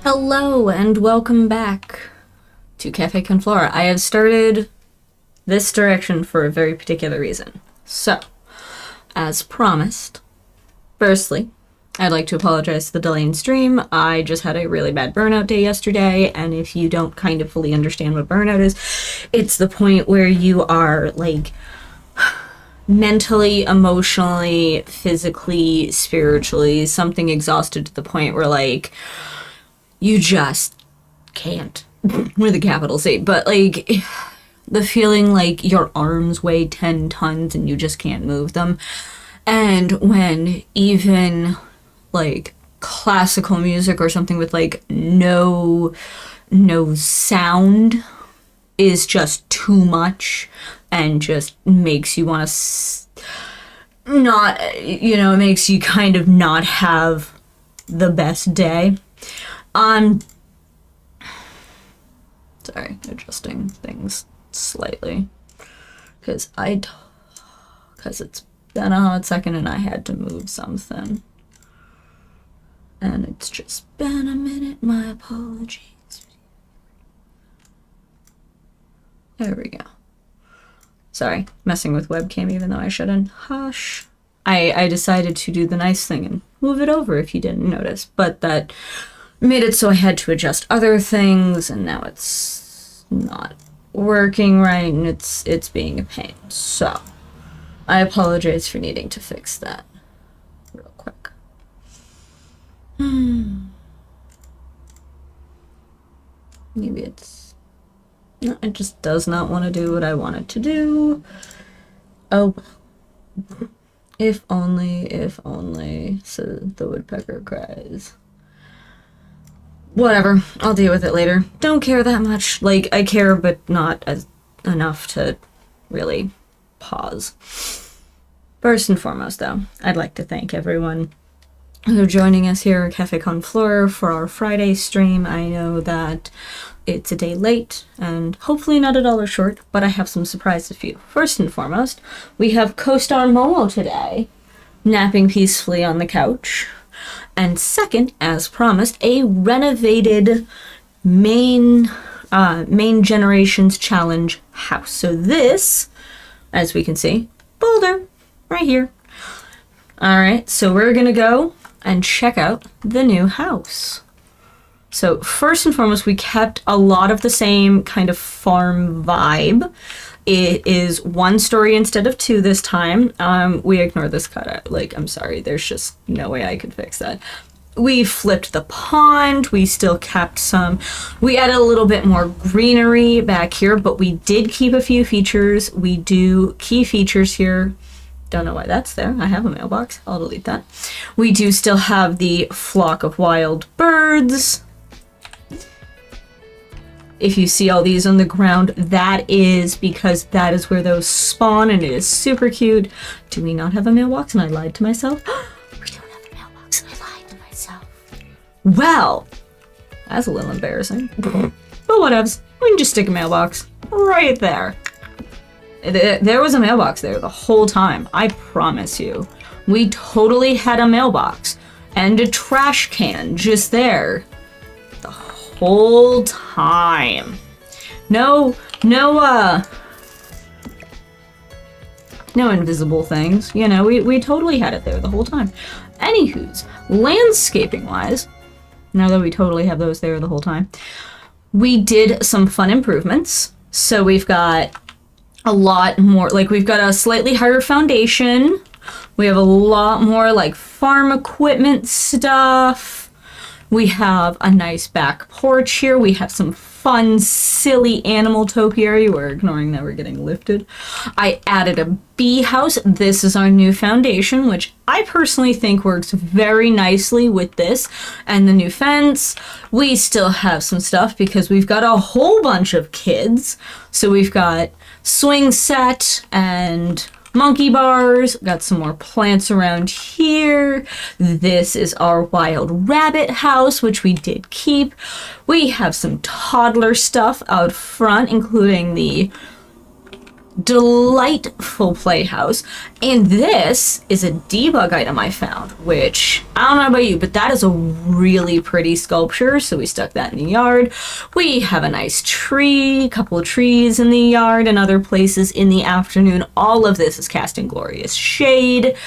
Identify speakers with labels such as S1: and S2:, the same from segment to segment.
S1: Hello and welcome back to Café Con Flora. I have started this direction for a very particular reason. So, as promised, firstly, I'd like to apologize for the delay in stream. I just had a really bad burnout day yesterday, and if you don't kind of fully understand what burnout is, it's the point where you are, like, mentally, emotionally, physically, spiritually, something exhausted to the point where, like, you just can't, with a capital C, but, like, the feeling like your arms weigh 10 tons and you just can't move them. And when even, like, classical music or something with, like, no sound is just too much and just makes you want to not, you know, it makes you kind of not have the best day. Sorry, adjusting things slightly because it's been a hot second and I had to move something and it's just been a minute. My apologies. There we go. Sorry, messing with webcam even though I shouldn't. Hush. I decided to do the nice thing and move it over if you didn't notice, but that made it so I had to adjust other things and now it's not working right and it's being a pain. So I apologize for needing to fix that real quick. Maybe no, it just does not want to do what I want it to do. Oh, if only, so the woodpecker cries. Whatever, I'll deal with it later. Don't care that much. Like, I care, but not enough to really pause. First and foremost, though, I'd like to thank everyone who are joining us here at Café Con Flora for our Friday stream. I know that it's a day late and hopefully not $1 short, but I have some surprises for you. First and foremost, we have co-star Momo today, napping peacefully on the couch. And second, as promised, a renovated main generations challenge house. So this, as we can see, Boulder, right here. All right, so we're gonna go and check out the new house. So first and foremost, we kept a lot of the same kind of farm vibe. It is 1 story instead of 2 this time. We ignored this cutout. Like, I'm sorry, there's just no way I could fix that. We flipped the pond. We still kept we added a little bit more greenery back here, but we did keep a few features. We do key features here. Don't know why that's there. I have a mailbox. I'll delete that. We do still have the flock of wild birds. If you see all these on the ground, that is because that is where those spawn and it is super cute. Do we not have a mailbox? And I lied to myself. We don't have a mailbox and I lied to myself. Well, that's a little embarrassing. But whatevs. We can just stick a mailbox right there. There was a mailbox there the whole time. I promise you. We totally had a mailbox and a trash can just there the whole time. No invisible things. You know, we totally had it there the whole time. Anywho's, landscaping wise, now that we totally have those there the whole time, we did some fun improvements. So we've got a lot more, like we've got a slightly higher foundation. We have a lot more like farm equipment stuff. We have a nice back porch here. We have some fun, silly animal topiary. We're ignoring that we're getting lifted. I added a bee house. This is our new foundation, which I personally think works very nicely with this and the new fence. We still have some stuff because we've got a whole bunch of kids. So we've got swing set and monkey bars. Got some more plants around here. This is our wild rabbit house, which we did keep. We have some toddler stuff out front, including the delightful playhouse. And this is a debug item I found, which I don't know about you, but that is a really pretty sculpture. So we stuck that in the yard. We have a nice tree, a couple of trees in the yard and other places in the afternoon. All of this is casting glorious shade.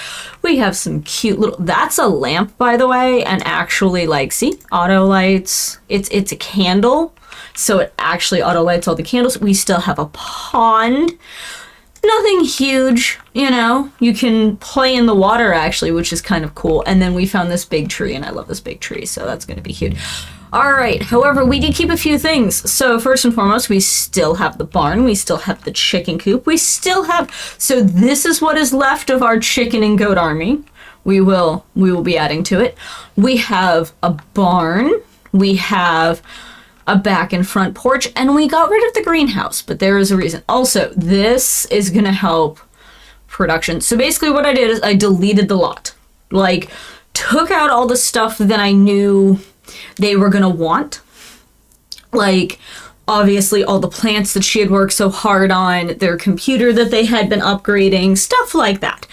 S1: We have some cute little, that's a lamp, by the way, and actually, like, see, auto lights. It's a candle. So it actually auto lights all the candles. We still have a pond. Nothing huge, you know. You can play in the water, actually, which is kind of cool. And then we found this big tree, and I love this big tree, so that's going to be huge. All right, however, we did keep a few things. So first and foremost, we still have the barn. We still have the chicken coop. We still have... So this is what is left of our chicken and goat army. We will be adding to it. We have a barn. We have a back and front porch, and we got rid of the greenhouse, but there is a reason. Also, this is going to help production. So basically what I did is I deleted the lot. Like, took out all the stuff that I knew they were gonna want. Like, obviously all the plants that she had worked so hard on, their computer that they had been upgrading, stuff like that.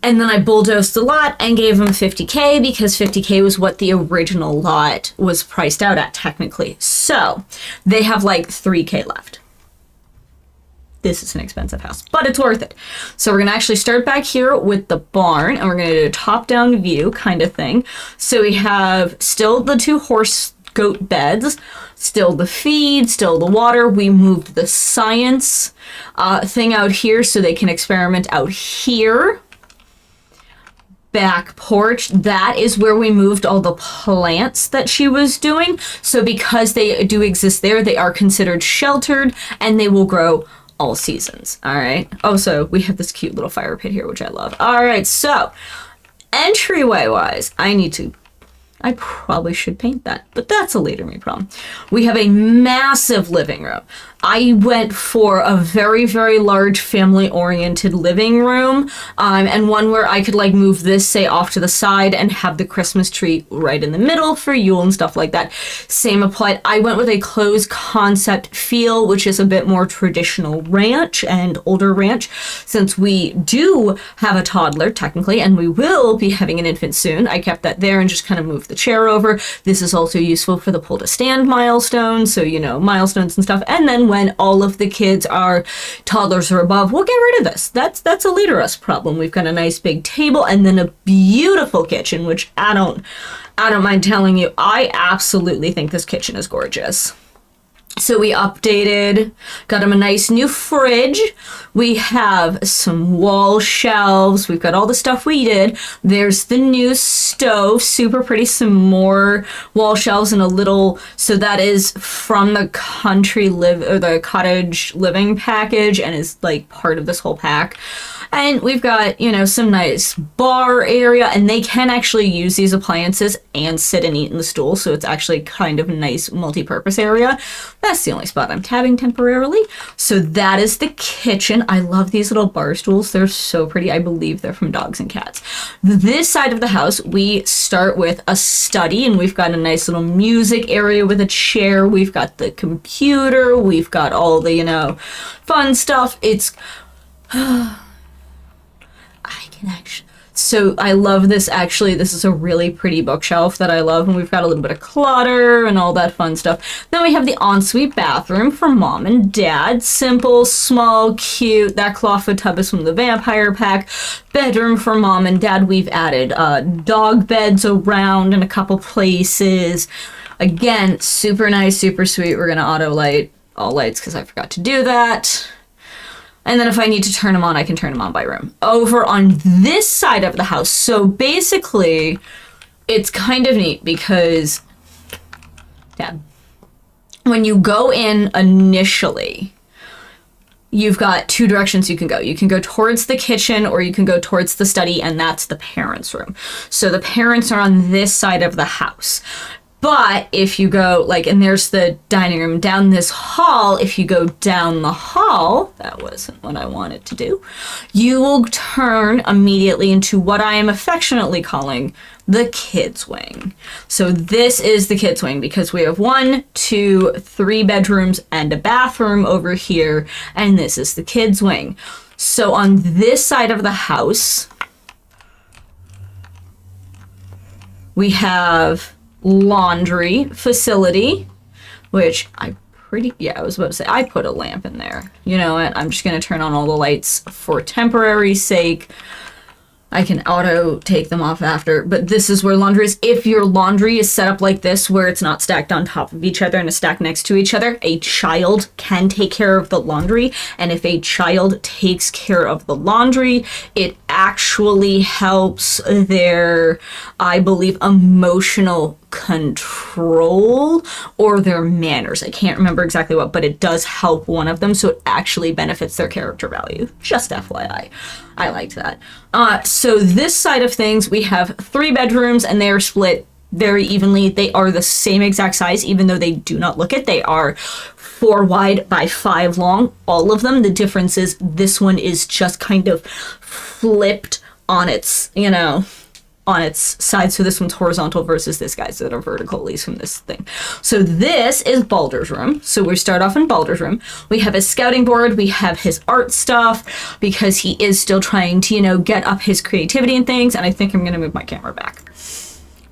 S1: And then I bulldozed the lot and gave them $50K because $50K was what the original lot was priced out at, technically. So they have like $3K left. This is an expensive house, but it's worth it. So we're gonna actually start back here with the barn, and we're gonna do a top-down view kind of thing. So we have still the 2 horse goat beds, still the feed, still the water. We moved the science thing out here so they can experiment out here. Back porch, that is where we moved all the plants that she was doing. So because they do exist there, they are considered sheltered, and they will grow all seasons. All right. Also, we have this cute little fire pit here, which I love. All right. So entryway wise, I probably should paint that, but that's a later me problem. We have a massive living room. I went for a very, very large family-oriented living room, and one where I could like move this, say, off to the side and have the Christmas tree right in the middle for Yule and stuff like that. Same applied. I went with a closed concept feel, which is a bit more traditional ranch and older ranch, since we do have a toddler technically, and we will be having an infant soon. I kept that there and just kind of moved the chair over. This is also useful for the pull to stand milestones, so you know, milestones and stuff. And then when all of the kids are toddlers or above, we'll get rid of this. That's a later us problem. We've got a nice big table and then a beautiful kitchen, which I don't mind telling you, I absolutely think this kitchen is gorgeous. So we updated, got him a nice new fridge. We have some wall shelves. We've got all the stuff we did. There's the new stove, super pretty. Some more wall shelves and a little, so that is from the the cottage living package and is like part of this whole pack. And we've got, you know, some nice bar area, and they can actually use these appliances and sit and eat in the stool, so it's actually kind of a nice multi-purpose area. That's the only spot I'm tabbing temporarily. So that is the kitchen. I love these little bar stools. They're so pretty. I believe they're from dogs and cats. This side of the house, we start with a study, and we've got a nice little music area with a chair. We've got the computer. We've got all the, you know, fun stuff. It's... So I love this, actually. This is a really pretty bookshelf that I love, and we've got a little bit of clutter and all that fun stuff. Then we have the ensuite bathroom for mom and dad. Simple, small, cute. That clawfoot tub is from the vampire pack. Bedroom for mom and dad. We've added dog beds around in a couple places. Again, super nice, super sweet. We're gonna auto light all lights because I forgot to do that. And then if I need to turn them on, I can turn them on by room. Over on this side of the house, so basically, it's kind of neat because, yeah, when you go in initially, you've got 2 directions you can go. You can go towards the kitchen or you can go towards the study, and that's the parents' room. So the parents are on this side of the house. But if you go, like, and there's the dining room down this hall, if you go down the hall, that wasn't what I wanted to do, you will turn immediately into what I am affectionately calling the kids' wing. So this is the kids' wing because we have 1, 2, 3 bedrooms and a bathroom over here, and this is the kids' wing. So on this side of the house, we have laundry facility, which I was about to say, I put a lamp in there. You know what? I'm just going to turn on all the lights for temporary sake. I can auto take them off after, but this is where laundry is. If your laundry is set up like this, where it's not stacked on top of each other and a stack next to each other, a child can take care of the laundry. And if a child takes care of the laundry, it actually helps their, I believe, emotional control or their manners. I can't remember exactly what, but it does help one of them, so it actually benefits their character value. Just FYI. I liked that. So this side of things, we have 3 bedrooms, and they are split very evenly. They are the same exact size, even though they do not look it. They are 4 wide by 5 long, all of them. The difference is this one is just kind of flipped on its, on its side. So this one's horizontal versus this guy's that are vertical, at least from this thing. So this is Balder's room. So we start off in Balder's room. We have his scouting board. We have his art stuff because he is still trying to, get up his creativity and things. And I think I'm going to move my camera back.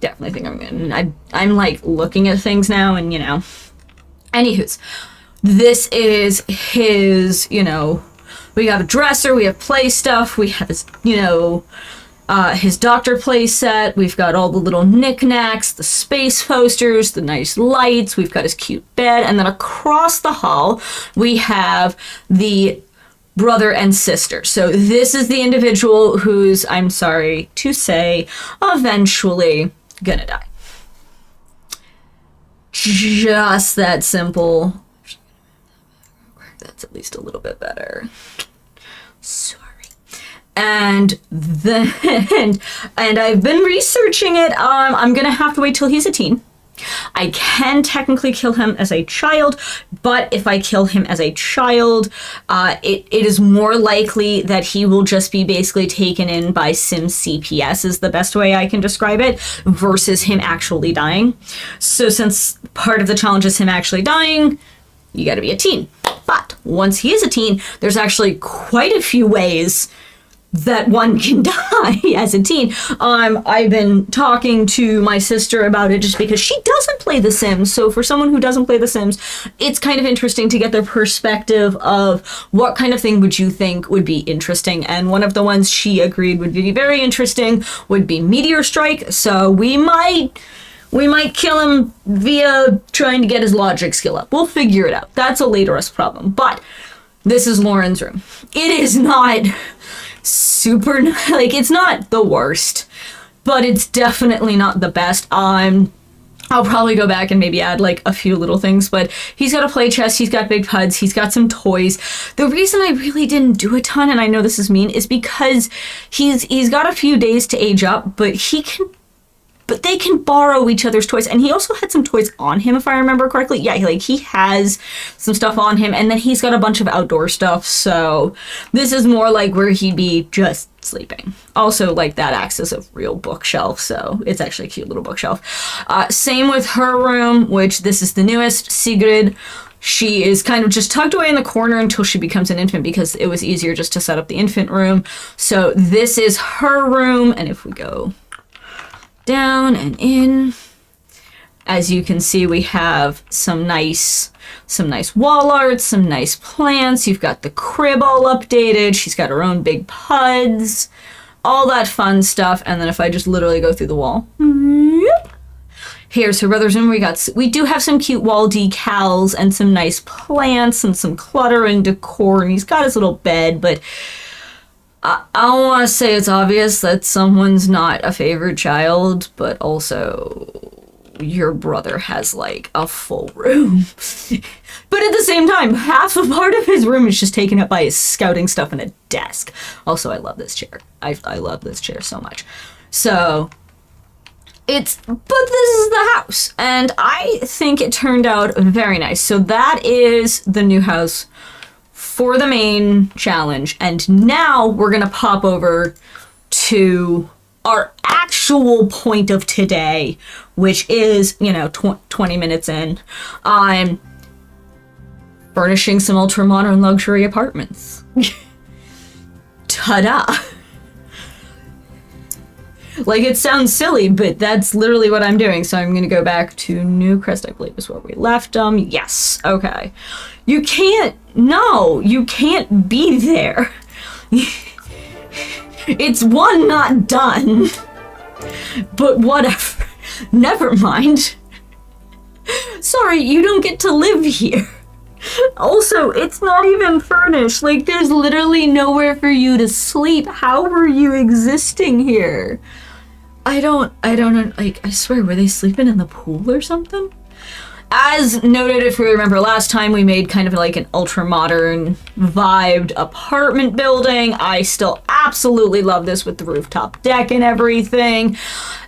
S1: Definitely think I'm going to. I'm like looking at things now and, Anywho's, this is his, we have a dresser, we have play stuff, we have his, his doctor play set. We've got all the little knickknacks, the space posters, the nice lights. We've got his cute bed. And then across the hall, we have the brother and sister. So this is the individual who's, I'm sorry to say, eventually gonna die. Just that simple. That's at least a little bit better. Sorry. And then, and I've been researching it. I'm gonna have to wait till he's a teen. I can technically kill him as a child, but if I kill him as a child, it is more likely that he will just be basically taken in by Sims CPS is the best way I can describe it, versus him actually dying. So since part of the challenge is him actually dying, you gotta be a teen. But once he is a teen, there's actually quite a few ways that one can die as a teen. I've been talking to my sister about it just because she doesn't play The Sims. So for someone who doesn't play The Sims, it's kind of interesting to get their perspective of what kind of thing would you think would be interesting. And one of the ones she agreed would be very interesting would be Meteor Strike. So we might kill him via trying to get his logic skill up. We'll figure it out. That's a later us problem. But this is Lauren's room. It is not super, it's not the worst, but it's definitely not the best. I'll probably go back and maybe add a few little things, but he's got a play chest, he's got big puds, he's got some toys. The reason I really didn't do a ton, and I know this is mean, is because he's got a few days to age up, but they can borrow each other's toys. And he also had some toys on him, if I remember correctly. Yeah, he has some stuff on him, and then he's got a bunch of outdoor stuff. So this is more like where he'd be just sleeping. Also, that acts as a real bookshelf, so it's actually a cute little bookshelf. Same with her room, which this is the newest, Sigrid. She is kind of just tucked away in the corner until she becomes an infant because it was easier just to set up the infant room. So this is her room, and if we go down and in, as you can see, we have some nice wall art, some nice plants. You've got the crib all updated. She's got her own big puds, all that fun stuff. And then if I just literally go through the wall, here's her brother's room. We do have some cute wall decals and some nice plants and some clutter and decor. And he's got his little bed, but I don't want to say it's obvious that someone's not a favorite child, but also your brother has a full room. But at the same time, half a part of his room is just taken up by his scouting stuff and a desk. Also, I love this chair. I love this chair so much. So but this is the house, and I think it turned out very nice. So that is the new house for the main challenge, and now we're gonna pop over to our actual point of today, which is 20 minutes in. I'm furnishing some ultra modern luxury apartments. Ta-da! It sounds silly, but that's literally what I'm doing. So I'm gonna go back to Newcrest, I believe is where we left them. Yes, okay. You can't be there. It's one not done. But whatever. Never mind. Sorry, you don't get to live here. Also, it's not even furnished. Like, there's literally nowhere for you to sleep. How were you existing here? I don't know. Like, I swear, were they sleeping in the pool or something? As noted, if we remember last time, we made kind of like an ultra-modern vibed apartment building. I still absolutely love this with the rooftop deck and everything.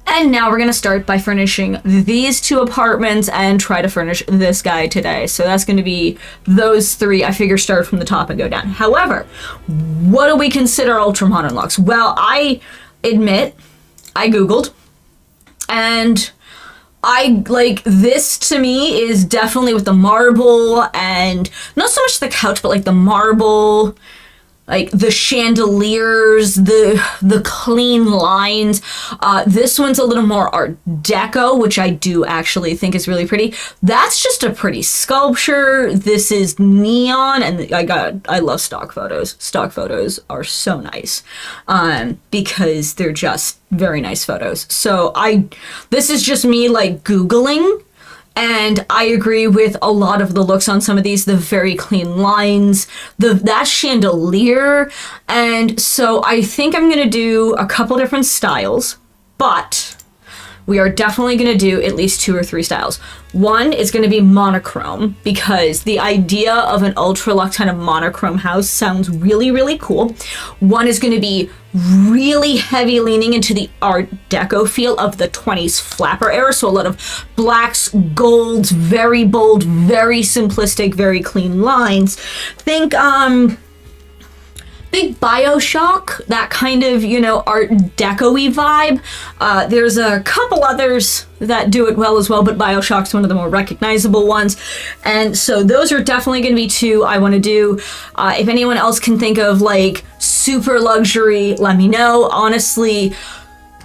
S1: And now we're gonna start by furnishing these 2 apartments and try to furnish this guy today. So that's gonna be those 3. I figure start from the top and go down. However, what do we consider ultra-modern looks? Well, I admit, I Googled, and I like this. To me is definitely with the marble, and not so much the couch, but like the marble, like the chandeliers, the clean lines. This one's a little more Art Deco, which I do actually think is really pretty. That's just a pretty sculpture. This is neon, and I love stock photos. Stock photos are so nice, because they're just very nice photos. So this is just me like Googling. And I agree with a lot of the looks on some of these, the very clean lines, that chandelier. And so I think I'm gonna do a couple different styles, but we are definitely gonna do at least 2 or 3 styles. One is gonna be monochrome, because the idea of an ultra luxe kind of monochrome house sounds really, really cool. One is gonna be really heavy leaning into the Art Deco feel of the 20s flapper era. So a lot of blacks, golds, very bold, very simplistic, very clean lines. Think, big BioShock, that kind of, Art Deco-y vibe. There's a couple others that do it well as well, but BioShock's one of the more recognizable ones. And so those are definitely going to be 2 I want to do. If anyone else can think of like super luxury, let me know. Honestly,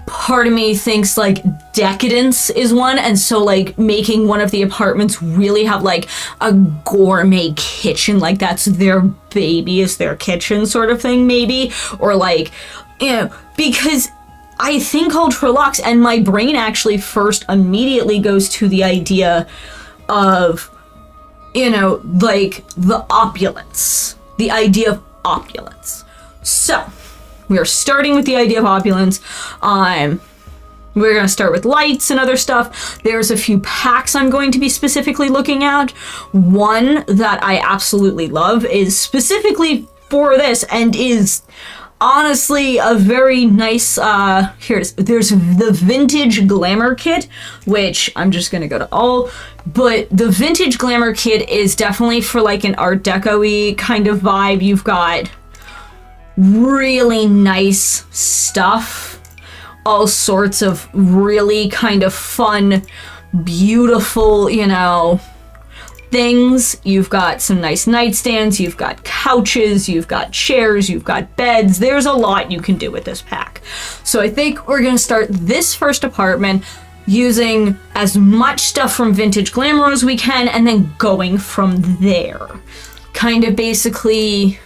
S1: part of me thinks like decadence is one, and so like making one of the apartments really have like a gourmet kitchen, like that's their baby, is their kitchen sort of thing maybe, or like, because I think ultra luxe, and my brain actually first immediately goes to the idea of, like the opulence, the idea of opulence. So we are starting with the idea of opulence. We're going to start with lights and other stuff. There's a few packs I'm going to be specifically looking at. One that I absolutely love is specifically for this, and is honestly a very nice, here it is. There's the Vintage Glamour Kit, which I'm just going to go to all, but the Vintage Glamour Kit is definitely for like an Art Deco-y kind of vibe. You've got really nice stuff, all sorts of really kind of fun, beautiful, things. You've got some nice nightstands, you've got couches, you've got chairs, you've got beds. There's a lot you can do with this pack. So I think we're gonna start this first apartment using as much stuff from Vintage Glamour as we can, and then going from there. Kind of basically,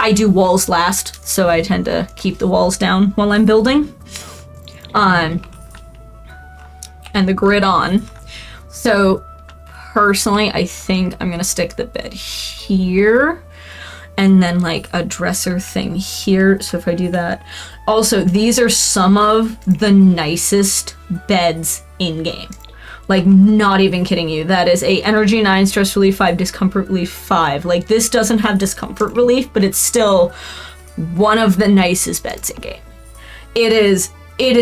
S1: I do walls last, so I tend to keep the walls down while I'm building. And the grid on. So personally, I think I'm gonna stick the bed here, and then like a dresser thing here. So if I do that. Also, these are some of the nicest beds in game. Like, not even kidding you. That is a Energy 9, Stress Relief 5, Discomfort Relief 5. Like, this doesn't have Discomfort Relief, but it's still one of the nicest beds in game. It is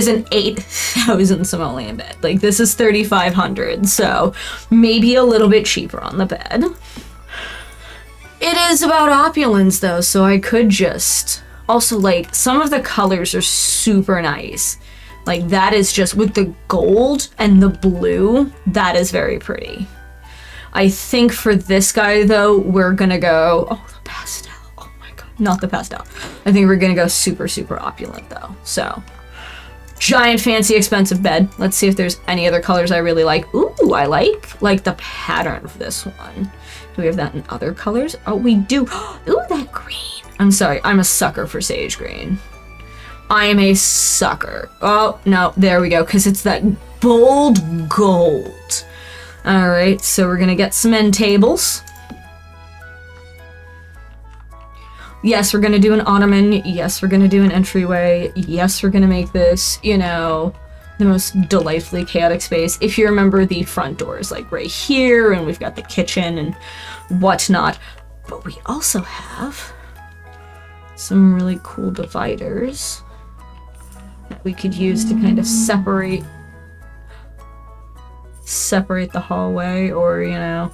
S1: an 8,000 simoleon bed. Like, this is 3,500, so maybe a little bit cheaper on the bed. It is about opulence, though, so I could just... Also, like, some of the colors are super nice. Like, that is just, with the gold and the blue, that is very pretty. I think for this guy, though, we're gonna go... Oh, the pastel. Oh my god. Not the pastel. I think we're gonna go super, super opulent, though. So, giant, fancy, expensive bed. Let's see if there's any other colors I really like. Ooh, I like the pattern of this one. Do we have that in other colors? Oh, we do. Ooh, that green. I'm sorry, I'm a sucker for sage green. I am a sucker. Oh, no, there we go, because it's that bold gold. Alright, so we're gonna get some end tables. Yes, we're gonna do an ottoman. Yes, we're gonna do an entryway. Yes, we're gonna make this, you know, the most delightfully chaotic space. If you remember, the front door is like right here, and we've got the kitchen and whatnot. But we also have some really cool dividers that we could use to kind of separate the hallway, or, you know,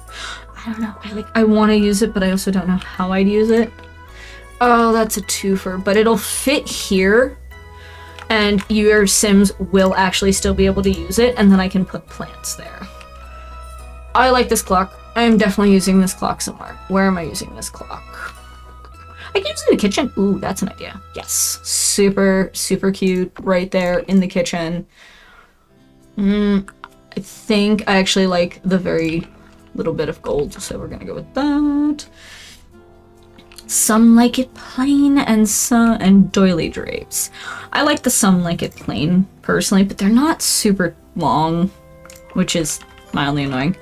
S1: I don't know. I want to use it, but I also don't know how I'd use it. Oh, that's a twofer, but it'll fit here, and your Sims will actually still be able to use it, and then I can put plants there. I like this clock. I am definitely using this clock somewhere. Where am I using this clock? I can use it in the kitchen. Ooh, that's an idea. Yes. Super, super cute right there in the kitchen. I think I actually like the very little bit of gold, so we're gonna go with that. Some like it plain, and doily drapes. I like the some like it plain personally, but they're not super long, which is mildly annoying.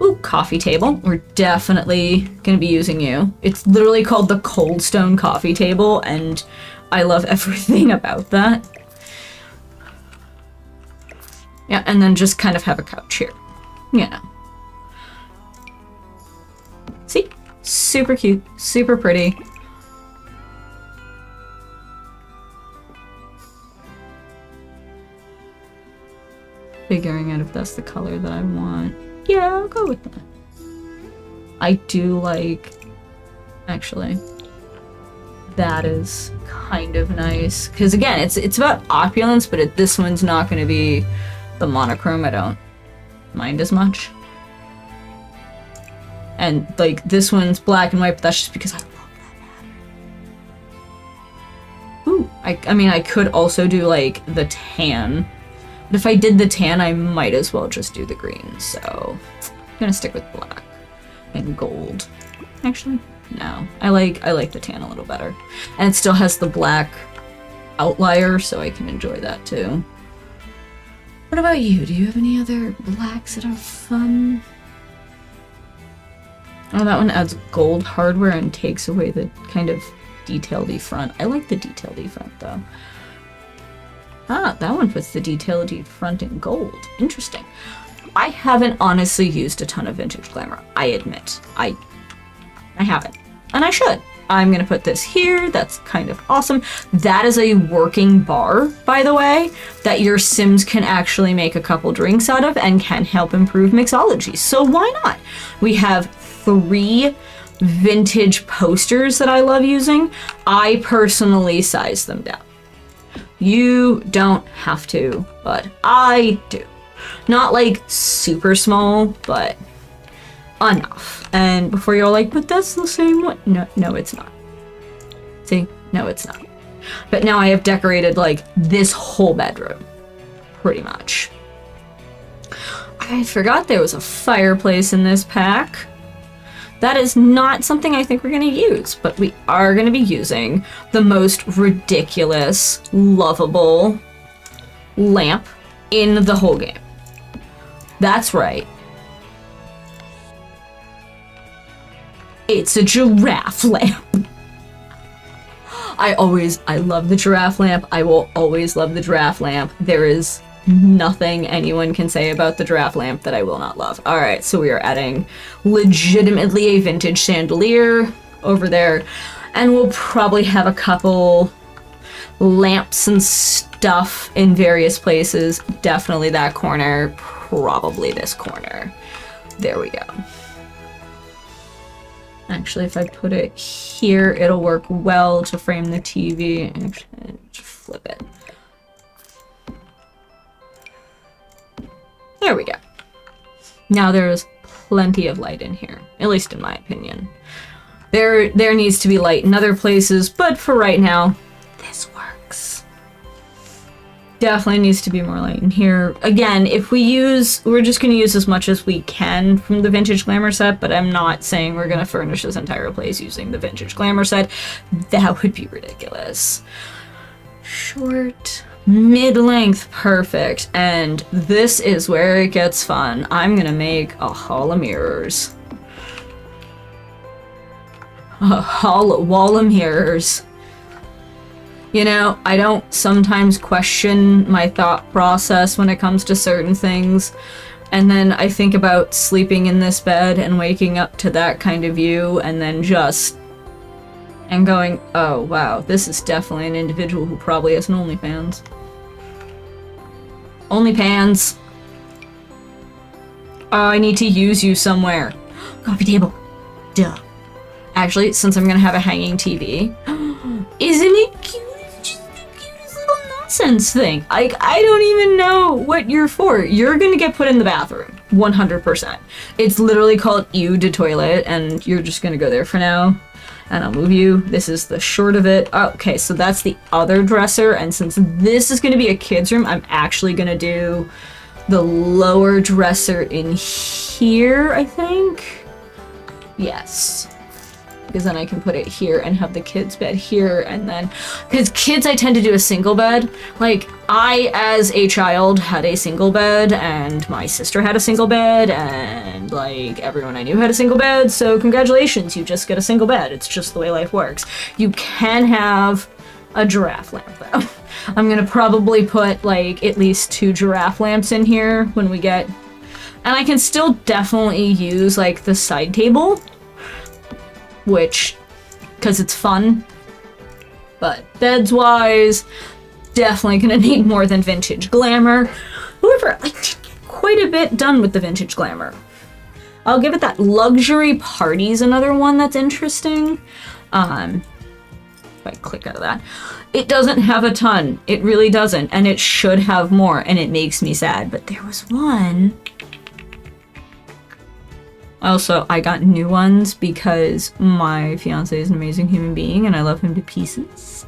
S1: Ooh, coffee table. We're definitely gonna be using you. It's literally called the Cold Stone Coffee Table, and I love everything about that. Yeah, and then just kind of have a couch here. Yeah. See? Super cute, super pretty. Figuring out if that's the color that I want. Yeah, I'll go with that. I do like, actually, that is kind of nice. Because again, it's about opulence, but this one's not going to be the monochrome. I don't mind as much. And like this one's black and white, but that's just because I love that pattern. Ooh, I mean, I could also do like the tan. But if I did the tan, I might as well just do the green. So I'm gonna stick with black and gold. Actually, no. I like the tan a little better. And it still has the black outlier, so I can enjoy that too. What about you? Do you have any other blacks that are fun? Oh, that one adds gold hardware and takes away the kind of detailed-y front. I like the detailed-y front, though. Ah, that one puts the detailed-y front in gold. Interesting. I haven't honestly used a ton of Vintage Glamour. I admit. I haven't. And I should. I'm gonna put this here. That's kind of awesome. That is a working bar, by the way, that your Sims can actually make a couple drinks out of and can help improve mixology. So why not? We have 3 vintage posters that I love using. I personally size them down. You don't have to, but I do. Not like super small, but enough. And before you're like, but that's the same one. No, it's not. See? No, it's not. But now I have decorated like this whole bedroom, pretty much. I forgot there was a fireplace in this pack. That is not something I think we're going to use, but we are going to be using the most ridiculous, lovable lamp in the whole game. That's right. It's a giraffe lamp. I love the giraffe lamp. I will always love the giraffe lamp. There is nothing anyone can say about the giraffe lamp that I will not love. All right, so we are adding legitimately a vintage chandelier over there, and we'll probably have a couple lamps and stuff in various places. Definitely that corner, probably this corner. There we go. Actually, if I put it here, it'll work well to frame the TV. Actually, just flip it. There we go. Now there's plenty of light in here, at least in my opinion. There needs to be light in other places, but for right now, this works. Definitely needs to be more light in here. Again, if we're just going to use as much as we can from the Vintage Glamour set, but I'm not saying we're going to furnish this entire place using the Vintage Glamour set. That would be ridiculous. Short, mid-length, perfect. And this is where it gets fun. I'm gonna make a hall of mirrors. A wall of mirrors. You know, I don't sometimes question my thought process when it comes to certain things. And then I think about sleeping in this bed and waking up to that kind of view and then and going, oh wow, this is definitely an individual who probably has an OnlyFans. OnlyFans. Oh, I need to use you somewhere. Coffee table. Duh. Actually, since I'm gonna have a hanging TV, isn't it cute? It's just the cutest little nonsense thing. I don't even know what you're for. You're gonna get put in the bathroom. 100%. It's literally called Eau de Toilet, and you're just gonna go there for now. And I'll move you. This is the short of it. Okay, so that's the other dresser, and since this is gonna be a kid's room, I'm actually gonna do the lower dresser in here, I think? Yes. Because then I can put it here and have the kids' bed here, and then, because kids, I tend to do a single bed. Like, I, as a child, had a single bed, and my sister had a single bed, and, like, everyone I knew had a single bed, so congratulations, you just get a single bed. It's just the way life works. You can have a giraffe lamp, though. I'm gonna probably put, like, at least 2 giraffe lamps in here when we get... And I can still definitely use, like, the side table, which, because it's fun, but beds-wise, definitely gonna need more than vintage glamour. However, I did get quite a bit done with the vintage glamour. I'll give it that. Luxury party's another one that's interesting. If I click out of that, it doesn't have a ton. It really doesn't, and it should have more, and it makes me sad. But there was one. Also, I got new ones because my fiance is an amazing human being and I love him to pieces.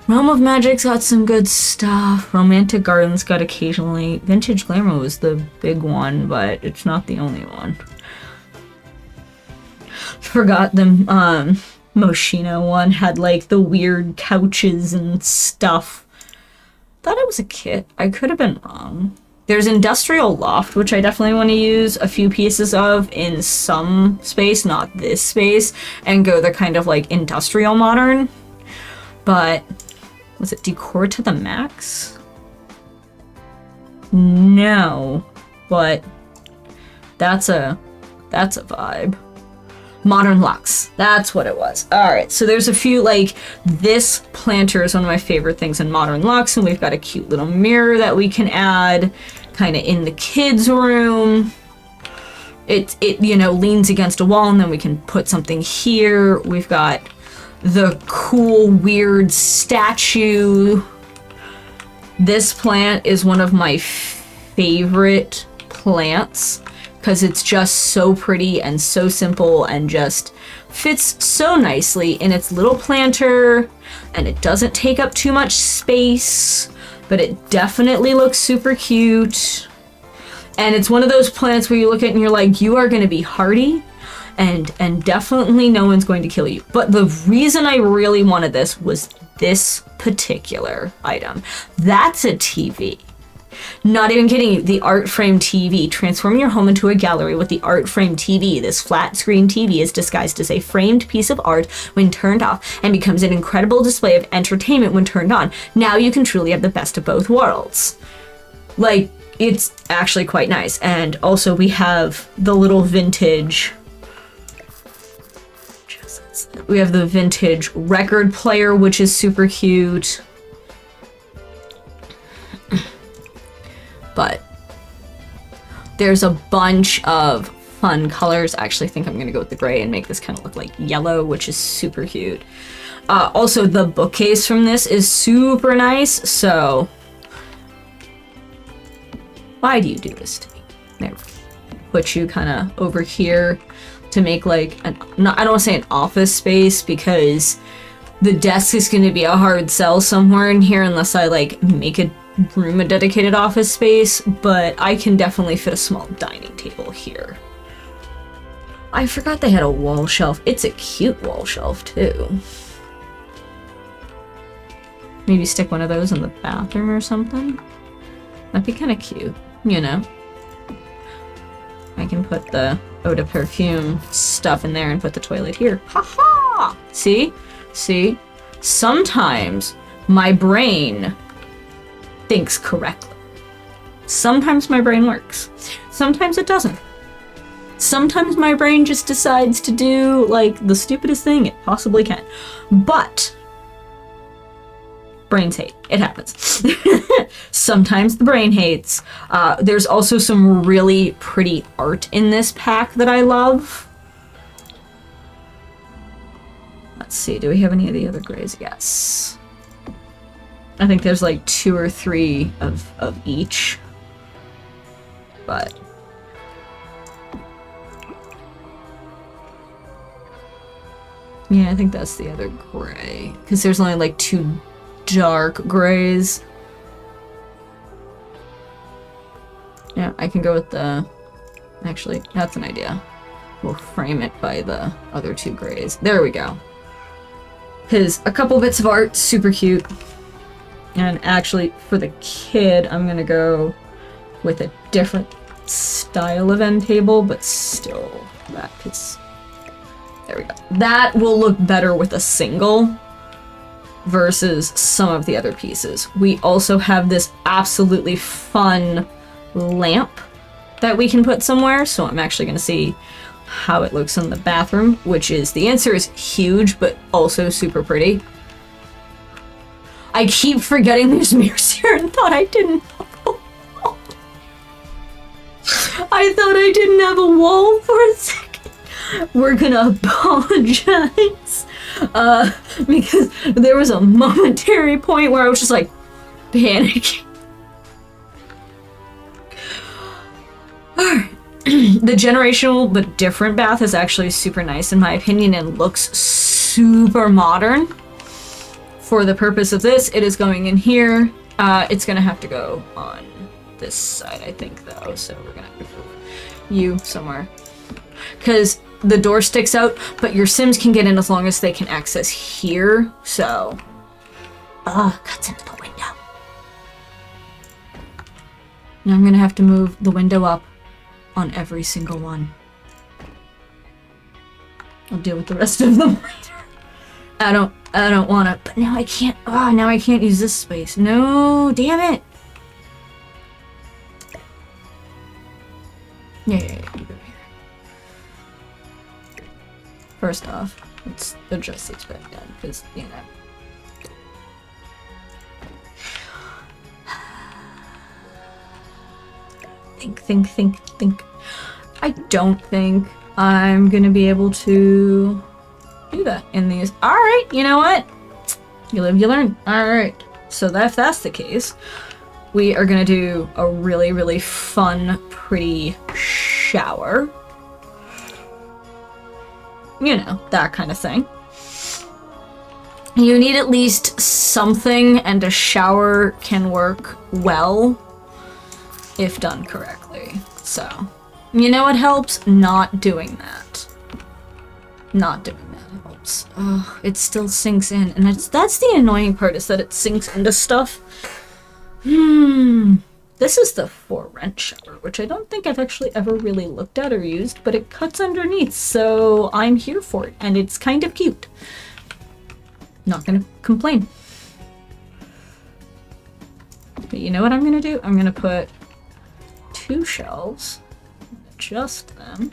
S1: Realm of Magic's got some good stuff. Romantic Gardens got occasionally. Vintage Glamour was the big one, but it's not the only one. Forgot the Moschino one had like the weird couches and stuff. Thought it was a kit. I could have been wrong. There's Industrial Loft, which I definitely want to use a few pieces of in some space, not this space, and go the kind of like industrial modern. But was it Decor to the Max? No, but that's a vibe. Modern Luxe, that's what it was. All right, so there's a few, like, this planter is one of my favorite things in Modern Luxe, and we've got a cute little mirror that we can add kind of in the kids' room. It you know, leans against a wall, and then we can put something here. We've got the cool, weird statue. This plant is one of my favorite plants, because it's just so pretty and so simple and just fits so nicely in its little planter, and it doesn't take up too much space, but it definitely looks super cute. And it's one of those plants where you look at it and you're like, you are going to be hardy and definitely no one's going to kill you. But the reason I really wanted this was this particular item. That's a TV. Not even kidding you, the Art Frame TV. Transform your home into a gallery with the Art Frame TV. This flat screen TV is disguised as a framed piece of art when turned off and becomes an incredible display of entertainment when turned on. Now you can truly have the best of both worlds. Like, it's actually quite nice. And also we have the little vintage... We have the vintage record player, which is super cute. But there's a bunch of fun colors. I actually think I'm going to go with the gray and make this kind of look like yellow, which is super cute. Also, the bookcase from this is super nice, so... Why do you do this to me? There. Put you kind of over here to make like an... I don't want to say an office space, because the desk is going to be a hard sell somewhere in here unless I like make a room a dedicated office space, but I can definitely fit a small dining table here. I forgot they had a wall shelf. It's a cute wall shelf too. Maybe stick one of those in the bathroom or something. That'd be kind of cute, you know? I can put the eau de perfume stuff in there and put the toilet here. Ha-ha! See? See? Sometimes my brain thinks correctly. Sometimes my brain works. Sometimes it doesn't. Sometimes my brain just decides to do, like, the stupidest thing it possibly can. But brains hate. It happens. Sometimes the brain hates. There's also some really pretty art in this pack that I love. Let's see, do we have any of the other grays? Yes. I think there's like 2 or 3 of each. But yeah, I think that's the other gray. Because there's only like 2 dark grays. Yeah, I can go with the... Actually, that's an idea. We'll frame it by the other 2 grays. There we go. Because a couple bits of art, super cute. And actually, for the kid, I'm gonna go with a different style of end table, but still that, because... There we go. That will look better with a single versus some of the other pieces. We also have this absolutely fun lamp that we can put somewhere, so I'm actually going to see how it looks in the bathroom, which is, the answer is huge, but also super pretty. I keep forgetting there's mirrors here and thought I didn't have a wall. I thought I didn't have a wall for a second. We're gonna apologize, because there was a momentary point where I was just like, panicking. Alright. The generational but different bath is actually super nice in my opinion and looks super modern. For the purpose of this, it is going in here. It's gonna have to go on this side, I think, though, so we're gonna have to move you somewhere. Because the door sticks out, but your Sims can get in as long as they can access here, so... cuts into the window. Now I'm gonna have to move the window up on every single one. I'll deal with the rest of them later. I don't wanna, but now I can't, now I can't use this space. No, damn it! Yeah, you go here. First off, let's adjust this back down, because, you know. Think. I don't think I'm gonna be able to do that in these. Alright, you know what? You live, you learn. Alright, so if that's the case, we are gonna do a really, really fun, pretty shower. You know, that kind of thing. You need at least something, and a shower can work well if done correctly. So, you know what helps? Not doing that. Not doing that helps. Oh, it still sinks in, and that's the annoying part, is that it sinks into stuff. This is the for rent shower, which I don't think I've actually ever really looked at or used, but it cuts underneath, so I'm here for it, and it's kind of cute. Not gonna complain. But you know what I'm gonna do? I'm gonna put 2 shelves, adjust them.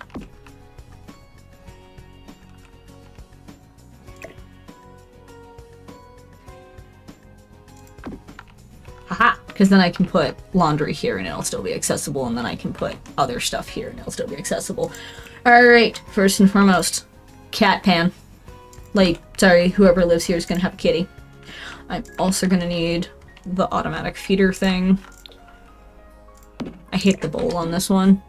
S1: Haha! Because then I can put laundry here and it'll still be accessible, and then I can put other stuff here and it'll still be accessible. Alright, first and foremost, cat pan. Like, sorry, whoever lives here is gonna have a kitty. I'm also gonna need the automatic feeder thing. I hate the bowl on this one.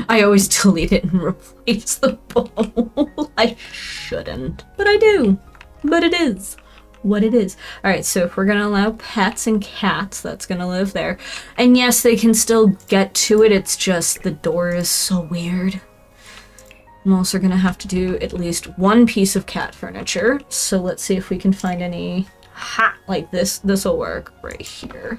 S1: I always delete it and replace the bowl. I shouldn't, but I do. But it is what it is. Alright, so if we're gonna allow pets and cats, that's gonna live there. And yes, they can still get to it, it's just the door is so weird. I'm also gonna have to do at least 1 piece of cat furniture, so let's see if we can find any Ha! Like this'll work right here.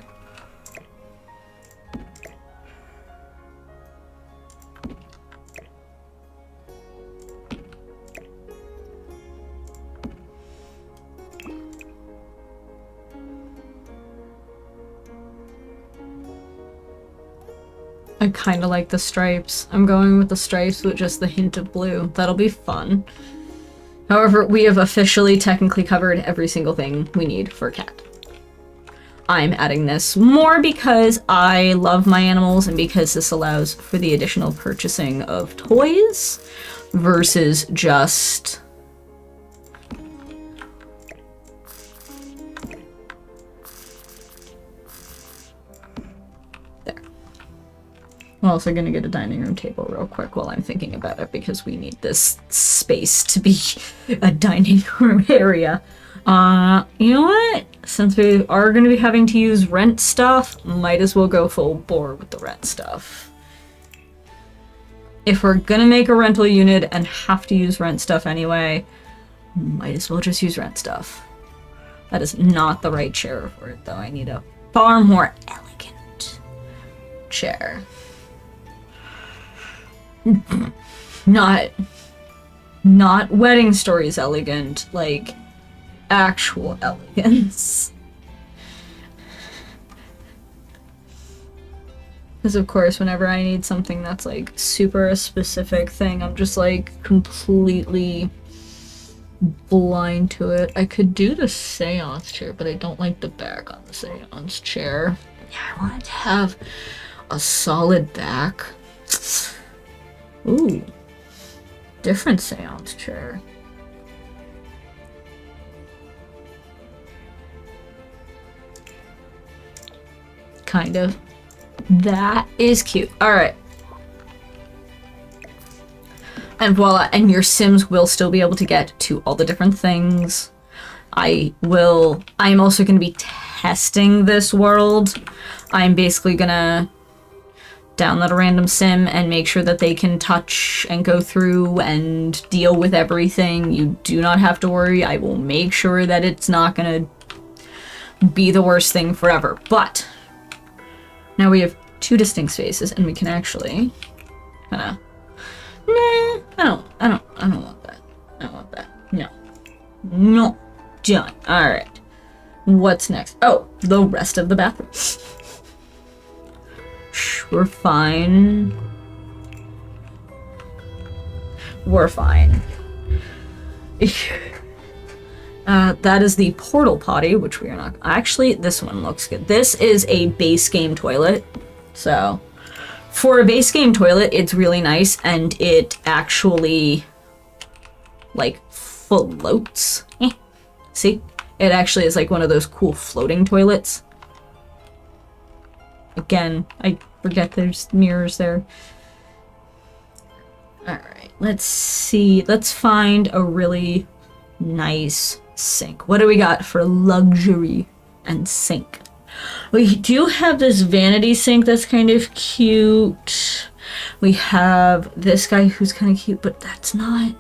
S1: I kind of like the stripes. I'm going with the stripes with just the hint of blue. That'll be fun. However, we have officially technically covered every single thing we need for a cat. I'm adding this more because I love my animals and because this allows for the additional purchasing of toys versus just... I'm also gonna get a dining room table real quick while I'm thinking about it because we need this space to be a dining room area. You know what? Since we are gonna be having to use rent stuff, might as well go full bore with the rent stuff. If we're gonna make a rental unit and have to use rent stuff anyway, might as well just use rent stuff. That is not the right chair for it though. I need a far more elegant chair. Not wedding stories elegant, like actual elegance. Because of course, whenever I need something that's like super a specific thing, I'm just like completely blind to it. I could do the seance chair, but I don't like the back on the seance chair. Yeah, I want it to have a solid back. Ooh, different seance chair. Kind of. That is cute. All right. And voila, and your Sims will still be able to get to all the different things. I'm also going to be testing this world. I'm basically going to download a random sim and make sure that they can touch and go through and deal with everything. You do not have to worry. I will make sure that it's not gonna be the worst thing forever. But now we have two distinct spaces and we can actually kinda I don't want that. I don't want that. No. No. Done. Alright. What's next? Oh, the rest of the bathroom. We're fine. We're fine. That is the portal potty, which we are not... Actually, this one looks good. This is a base game toilet. So, for a base game toilet, it's really nice, and it actually, like, floats. See? It actually is like one of those cool floating toilets. Again, I forget there's mirrors there. Alright, let's see. Let's find a really nice sink. What do we got for luxury and sink? We do have this vanity sink that's kind of cute. We have this guy who's kind of cute, but that's not...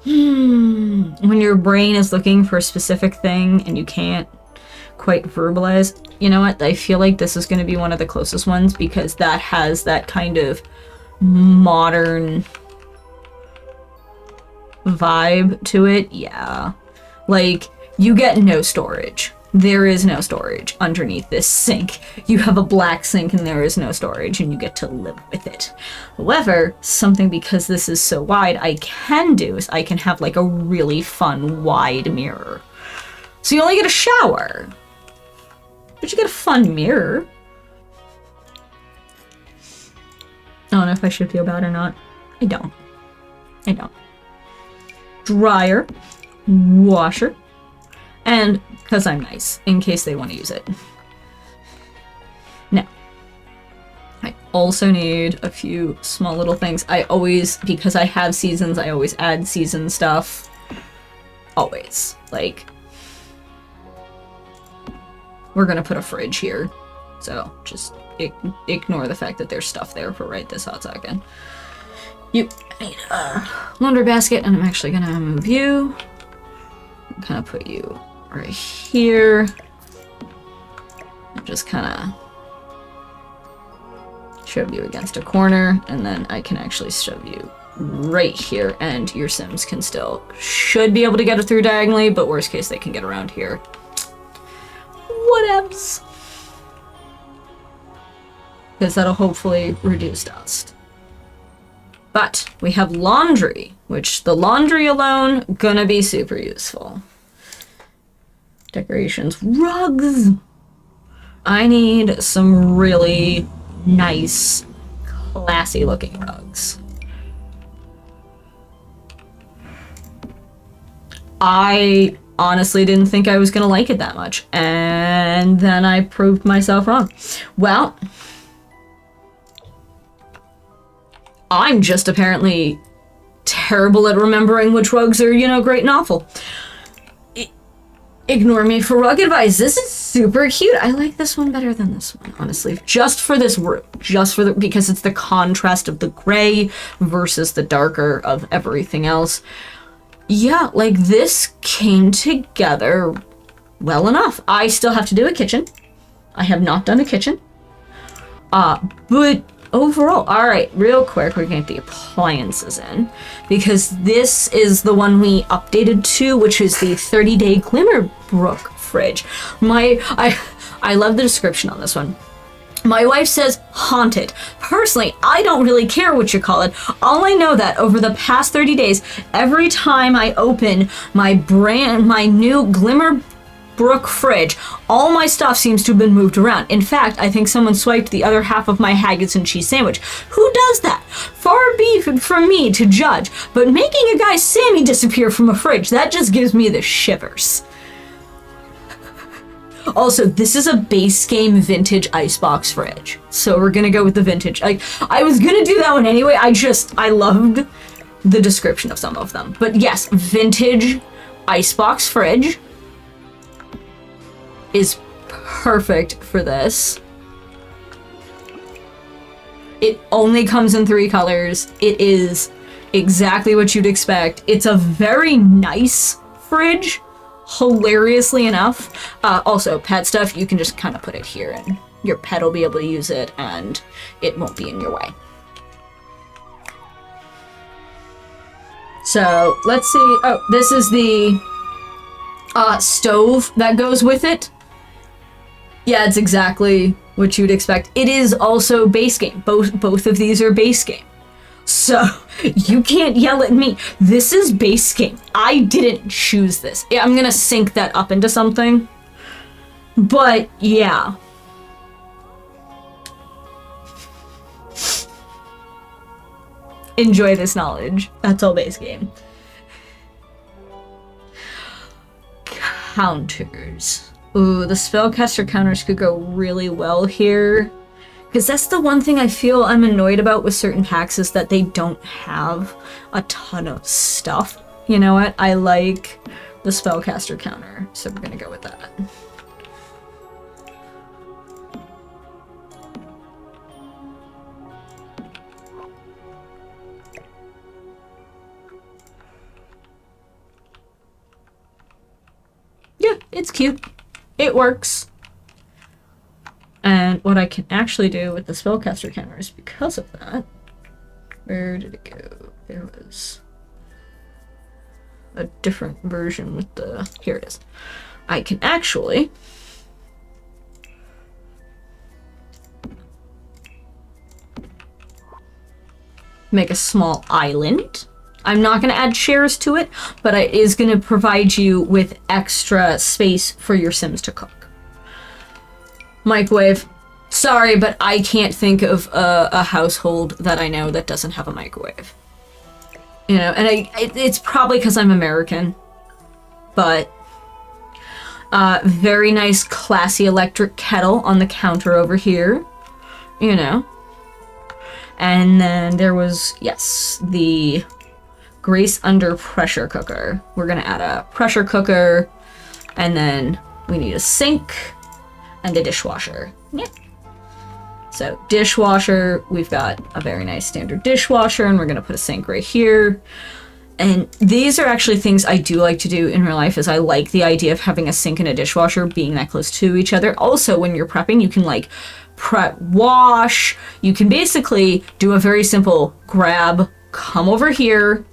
S1: When your brain is looking for a specific thing and you can't quite verbalize, you know what? I feel like this is going to be one of the closest ones because that has that kind of modern vibe to it. Yeah. Like, you get no storage. There is no storage underneath this sink. You have a black sink and there is no storage and you get to live with it. However, something because this is so wide, I can do is I can have like a really fun wide mirror. So you only get a shower, but you get a fun mirror. I don't know if I should feel bad or not. I don't. Dryer, washer, and because I'm nice, in case they want to use it. Now, I also need a few small little things. I always, because I have seasons, I always add season stuff. Always. Like, we're gonna put a fridge here. So, just ignore the fact that there's stuff there for right this hot second. You need a laundry basket, and I'm actually gonna move you. I'm gonna put you right here. Just kind of shove you against a corner, and then I can actually shove you right here, and your Sims should be able to get it through diagonally, but worst case, they can get around here. Whatevs. Because that'll hopefully reduce dust. But we have laundry, which the laundry alone, gonna be super useful. Decorations, rugs. I need some really nice, classy looking rugs. I honestly didn't think I was gonna like it that much, and then I proved myself wrong. Well, I'm just apparently terrible at remembering which rugs are, great and awful. Ignore me for rug advice. This is super cute. I like this one better than this one, honestly. Just for this room. Because it's the contrast of the gray versus the darker of everything else. Yeah, like this came together well enough. I still have to do a kitchen. I have not done a kitchen. But overall, all right, real quick, we're gonna get the appliances in, because this is the one we updated to, which is the 30-day Glimmerbrook fridge. I love the description on this one. My wife says haunted. Personally, I don't really care what you call it. All I know that over the past 30 days, every time I open my new Glimmerbrook fridge, all my stuff seems to have been moved around. In fact, I think someone swiped the other half of my haggis and cheese sandwich. Who does that? Far be it from me to judge, but making a guy's Sammy disappear from a fridge, that just gives me the shivers. Also, this is a base game vintage icebox fridge, so we're gonna go with the vintage. I was gonna do that one anyway, I loved the description of some of them. But yes, vintage icebox fridge is perfect for this. It only comes in 3 colors. It is exactly what you'd expect. It's a very nice fridge, hilariously enough. Also, pet stuff, you can just kind of put it here and your pet will be able to use it and it won't be in your way. So, let's see. Oh, this is the stove that goes with it. Yeah, it's exactly what you'd expect. It is also base game. Both of these are base game. So, you can't yell at me. This is base game. I didn't choose this. Yeah, I'm gonna sync that up into something. But, yeah. Enjoy this knowledge. That's all base game. Counters. Ooh, the spellcaster counters could go really well here. Because that's the one thing I feel I'm annoyed about with certain packs is that they don't have a ton of stuff. You know what? I like the spellcaster counter, so we're gonna go with that. Yeah, it's cute. It works. And what I can actually do with the spellcaster counters because of that, where did it go? There was a different version with the, here it is. I can actually make a small island. I'm not going to add chairs to it, but it is going to provide you with extra space for your Sims to cook. Microwave. Sorry, but I can't think of a household that I know that doesn't have a microwave. You know, and it's probably because I'm American, but very nice, classy electric kettle on the counter over here, you know. And then there was, yes, the Grace Under pressure cooker. We're gonna add a pressure cooker, and then we need a sink and a dishwasher. Yeah. So dishwasher, we've got a very nice standard dishwasher, and we're gonna put a sink right here. And these are actually things I do like to do in real life, is I like the idea of having a sink and a dishwasher being that close to each other. Also, when you're prepping, you can like prep, wash. You can basically do a very simple grab, come over here,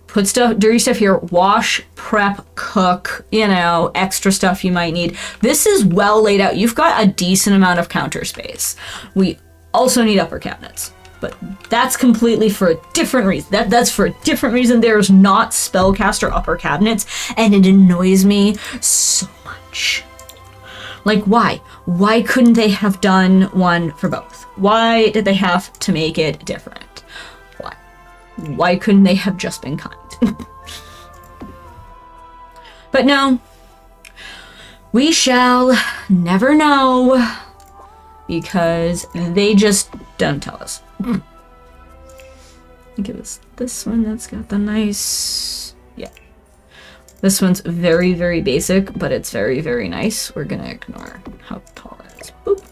S1: put stuff, dirty stuff here, wash, prep, cook, you know, extra stuff you might need. This is well laid out. You've got a decent amount of counter space. We also need upper cabinets, but that's completely for a different reason. That's for a different reason. There's not spellcaster upper cabinets, and it annoys me so much. Like, why? Why couldn't they have done one for both? Why did they have to make it different? Why? Why couldn't they have just been kind? But no, we shall never know, because they just don't tell us. I think it was this one that's got the nice, yeah. This one's very, very basic, but it's very, very nice. We're gonna ignore how tall it is. Boop.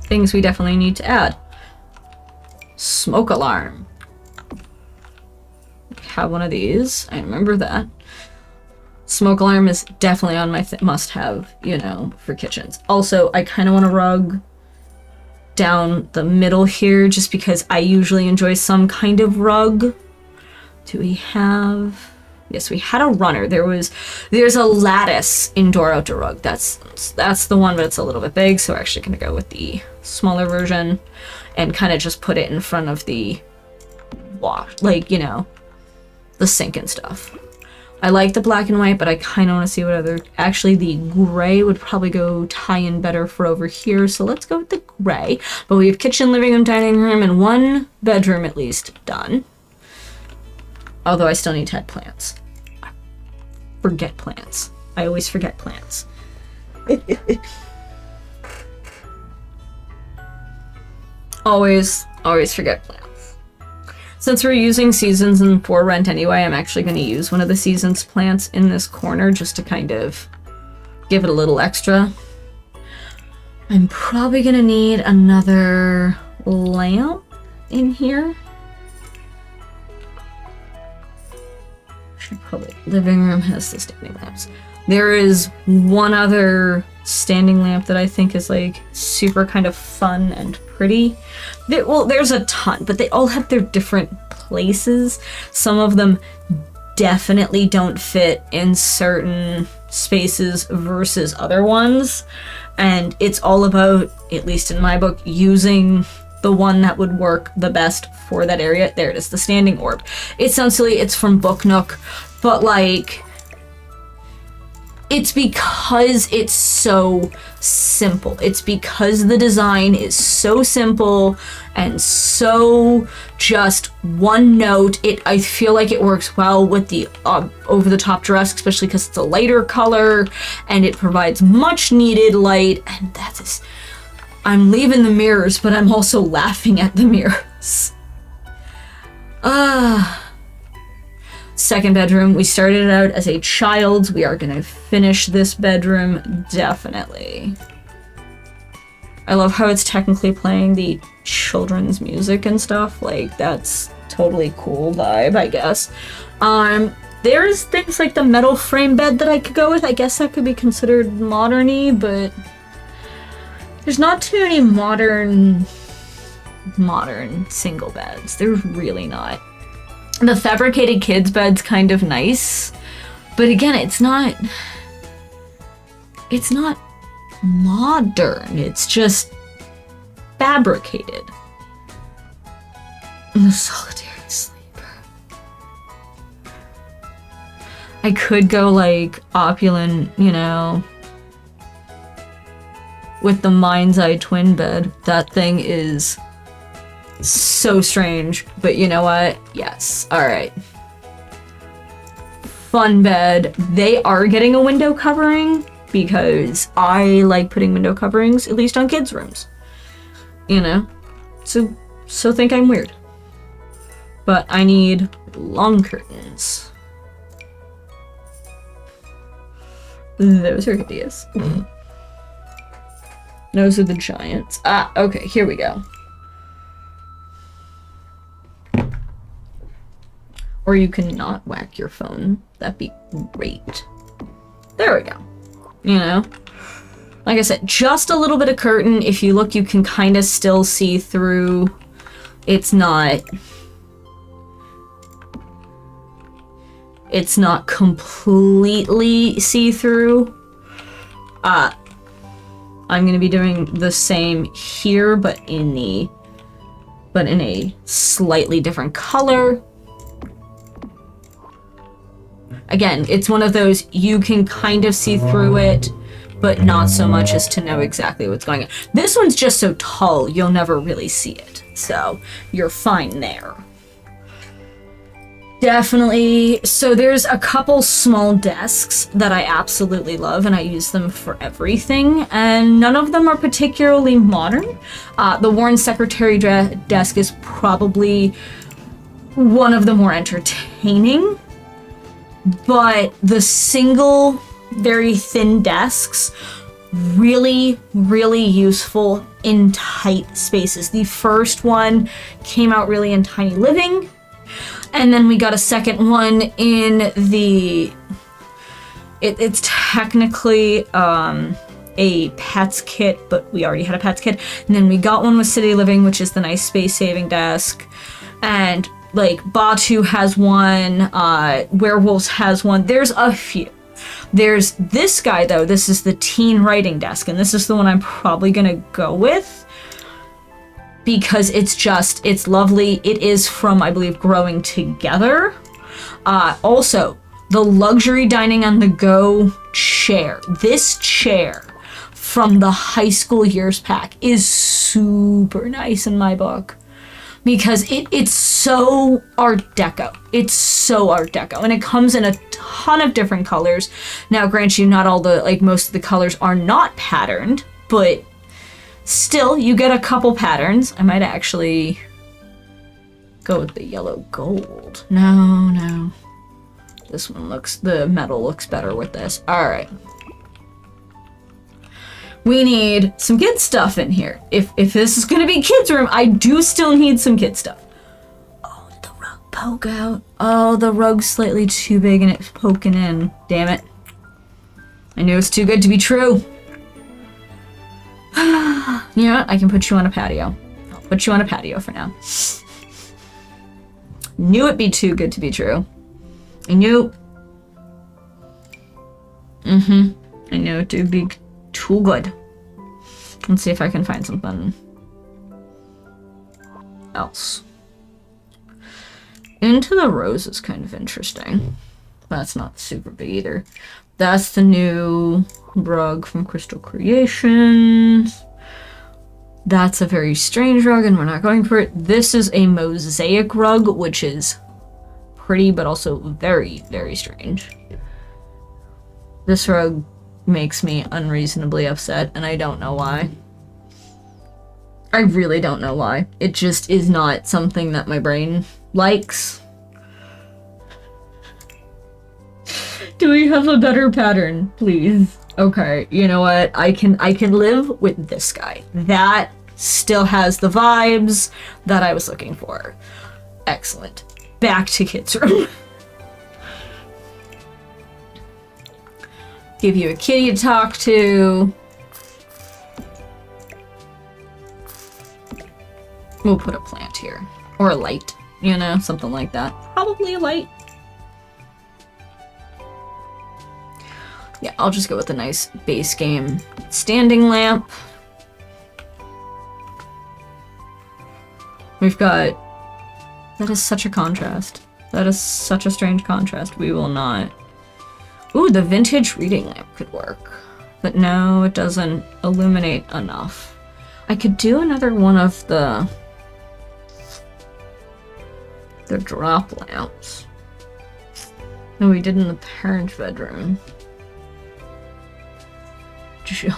S1: Things we definitely need to add. Smoke alarm. Have one of these. I remember that. Smoke alarm is definitely on my must-have, you know, for kitchens. Also, I kind of want to rug down the middle here, just because I usually enjoy some kind of rug. Do we have... Yes, we had a runner. There's a lattice indoor-outdoor rug. That's the one, but it's a little bit big, so we're actually going to go with the smaller version and kind of just put it in front of the wash, like, you know, the sink and stuff. I like the black and white, but I kind of want to see what other... Actually, the gray would probably go tie in better for over here, so let's go with the gray. But we have kitchen, living room, dining room, and one bedroom at least done. Although I still need to add plants. I forget plants. I always forget plants. always forget plants. Since we're using seasons and for rent anyway, I'm actually going to use one of the seasons plants in this corner just to kind of give it a little extra. I'm probably going to need another lamp in here. Should probably... Living room has the standing lamps. There is one other standing lamp that I think is like super kind of fun and pretty. Well, there's a ton, but they all have their different places. Some of them definitely don't fit in certain spaces versus other ones. And it's all about, at least in my book, using the one that would work the best for that area. There it is, the standing orb. It sounds silly, it's from Book Nook, but like... It's because it's so simple. It's because the design is so simple and so just one note. I feel like it works well with the over-the-top dress, especially because it's a lighter color and it provides much needed light. And that is... I'm leaving the mirrors, but I'm also laughing at the mirrors. Second bedroom. We started it out as a child's. We are going to finish this bedroom, definitely. I love how it's technically playing the children's music and stuff. Like, that's totally cool vibe, I guess. There's things like the metal frame bed that I could go with. I guess that could be considered modern-y, but there's not too many modern single beds. There's really not. The fabricated kids bed's kind of nice, but again, it's not modern. It's just fabricated. And the solitary sleeper. I could go like opulent, you know, with the mind's eye twin bed. That thing is so strange, but you know what? Yes. All right. Fun bed. They are getting a window covering because I like putting window coverings, at least on kids' rooms. You know? So think I'm weird. But I need long curtains. Those are hideous. Those are the giants. Okay, here we go. Or you can not whack your phone. That'd be great. There we go. You know? Like I said, just a little bit of curtain. If you look, you can kind of still see through. It's not completely see-through. I'm gonna be doing the same here, but in a slightly different color. Again, it's one of those, you can kind of see through it, but not so much as to know exactly what's going on. This one's just so tall, you'll never really see it. So you're fine there. Definitely. So there's a couple small desks that I absolutely love, and I use them for everything, and none of them are particularly modern. The Warren Secretary desk is probably one of the more entertaining, but the single, very thin desks, really, really useful in tight spaces. The first one came out really in tiny living, and then we got a second one in the... It's technically a pets kit, but we already had a pets kit. And then we got one with city living, which is the nice space-saving desk. And, like, Batu has one, Werewolves has one. There's a few. There's this guy, though. This is the teen writing desk, and this is the one I'm probably gonna go with, because it's lovely. It is from, I believe, Growing Together. Also, the luxury dining on the go chair. This chair from the high school years pack is super nice in my book, because it's so Art Deco. It's so Art Deco, and it comes in a ton of different colors. Now, grant you, not all the, like, most of the colors are not patterned, but still, you get a couple patterns. I might actually go with the yellow gold. No. This one the metal looks better with this. All right. We need some kid stuff in here. If this is gonna be kids' room, I do still need some kid stuff. Oh, did the rug poke out? Oh, the rug's slightly too big and it's poking in. Damn it. I knew it's too good to be true. You know what? I can put you on a patio. I'll put you on a patio for now. Knew it'd be too good to be true. I knew. I knew it'd be too good. Let's see if I can find something else. Into the Rose is kind of interesting. That's not super big either. That's the new rug from Crystal Creations. That's a very strange rug, and we're not going for it. This is a mosaic rug, which is pretty, but also very, very strange. This rug makes me unreasonably upset, and I don't know why. I really don't know why. It just is not something that my brain likes. Do we have a better pattern, please? Okay, you know what? I can live with this guy. That still has the vibes that I was looking for. Excellent. Back to kids' room. Give you a kitty to talk to. We'll put a plant here. Or a light, you know, something like that. Probably a light. Yeah, I'll just go with a nice base game standing lamp. We've got... That is such a contrast. That is such a strange contrast. We will not... Ooh, the vintage reading lamp could work. But no, it doesn't illuminate enough. I could do another one of the drop lamps. No, we did in the parent bedroom.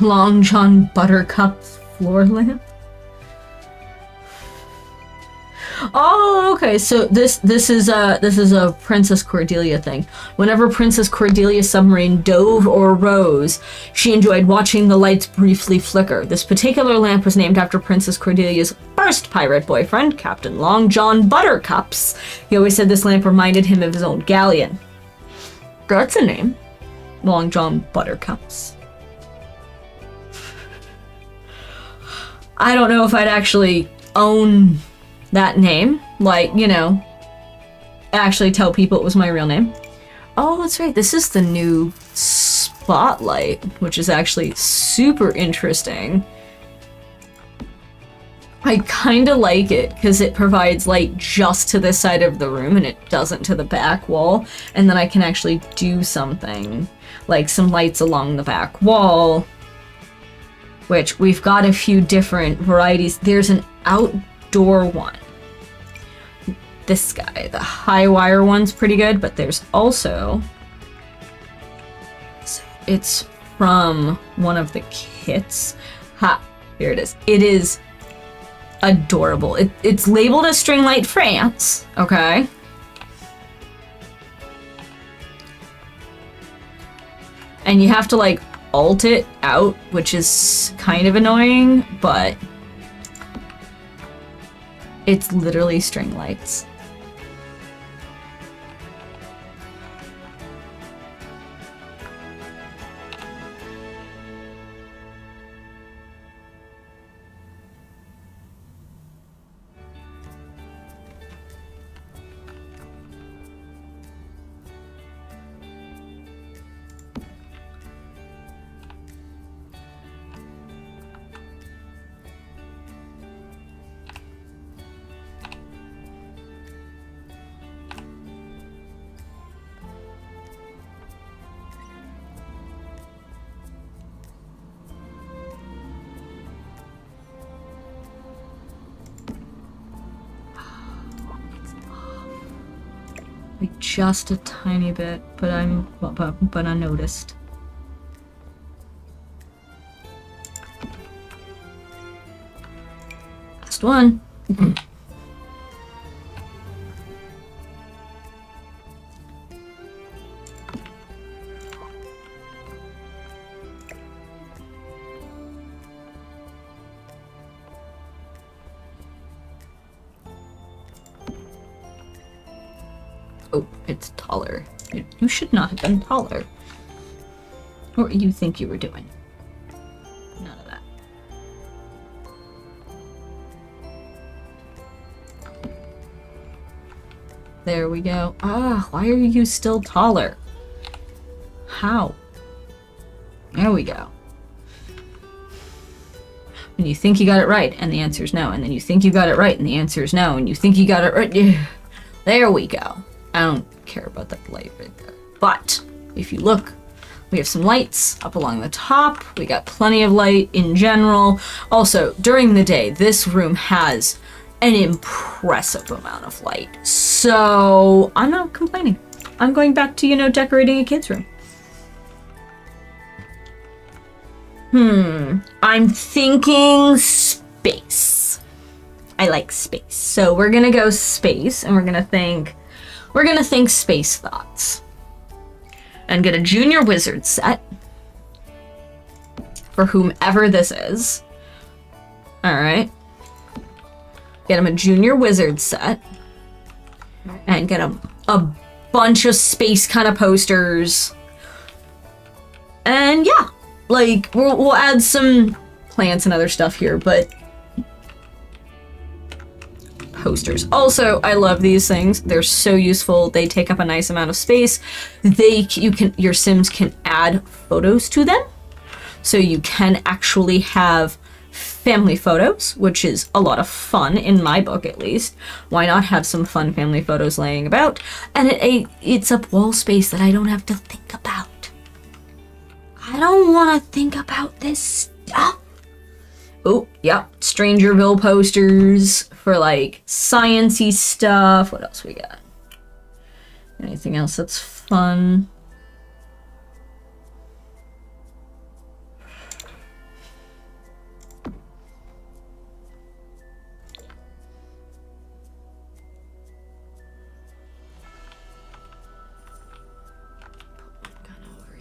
S1: Long John Buttercup's floor lamp. Oh, okay. So this is a Princess Cordelia thing. Whenever Princess Cordelia's submarine dove or rose, she enjoyed watching the lights briefly flicker. This particular lamp was named after Princess Cordelia's first pirate boyfriend, Captain Long John Buttercups. He always said this lamp reminded him of his own galleon. That's a name. Long John Buttercups. I don't know if I'd actually own that name. Like, you know, actually tell people it was my real name. Oh, that's right. This is the new spotlight, which is actually super interesting. I kind of like it because it provides light just to this side of the room and it doesn't to the back wall. And then I can actually do something like some lights along the back wall, which we've got a few different varieties. There's an outdoor one. This guy, the high wire one's pretty good, but there's also, it's from one of the kits. Ha, here it is. It is adorable. It's labeled as String Light France, okay? And you have to like alt it out, which is kind of annoying, but it's literally string lights. Like just a tiny bit, but but unnoticed. Last one. Oh, it's taller. You should not have been taller. What do you think you were doing? None of that. There we go. Ah, why are you still taller? How? There we go. When you think you got it right, and the answer is no, and then you think you got it right, and the answer is no, and you think you got it right. There we go. I don't care about that light right there. But if you look, we have some lights up along the top. We got plenty of light in general. Also, during the day, this room has an impressive amount of light. So I'm not complaining. I'm going back to, you know, decorating a kid's room. I'm thinking space. I like space. So we're gonna go space and we're gonna think space thoughts. And get a junior wizard set for whomever this is. Alright. Get him a junior wizard set. And get him a bunch of space kind of posters. And yeah, like we'll add some plants and other stuff here, but posters. Also, I love these things. They're so useful. They take up a nice amount of space. Your Sims can add photos to them. So you can actually have family photos, which is a lot of fun in my book at least. Why not have some fun family photos laying about? And it's up wall space that I don't have to think about. I don't want to think about this stuff. Oh, yeah, Strangerville posters for like science-y stuff. What else we got? Anything else that's fun?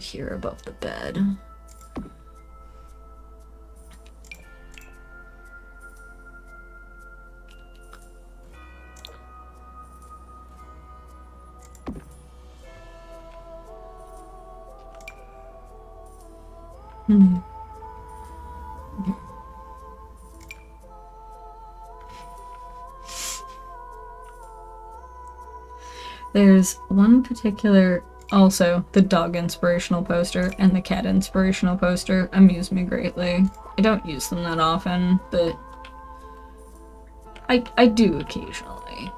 S1: here above the bed. There's one particular, also the dog inspirational poster and the cat inspirational poster amuse me greatly. I don't use them that often, but I do occasionally.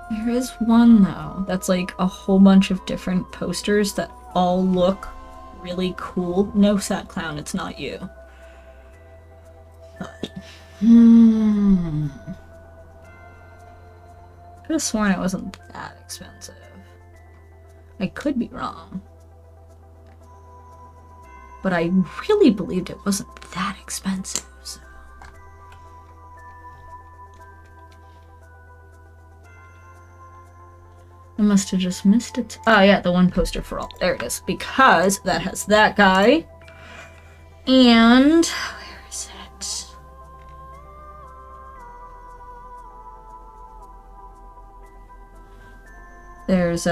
S1: There is one though that's like a whole bunch of different posters that all look really cool. No, sad clown, it's not you. But, could have sworn it wasn't that expensive. I could be wrong. But I really believed it wasn't that expensive, so. I must have just missed it. Oh yeah, the one poster for all. There it is. Because that has that guy. And where is it? There's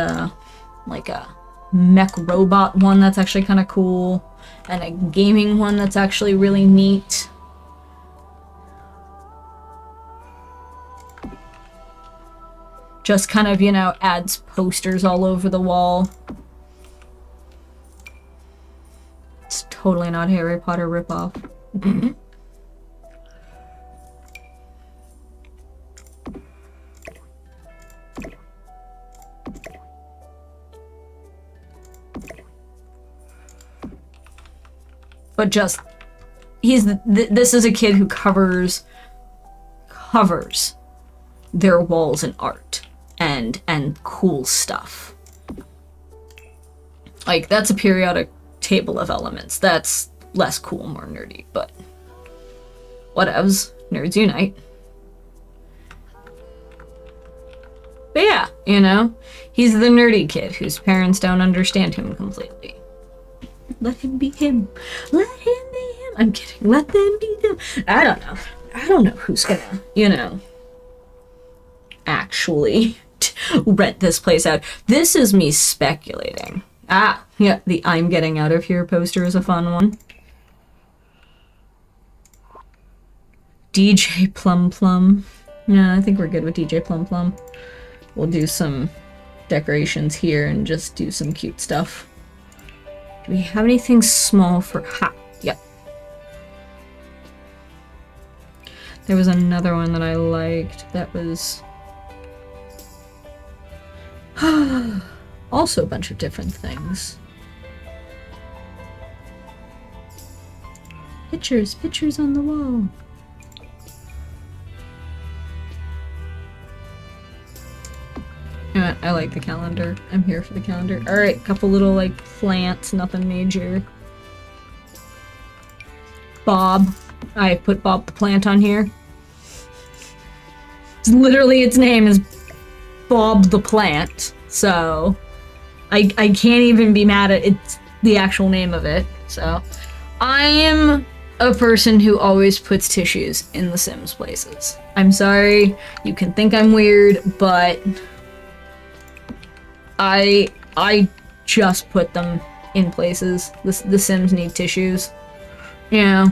S1: like a mech robot one that's actually kind of cool, and a gaming one that's actually really neat. Just kind of, you know, adds posters all over the wall. It's totally not Harry Potter ripoff. But just, this is a kid who covers their walls in art and cool stuff. Like, that's a periodic table of elements. That's less cool, more nerdy, but whatevs. Nerds unite. But yeah, you know, he's the nerdy kid whose parents don't understand him completely. Let him be him. Let him be him. I'm kidding. Let them be them. I don't know. I don't know who's gonna, you know, actually rent this place out. This is me speculating. Ah, yeah, the I'm getting out of here poster is a fun one. DJ Plum Plum. Yeah, I think we're good with DJ Plum Plum. We'll do some decorations here and just do some cute stuff. Do we have anything small for... Ha! Yep. There was another one that I liked that was... also a bunch of different things. Pictures on the wall. You know what? I like the calendar. I'm here for the calendar. Alright, couple little, like, plants, nothing major. Bob. I put Bob the plant on here. It's literally, its name is Bob the plant, so I can't even be mad at it's the actual name of it. So I am a person who always puts tissues in the Sims places. I'm sorry, you can think I'm weird, but I just put them in places. The Sims need tissues. Yeah.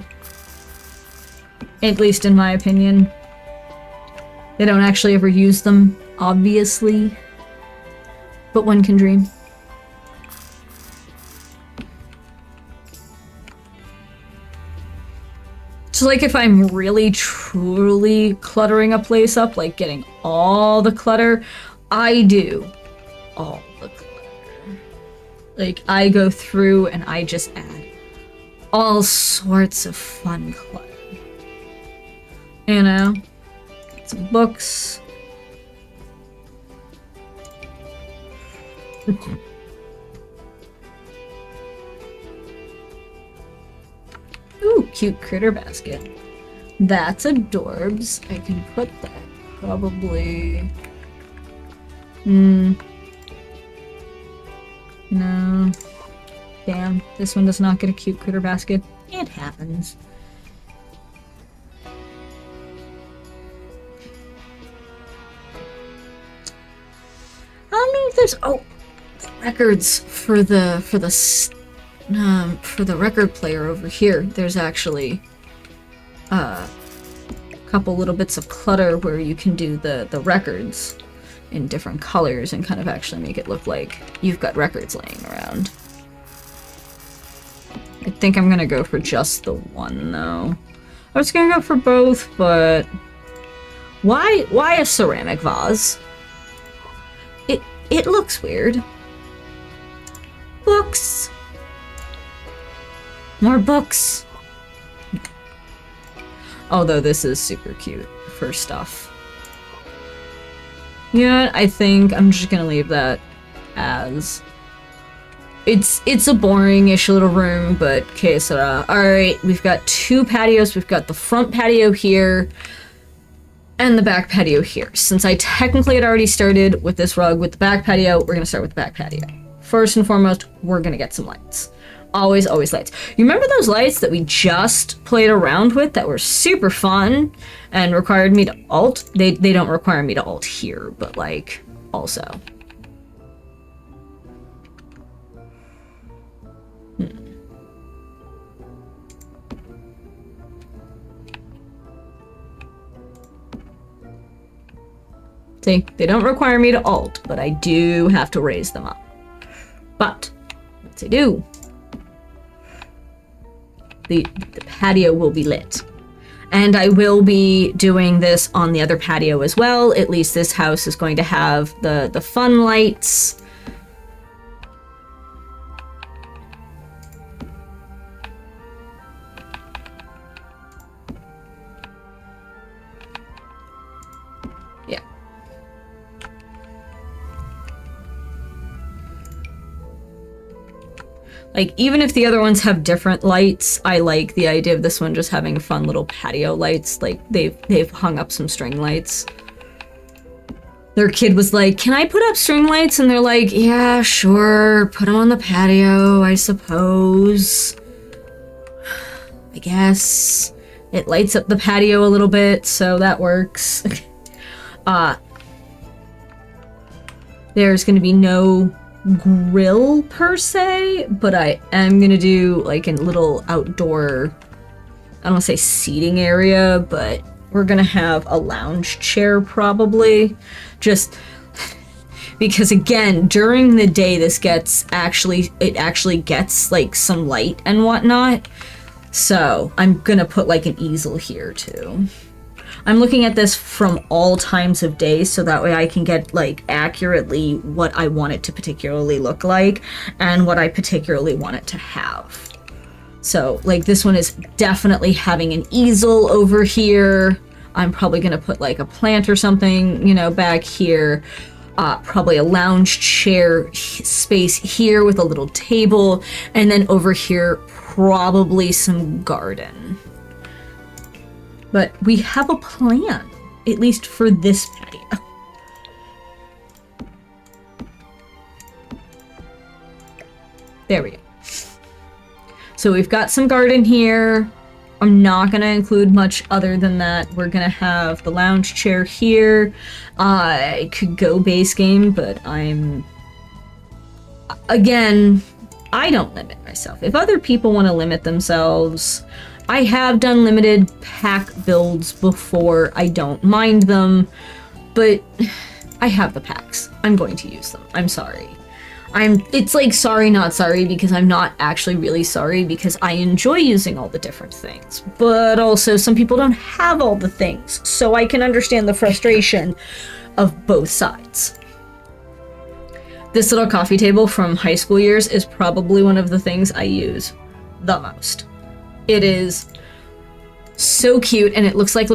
S1: At least in my opinion. They don't actually ever use them, obviously. But one can dream. So like if I'm really truly cluttering a place up, like getting all the clutter, I do all the clutter. Like I go through and I just add all sorts of fun clutter. You know? Some books. Ooh, cute critter basket. That's adorbs. I can put that probably... No. Damn, this one does not get a cute critter basket. It happens. I don't know if there's records for the record player over here. There's actually a couple little bits of clutter where you can do the records in different colors and kind of actually make it look like you've got records laying around. I think I'm gonna go for just the one though. I was gonna go for both, but why a ceramic vase? It looks weird. Books. More books. Although this is super cute for stuff. You know what? I think I'm just gonna leave that as... It's a boring-ish little room, but que sera. Alright, we've got two patios. We've got the front patio here and the back patio here. Since I technically had already started with this rug with the back patio, we're gonna start with the back patio. First and foremost, we're gonna get some lights. Always, always lights. You remember those lights that we just played around with that were super fun and required me to alt? They don't require me to alt here, but like, also. See, they don't require me to alt, but I do have to raise them up. But, once I do, the patio will be lit. And I will be doing this on the other patio as well. At least this house is going to have the fun lights. Yeah. Like, even if the other ones have different lights, I like the idea of this one just having fun little patio lights. Like, they've hung up some string lights. Their kid was like, can I put up string lights? And they're like, yeah, sure, put them on the patio, I suppose. I guess. It lights up the patio a little bit, so that works. There's gonna be no grill per se, but I am gonna do like a little outdoor, I don't want to say seating area, but we're gonna have a lounge chair probably, just because again, during the day it actually gets like some light and whatnot, so I'm gonna put like an easel here too. I'm looking at this from all times of day, so that way I can get, like, accurately what I want it to particularly look like, and what I particularly want it to have. So, like, this one is definitely having an easel over here. I'm probably gonna put, like, a plant or something, you know, back here. Probably a lounge chair space here with a little table, and then over here, probably some garden. But we have a plan, at least for this patio. There we go. So we've got some garden here. I'm not gonna include much other than that. We're gonna have the lounge chair here. I could go base game, but again, I don't limit myself. If other people want to limit themselves, I have done limited pack builds before. I don't mind them, but I have the packs. I'm going to use them. I'm sorry. It's like sorry, not sorry, because I'm not actually really sorry because I enjoy using all the different things. But also some people don't have all the things, so I can understand the frustration of both sides. This little coffee table from high school years is probably one of the things I use the most. It is so cute, and it looks like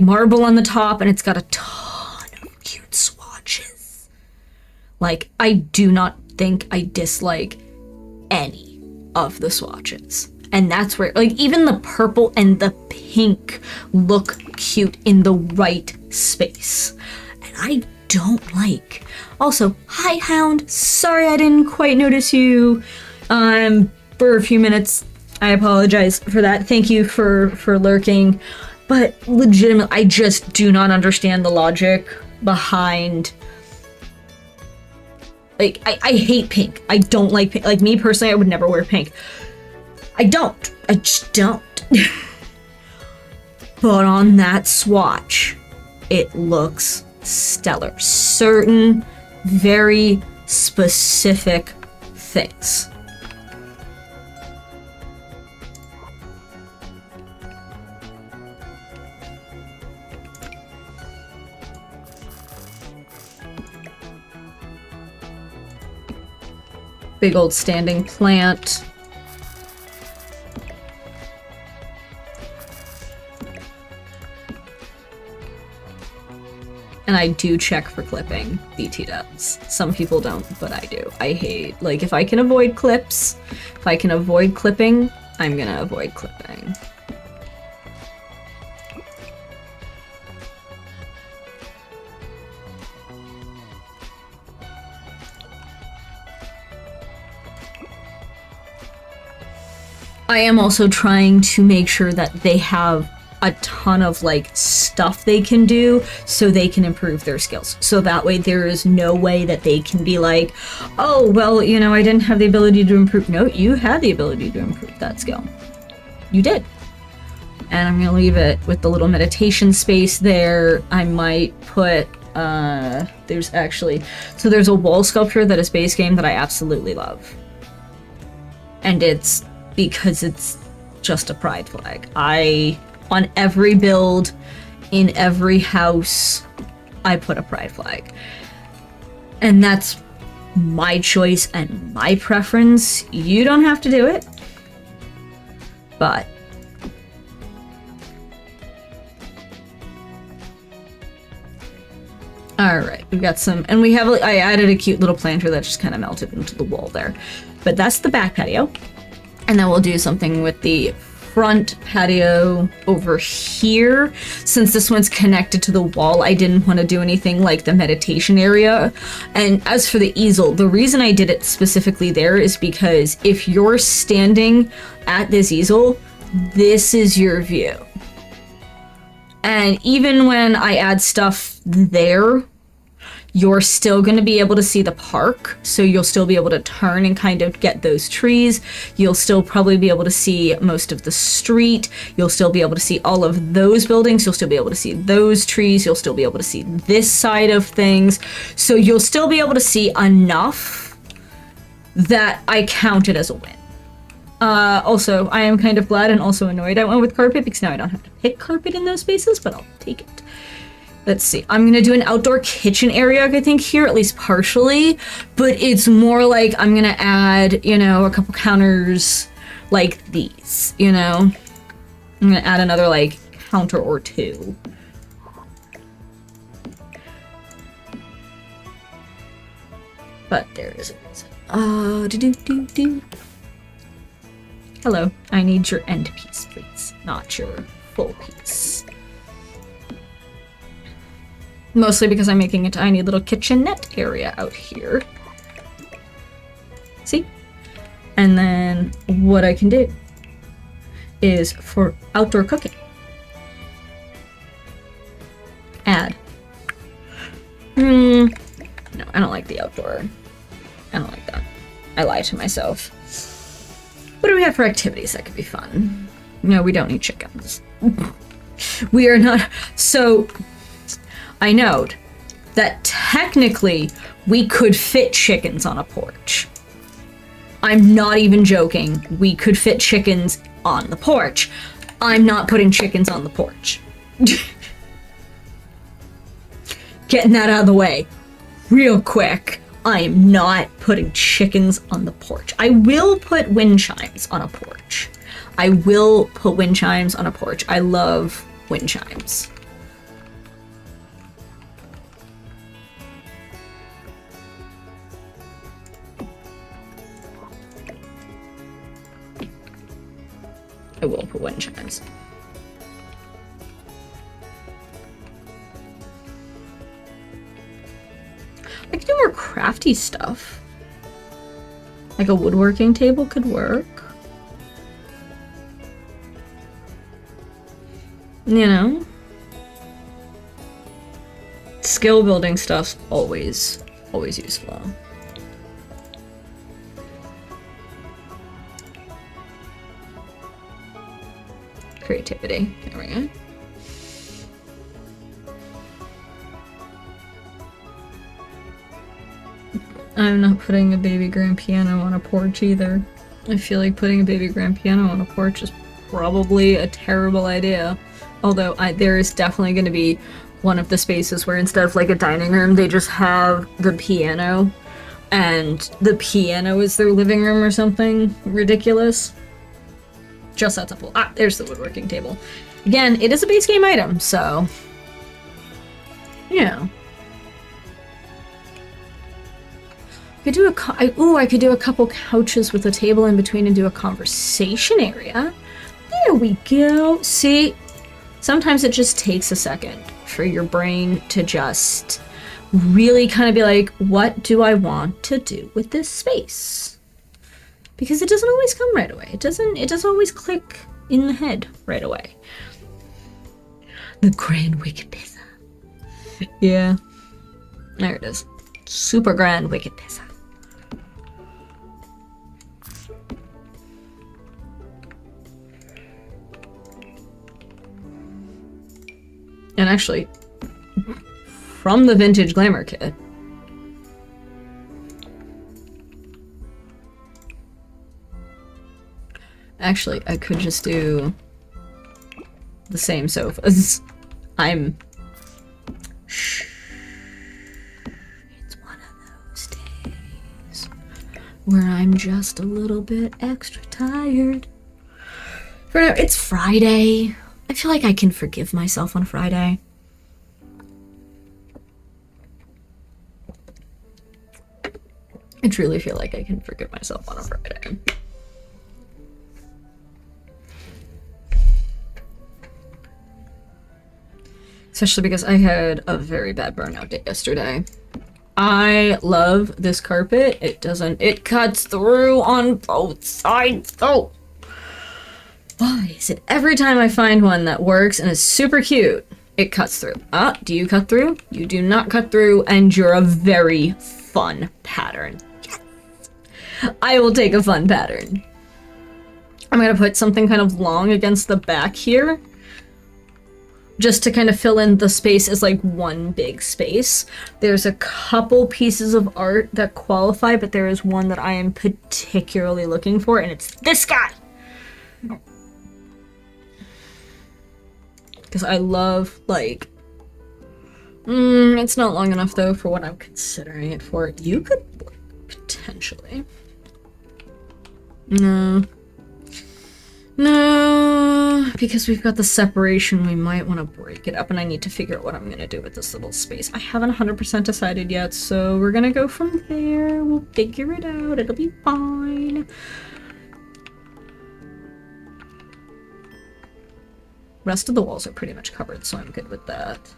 S1: marble on the top, and it's got a ton of cute swatches. Like, I do not think I dislike any of the swatches. And that's where, like, even the purple and the pink look cute in the right space. And I don't like. Also, hi Hound, sorry I didn't quite notice you. For a few minutes. I apologize for that. Thank you for lurking. But legitimately, I just do not understand the logic behind... Like, I hate pink. I don't like pink. Like, me personally, I would never wear pink. I don't. I just don't. But on that swatch, it looks stellar. Certain, very specific things. Big old standing plant. And I do check for clipping. BT does. Some people don't, but I do. I hate, like, if I can avoid clips, if I can avoid clipping, I'm gonna avoid clipping. I am also trying to make sure that they have a ton of like stuff they can do so they can improve their skills. So that way there is no way that they can be like, oh, well, you know, I didn't have the ability to improve. No, you had the ability to improve that skill. You did. And I'm gonna leave it with the little meditation space there. I might put, there's actually, so there's a wall sculpture that is base game that I absolutely love. And it's because it's just a pride flag. On every build, in every house, I put a pride flag. And that's my choice and my preference. You don't have to do it. But alright, we've got some, and we have, I added a cute little planter that just kind of melted into the wall there. But that's the back patio. And then we'll do something with the front patio over here. Since this one's connected to the wall, I didn't want to do anything like the meditation area. And as for the easel, the reason I did it specifically there is because if you're standing at this easel, this is your view. And even when I add stuff there, you're still going to be able to see the park, so you'll still be able to turn and kind of get those trees. You'll still probably be able to see most of the street. You'll still be able to see all of those buildings. You'll still be able to see those trees. You'll still be able to see this side of things. So you'll still be able to see enough that I count it as a win. Also, I am kind of glad and also annoyed I went with carpet because now I don't have to pick carpet in those spaces, but I'll take it. Let's see, I'm gonna do an outdoor kitchen area, I think, here, at least partially, but it's more like I'm gonna add, you know, a couple counters like these, you know? I'm gonna add another, like, counter or two. But there isn't. Hello, I need your end piece, please, not your full piece. Mostly because I'm making a tiny little kitchenette area out here. See? And then what I can do is for outdoor cooking. Add. No, I don't like the outdoor. I don't like that. I lie to myself. What do we have for activities that could be fun? No, we don't need chickens. We are not. So I note that technically we could fit chickens on a porch. I'm not even joking. We could fit chickens on the porch. I'm not putting chickens on the porch. Getting that out of the way real quick. I am not putting chickens on the porch. I will put wind chimes on a porch. I will put wind chimes on a porch. I love wind chimes. I will put wind chimes. I could do more crafty stuff. Like a woodworking table could work. You know? Skill building stuff's always useful. Creativity. There we go. I'm not putting a baby grand piano on a porch either. I feel like putting a baby grand piano on a porch is probably a terrible idea. Although there is definitely going to be one of the spaces where instead of like a dining room, they just have the piano, and the piano is their living room or something ridiculous. Just that simple. Ah, there's the woodworking table. Again, it is a base game item, so yeah. I could do I could do a couple couches with a table in between and do a conversation area. There we go. See, sometimes it just takes a second for your brain to just really kind of be like, what do I want to do with this space? Because it doesn't always come right away. It doesn't always click in the head right away. The grand wicked pizza. Yeah. There it is. Super grand wicked pizza. And actually, from the vintage glamour kit, actually, I could just do the same sofas. Shh. It's one of those days where I'm just a little bit extra tired. For now, it's Friday. I feel like I can forgive myself on Friday. I truly feel like I can forgive myself on a Friday. Especially because I had a very bad burnout day yesterday. I love this carpet. It cuts through on both sides. Oh! Why is it every time I find one that works and is super cute, it cuts through? Do you cut through? You do not cut through, and you're a very fun pattern. Yes! I will take a fun pattern. I'm gonna put something kind of long against the back here, just to kind of fill in the space as like one big space. There's a couple pieces of art that qualify, but there is one that I am particularly looking for, and it's this guy! Because I love, like... it's not long enough, though, for what I'm considering it for. You could work, potentially. No. No, because we've got the separation, we might want to break it up, and I need to figure out what I'm going to do with this little space. I haven't 100% decided yet, so we're going to go from there. We'll figure it out. It'll be fine. Rest of the walls are pretty much covered, so I'm good with that.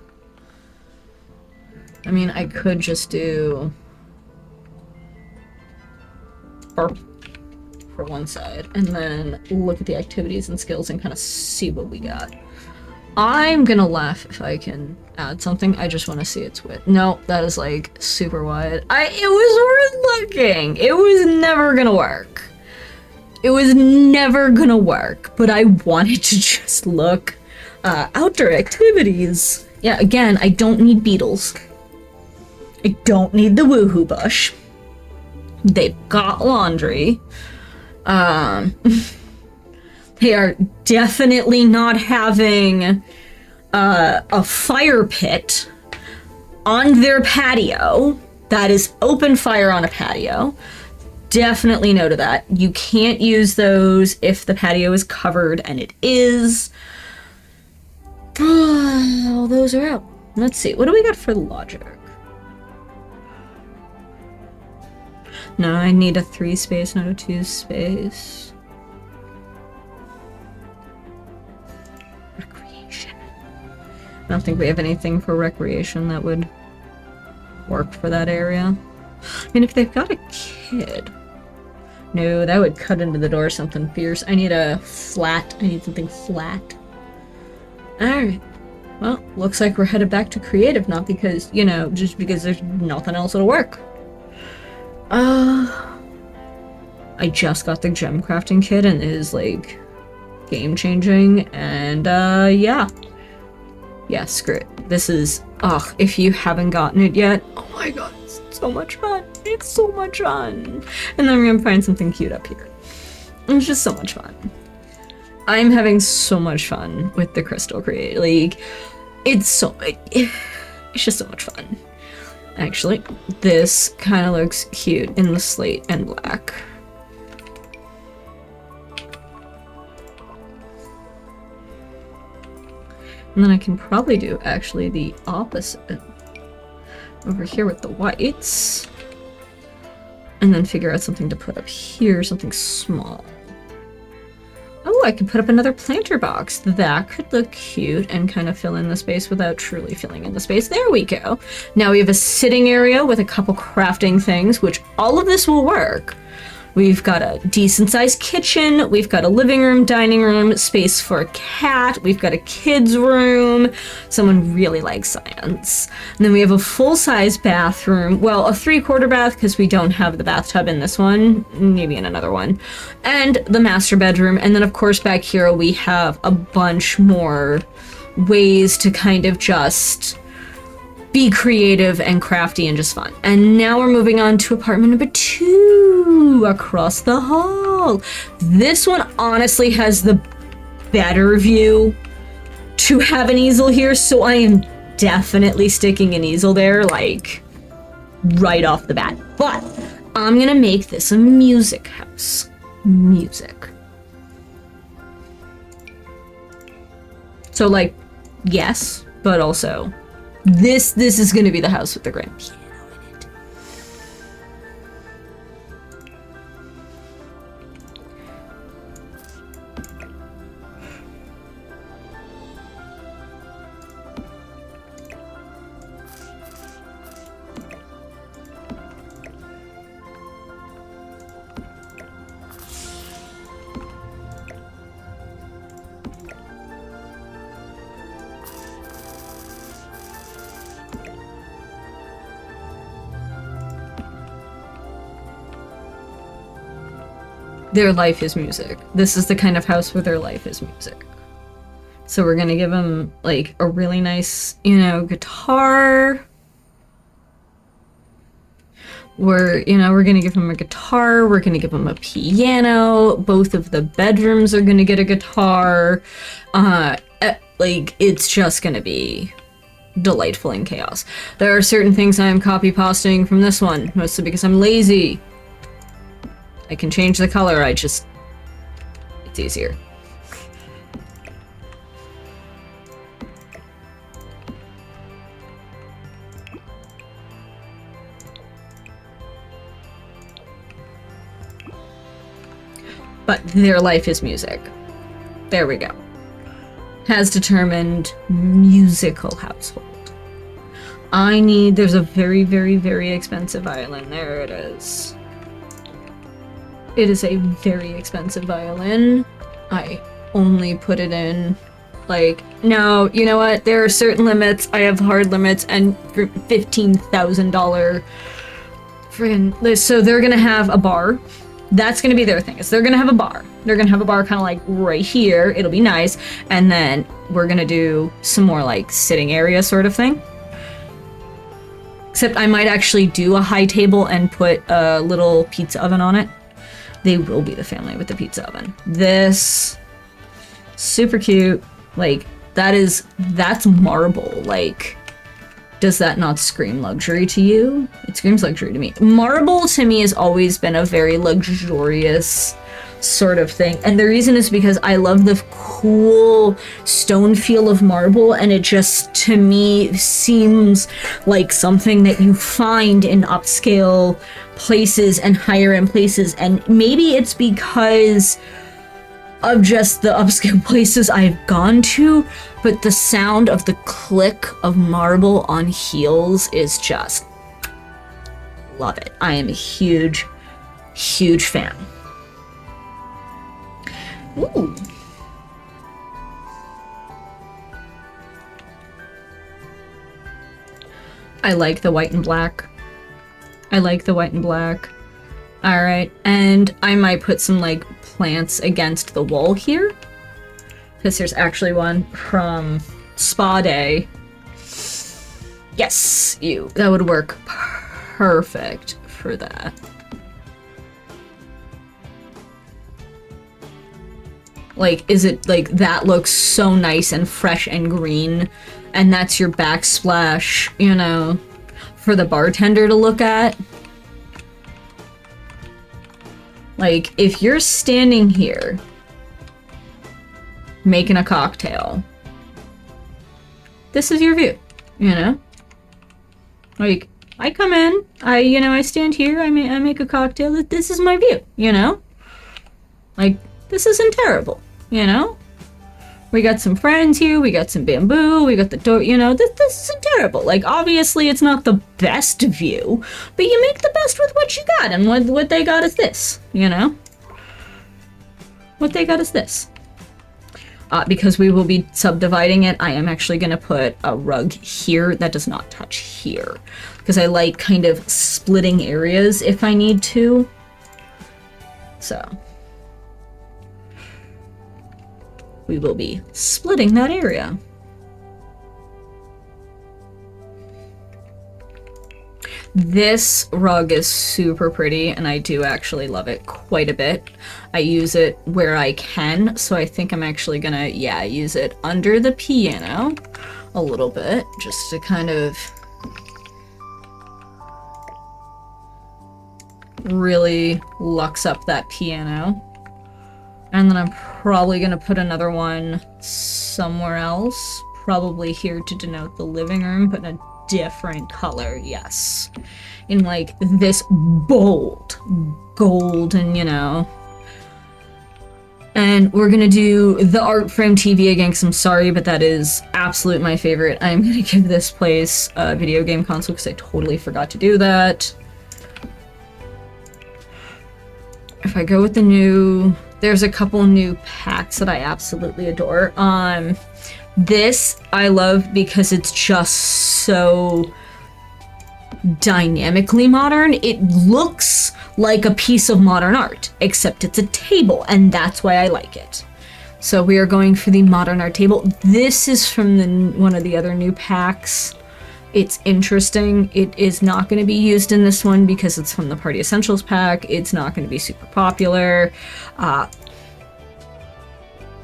S1: I mean, I could just do burp for one side, and then look at the activities and skills and kind of see what we got. I'm gonna laugh if I can add something. I just want to see its width. No, that is like super wide. It was worth looking. It was never gonna work. It was never gonna work, but I wanted to just look. Outdoor activities. Yeah, again, I don't need beetles. I don't need the woohoo bush. They've got laundry. They are definitely not having a fire pit on their patio. That is open fire on a patio. Definitely no to that. You can't use those if the patio is covered, and it is. All those are out. Let's see. What do we got for logic? No, I need a 3 space, not a 2 space. Recreation. I don't think we have anything for recreation that would work for that area. I mean, if they've got a kid. No, that would cut into the door something fierce. I need a flat. I need something flat. Alright. Well, looks like we're headed back to creative, not because, you know, just because there's nothing else that'll work. I just got the gem crafting kit and it is, like, game-changing, and, yeah. Yeah, screw it. This is, if you haven't gotten it yet, oh my god, it's so much fun. It's so much fun. And then we're gonna find something cute up here. It's just so much fun. I'm having so much fun with the Crystal Create. Like, it's just so much fun. Actually, this kind of looks cute in the slate and black. And then I can probably do actually the opposite over here with the whites. And then figure out something to put up here, something small. Oh, I could put up another planter box. That could look cute and kind of fill in the space without truly filling in the space. There we go. Now we have a sitting area with a couple crafting things, which all of this will work. We've got a decent sized kitchen, we've got a living room, dining room, space for a cat, we've got a kid's room. Someone really likes science. And then we have a full-size bathroom, well, a 3/4 bath because we don't have the bathtub in this one, maybe in another one. And the master bedroom, and then of course back here we have a bunch more ways to kind of just be creative and crafty and just fun. And now we're moving on to apartment number 2 across the hall. This one honestly has the better view to have an easel here, so I am definitely sticking an easel there, like, right off the bat. But I'm gonna make this a music house. Music. So, like, yes, but also this is gonna be the house with the grand piano in it. Their life is music. This is the kind of house where their life is music. So we're gonna give them, like, a really nice, you know, guitar. We're gonna give them a guitar, we're gonna give them a piano, both of the bedrooms are gonna get a guitar. Like, it's just gonna be delightful in chaos. There are certain things I'm copy-pasting from this one, mostly because I'm lazy. I can change the color, it's easier. But their life is music. There we go. Has determined musical household. There's a very, very, very expensive violin. There it is. It is a very expensive violin. I only put it in, like, no, you know what? There are certain limits. I have hard limits, and for $15,000 friggin' list. So they're gonna have a bar. That's gonna be their thing. Is they're gonna have a bar. They're gonna have a bar kind of like right here. It'll be nice. And then we're gonna do some more like sitting area sort of thing. Except I might actually do a high table and put a little pizza oven on it. They will be the family with the pizza oven. This, super cute. Like, that's marble. Like, does that not scream luxury to you? It screams luxury to me. Marble to me has always been a very luxurious sort of thing. And the reason is because I love the cool stone feel of marble, and it just, to me, seems like something that you find in upscale places and higher end places. And maybe it's because of just the upscale places I've gone to, but the sound of the click of marble on heels is just, love it. I am a huge, huge fan. Ooh. I like the white and black. I like the white and black. Alright, and I might put some, like, plants against the wall here. Because there's actually one from Spa Day. Yes, you. That would work perfect for that. Like, is it, like, that looks so nice and fresh and green, and that's your backsplash, you know, for the bartender to look at? Like, if you're standing here making a cocktail, this is your view, you know? Like, I come in, I stand here, I make a cocktail, this is my view, you know? Like, this isn't terrible, you know? We got some friends here, we got some bamboo, we got the door, you know, this isn't terrible. Like, obviously it's not the best view, but you make the best with what you got, and what they got is this, you know? What they got is this. Because we will be subdividing it, I am actually gonna put a rug here that does not touch here. Because I like kind of splitting areas if I need to. So. We will be splitting that area. This rug is super pretty, and I do actually love it quite a bit. I use it where I can, so I think I'm actually gonna, yeah, use it under the piano a little bit, just to kind of really luxe up that piano. And then I'm probably gonna put another one somewhere else, probably here to denote the living room, but in a different color, yes. In like this bold golden, you know. And we're gonna do the art frame TV again, because I'm sorry, but that is absolute my favorite. I'm gonna give this place a video game console, because I totally forgot to do that. If I go with the new... There's a couple new packs that I absolutely adore. This I love because it's just so dynamically modern. It looks like a piece of modern art, except it's a table, and that's why I like it. So we are going for the modern art table. This is from one of the other new packs. It's interesting. It is not going to be used in this one because it's from the Party Essentials pack. It's not going to be super popular.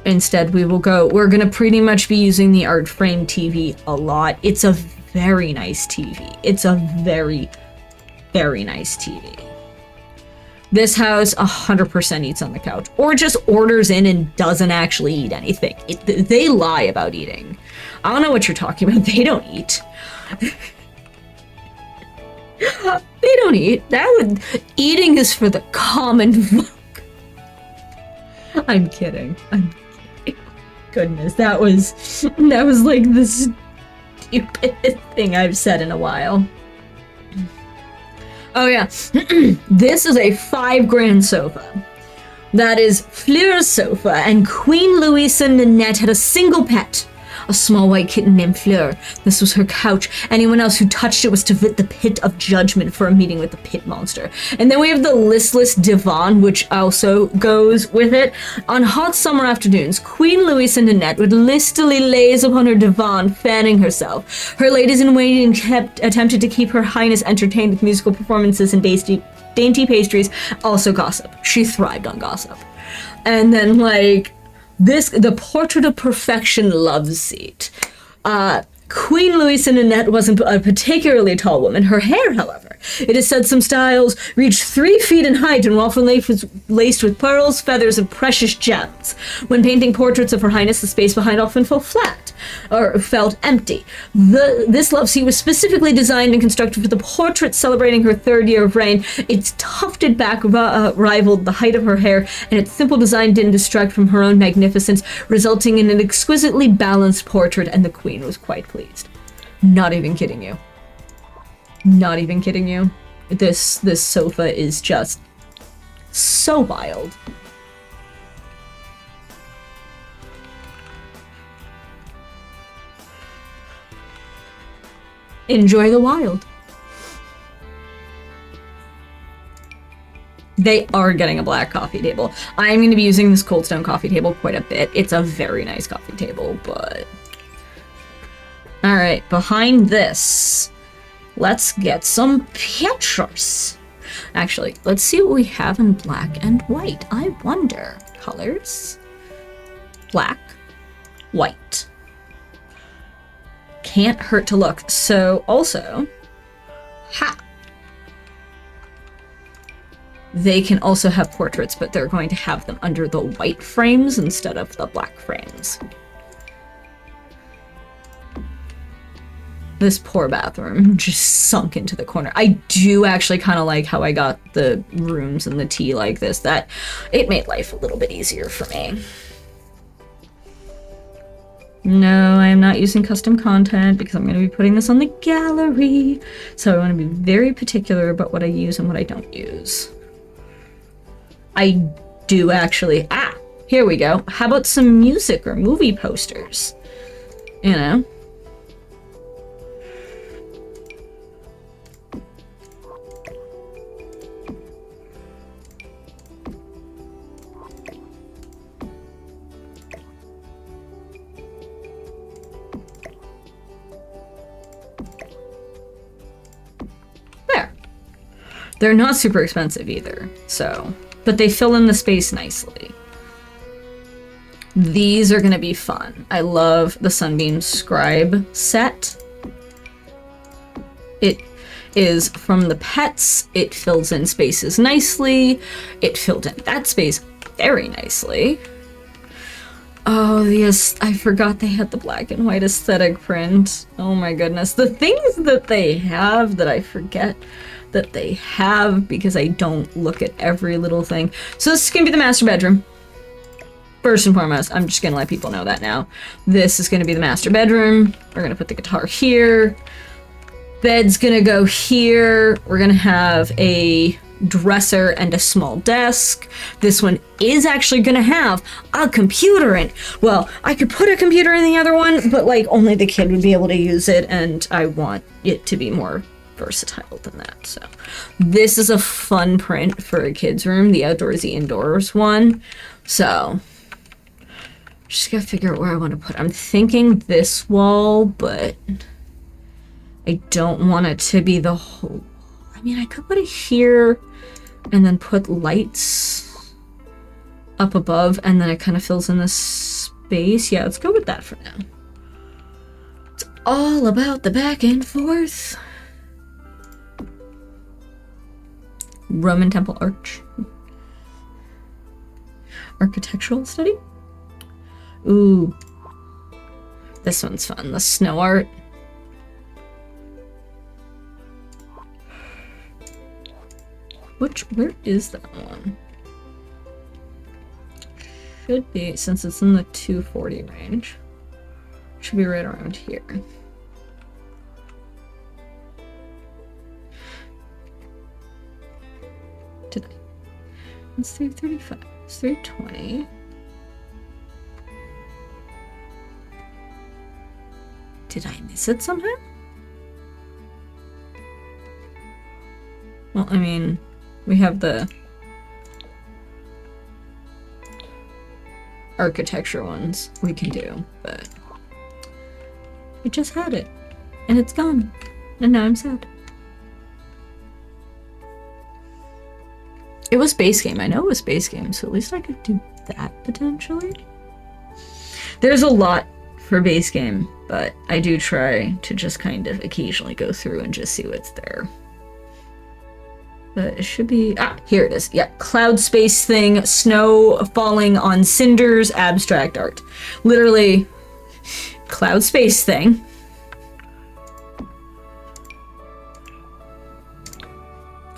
S1: Instead, we're going to pretty much be using the art frame TV a lot. It's a very nice TV. It's a very, very nice TV. This house 100% eats on the couch, or just orders in and doesn't actually eat anything. They lie about eating. I don't know what you're talking about. They don't eat. They don't eat. Eating is for the common folk. I'm kidding. Goodness, that was like the stupidest thing I've said in a while. Oh yeah, this is a $5,000 sofa. That is Fleur's sofa, and Queen Louisa Nanette had a single pet, a small white kitten named Fleur. This was her couch. Anyone else who touched it was to visit the pit of judgment for a meeting with the pit monster. And then we have the listless divan, which also goes with it. On hot summer afternoons, Queen Louisa Nanette would listily laze upon her divan, fanning herself. Her ladies-in-waiting attempted to keep Her Highness entertained with musical performances and dainty pastries, also gossip. She thrived on gossip. And then, like, the Portrait of Perfection love seat. Queen Louisa Nanette wasn't a particularly tall woman. Her hair, however, it is said some styles reached 3 feet in height and were often laced with pearls, feathers, and precious gems. When painting portraits of Her Highness, the space behind often fell flat, or felt empty. This love seat was specifically designed and constructed for the portrait celebrating her 3rd year of reign. Its tufted back rivaled the height of her hair, and its simple design didn't distract from her own magnificence, resulting in an exquisitely balanced portrait, and the Queen was quite pleased. Not even kidding you. Not even kidding you. This sofa is just so wild. Enjoy the wild. They are getting a black coffee table. I'm going to be using this Cold Stone coffee table quite a bit. It's a very nice coffee table, but... Alright, behind this, let's get some pictures. Actually, let's see what we have in black and white. I wonder. Colors. Black. White. Can't hurt to look. So, also... Ha! They can also have portraits, but they're going to have them under the white frames instead of the black frames. This poor bathroom just sunk into the corner. I do actually kind of like how I got the rooms and the tea like this. That it made life a little bit easier for me. No, I am not using custom content because I'm going to be putting this on the gallery. So I want to be very particular about what I use and what I don't use. I do actually... Ah, here we go. How about some music or movie posters? You know? There. They're not super expensive either, so... But they fill in the space nicely. These are going to be fun. I love the Sunbeam Scribe set. It is from the pets. It fills in spaces nicely. It filled in that space very nicely. Oh, yes, I forgot they had the black and white aesthetic print. Oh my goodness. The things that they have that I forget that they have because I don't look at every little thing. So this is gonna be the master bedroom. First and foremost, I'm just gonna let people know that now. This is gonna be the master bedroom. We're gonna put the guitar here. Bed's gonna go here. We're gonna have a dresser and a small desk. This one is actually gonna have a computer in. Well, I could put a computer in the other one, but like only the kid would be able to use it, and I want it to be more versatile than that. So this is a fun print for a kid's room, the outdoorsy indoors one. So just gotta figure out where I want to put it. I'm thinking this wall, but I don't want it to be the whole. I mean, I could put it here and then put lights up above, and then it kind of fills in this space. Yeah, let's go with that for now. It's all about the back and forth. Roman temple arch. Architectural study? Ooh. This one's fun. The snow art. Where is that one? Should be, since it's in the 240 range, should be right around here. Did I? It's 335. It's 320. Did I miss it somehow? Well, I mean, we have the architecture ones we can do, but I just had it, and it's gone, and now I'm sad. It was base game. I know it was base game, so at least I could do that potentially. There's a lot for base game, but I do try to just kind of occasionally go through and just see what's there. But it should be... Ah, here it is. Yeah, cloud space thing, snow falling on cinders, abstract art. Literally, cloud space thing.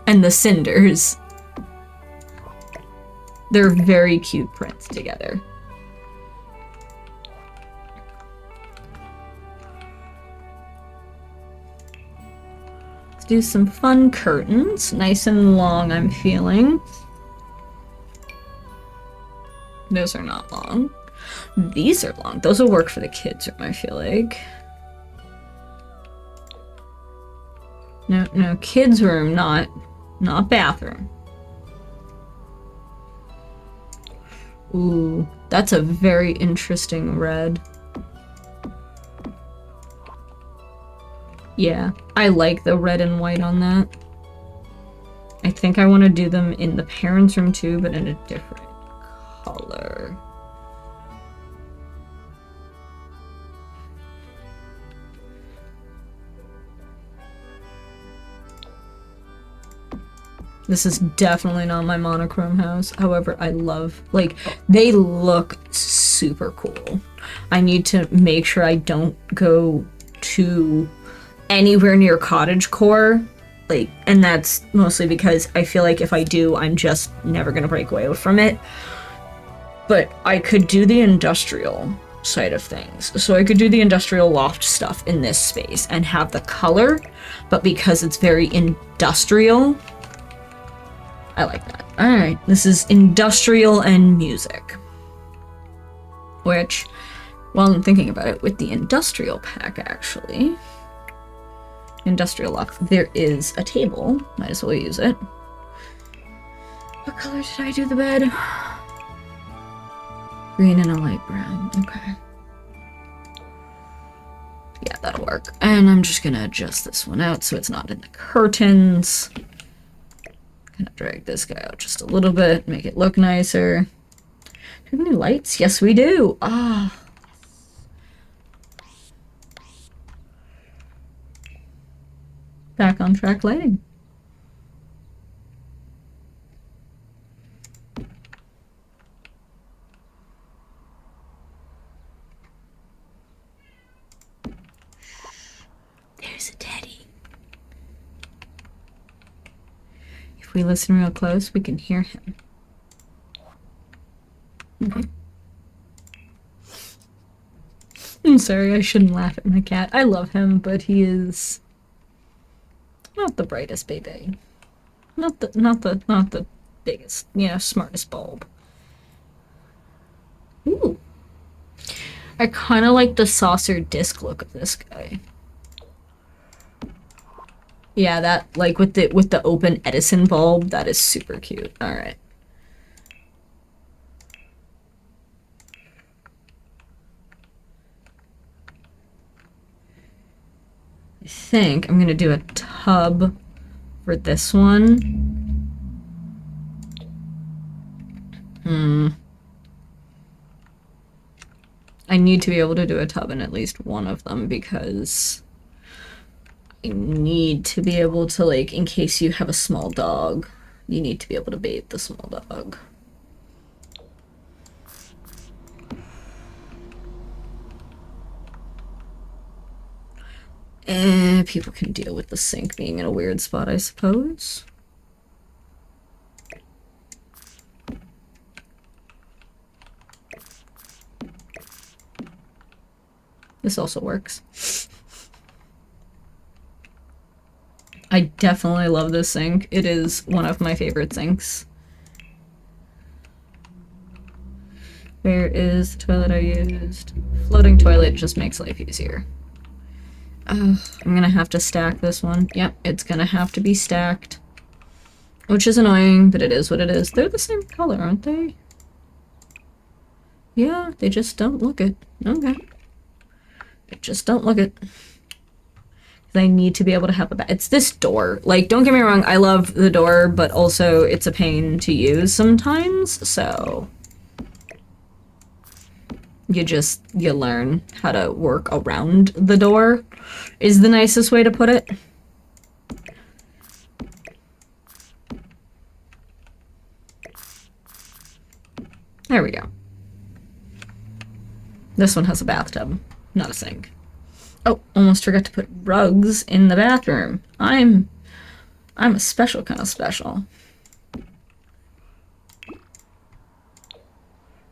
S1: And the cinders. They're very cute prints together. Let's do some fun curtains. Nice and long, I'm feeling. Those are not long. These are long. Those will work for the kids' room, I feel like. No, kids' room, not bathroom. Ooh, that's a very interesting red. Yeah, I like the red and white on that. I think I want to do them in the parents' room too, but in a different color. This is definitely not my monochrome house. However, I love, like, they look super cool. I need to make sure I don't go to anywhere near cottagecore. Like, and that's mostly because I feel like if I do, I'm just never gonna break away from it. But I could do the industrial side of things. So I could do the industrial loft stuff in this space and have the color, but because it's very industrial, I like that. Alright, this is industrial and music. Which, while I'm thinking about it, with the industrial pack, actually, industrial loft, there is a table. Might as well use it. What color did I do the bed? Green and a light brown. Okay. Yeah, that'll work. And I'm just gonna adjust this one out so it's not in the curtains. Gonna drag this guy out just a little bit, make it look nicer. Do we have any lights? Yes, we do. Ah. Back on track lighting. There's a teddy. If we listen real close, we can hear him. Okay. I'm sorry, I shouldn't laugh at my cat. I love him, but he is not the brightest baby. Not the biggest, smartest bulb. Ooh. I kind of like the saucer disc look of this guy. Yeah, that, like, with the open Edison bulb, that is super cute. All right. I think I'm gonna do a tub for this one. I need to be able to do a tub in at least one of them because I need to be able to, like, in case you have a small dog, you need to be able to bathe the small dog. People can deal with the sink being in a weird spot, I suppose. This also works. I definitely love this sink. It is one of my favorite sinks. Where is the toilet I used? Floating toilet just makes life easier. I'm gonna have to stack this one. Yep, it's gonna have to be stacked. Which is annoying, but it is what it is. They're the same color, aren't they? Yeah, they just don't look it. Okay. They just don't look it. I need to be able to have a it's this door. Like, don't get me wrong, I love the door, but also it's a pain to use sometimes, so you learn how to work around the door is the nicest way to put it. There we go. This one has a bathtub, not a sink. Oh, almost forgot to put rugs in the bathroom. I'm a special kind of special.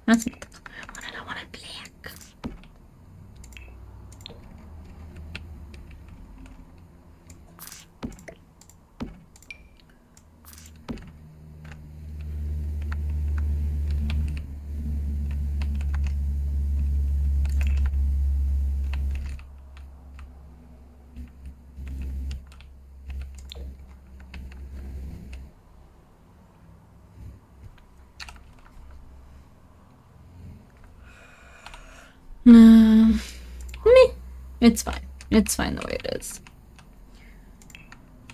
S1: That's not the color I wanted. I wanted black. It's fine. It's fine the way it is.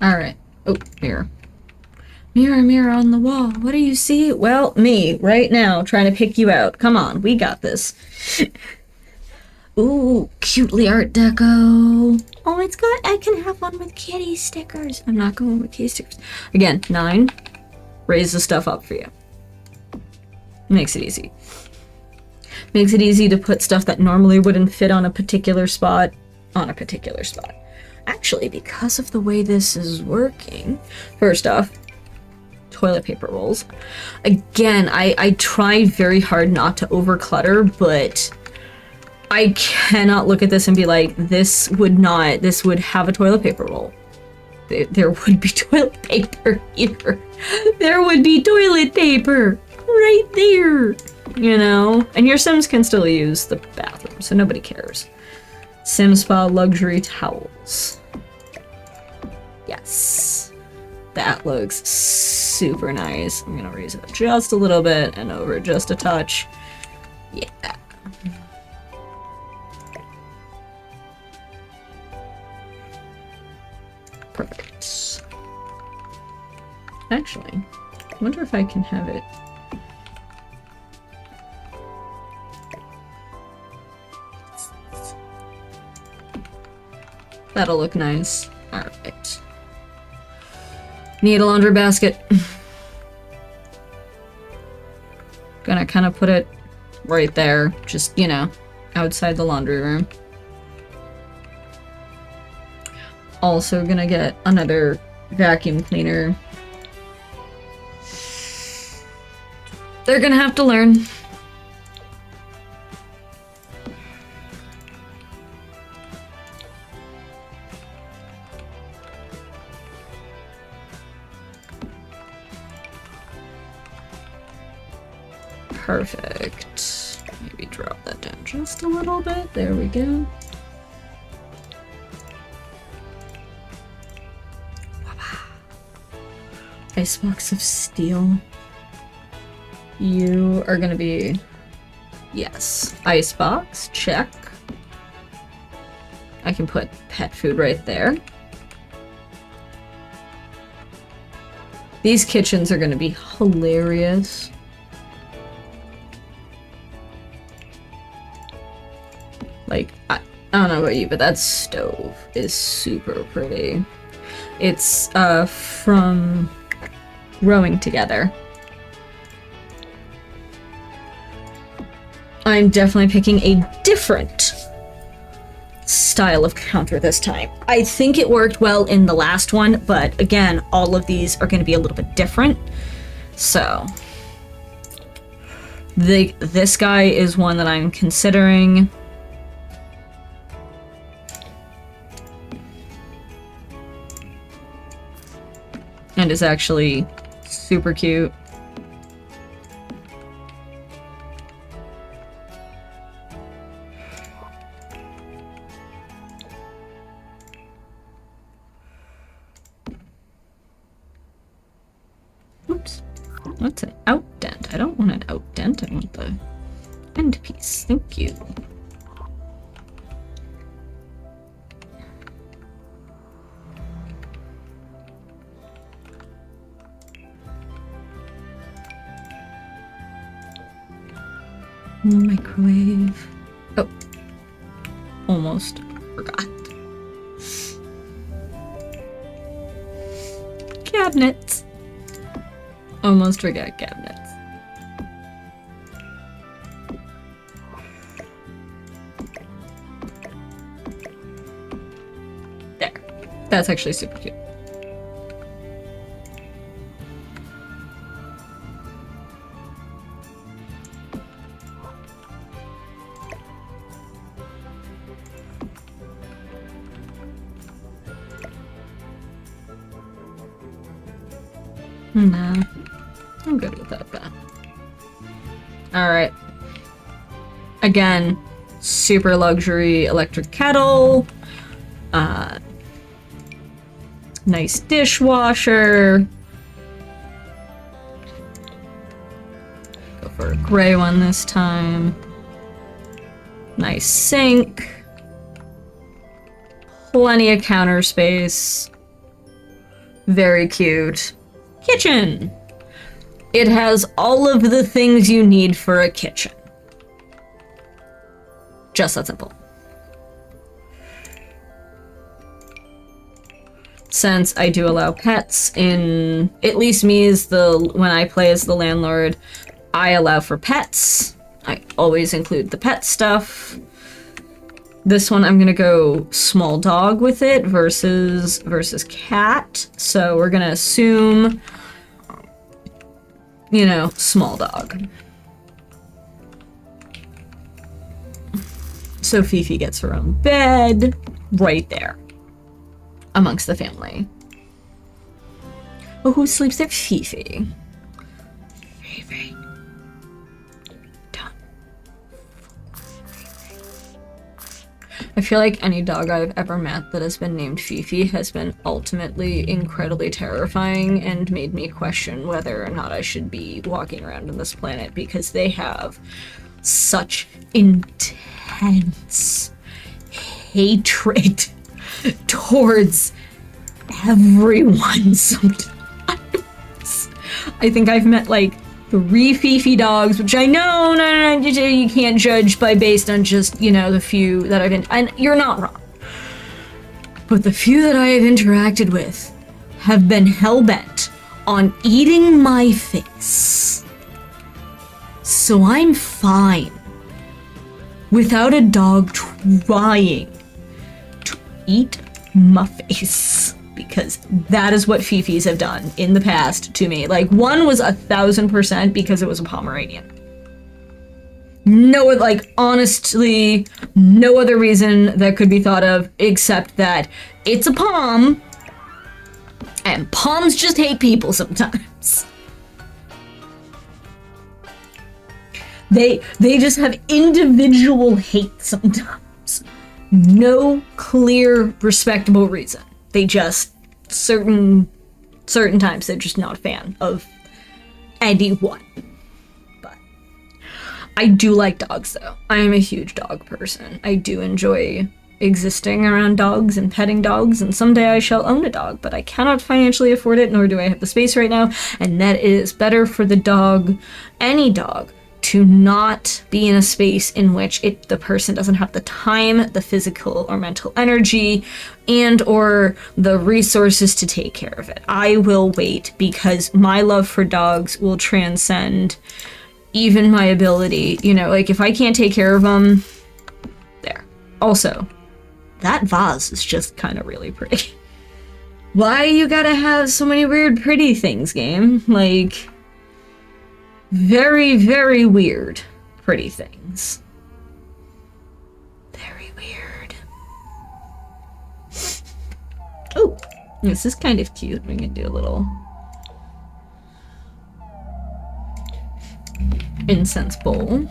S1: Alright. Oh, mirror. Mirror, mirror on the wall. What do you see? Well, me, right now, trying to pick you out. Come on, we got this. Ooh, cutely Art Deco. Oh, it's good. I can have one with kitty stickers. I'm not going with kitty stickers. Again, 9. Raise the stuff up for you. Makes it easy. Makes it easy to put stuff that normally wouldn't fit on a particular spot on a particular spot. Actually, because of the way this is working, first off, toilet paper rolls. Again, I tried very hard not to overclutter, but I cannot look at this and be like, this would have a toilet paper roll. There would be toilet paper here. There would be toilet paper right there, you know? And your Sims can still use the bathroom, so nobody cares. Sim Spa luxury towels. Yes. That looks super nice. I'm gonna raise it up just a little bit and over just a touch. Yeah. Perfect. Actually, I wonder if I can have it. That'll look nice. Alright. Need a laundry basket. Gonna kind of put it right there, just, you know, outside the laundry room. Also gonna get another vacuum cleaner. They're gonna have to learn. Perfect. Maybe drop that down just a little bit. There we go. Icebox of steel. You are gonna be... Yes. Icebox, check. I can put pet food right there. These kitchens are gonna be hilarious. Like, I don't know about you, but that stove is super pretty. It's, from Rowing Together. I'm definitely picking a different style of counter this time. I think it worked well in the last one, but again, all of these are going to be a little bit different. So, this guy is one that I'm considering. And is actually super cute. Oops. What's an outdent? I don't want an outdent, I want the end piece. Thank you. Microwave. Oh. Almost forgot. Cabinets. Almost forgot cabinets. There. That's actually super cute. Nah, I'm good without that. Alright. Again, super luxury electric kettle. Nice dishwasher. Go for a gray one this time. Nice sink. plenty of counter space. Very cute. Kitchen. It has all of the things you need for a kitchen. Just that simple. Since I do allow pets in, at least me as when I play as the landlord, I allow for pets. I always include the pet stuff. This one I'm gonna go small dog with it versus cat. So we're gonna assume, you know, small dog. So Fifi gets her own bed right there amongst the family. Oh, who sleeps there? Fifi. Fifi. Done. I feel like any dog I've ever met that has been named Fifi has been ultimately incredibly terrifying and made me question whether or not I should be walking around on this planet, because they have such intense hatred towards everyone sometimes. I think I've met like 3 Fifi dogs, which I know, no, you can't judge based on just, you know, the few that I've and you're not wrong. But the few that I have interacted with have been hell-bent on eating my face. So I'm fine without a dog trying to eat my face, because that is what Fifis have done in the past to me. Like, one was 1,000% because it was a Pomeranian. No, like, honestly, no other reason that could be thought of except that it's a Pom, and Poms just hate people sometimes. They just have individual hate sometimes. No clear, respectable reason. They just, certain times, they're just not a fan of anyone. But I do like dogs, though. I am a huge dog person. I do enjoy existing around dogs and petting dogs, and someday I shall own a dog, but I cannot financially afford it, nor do I have the space right now, and that is better for the dog, any dog, to not be in a space in which the person doesn't have the time, the physical or mental energy, and or the resources to take care of it. I will wait, because my love for dogs will transcend even my ability, you know, like if I can't take care of them, there. Also, that vase is just kind of really pretty. Why you gotta have so many weird pretty things, game? Like, very, very weird pretty things. Very weird. Oh, this is kind of cute. We can do a little incense bowl.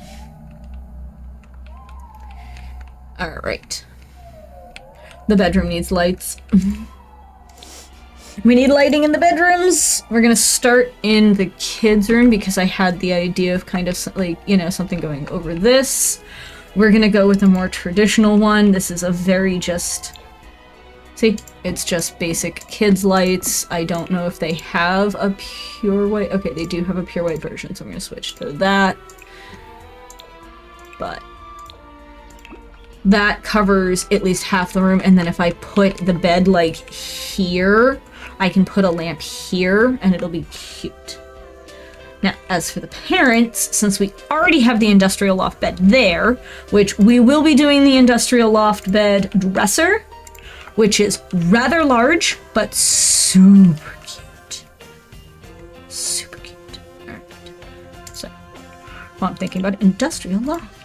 S1: All right. The bedroom needs lights. We need lighting in the bedrooms. We're gonna start in the kids' room because I had the idea of kind of like, you know, something going over this. We're gonna go with a more traditional one. This is a very see, it's just basic kids lights. I don't know if they have a pure white. Okay, they do have a pure white version, so I'm gonna switch to that. But that covers at least half the room, and then if I put the bed like here, I can put a lamp here and it'll be cute. Now, as for the parents, since we already have the industrial loft bed there, which we will be doing the industrial loft bed dresser, which is rather large, but super cute. Super cute. All right. So, well, I'm thinking about industrial loft.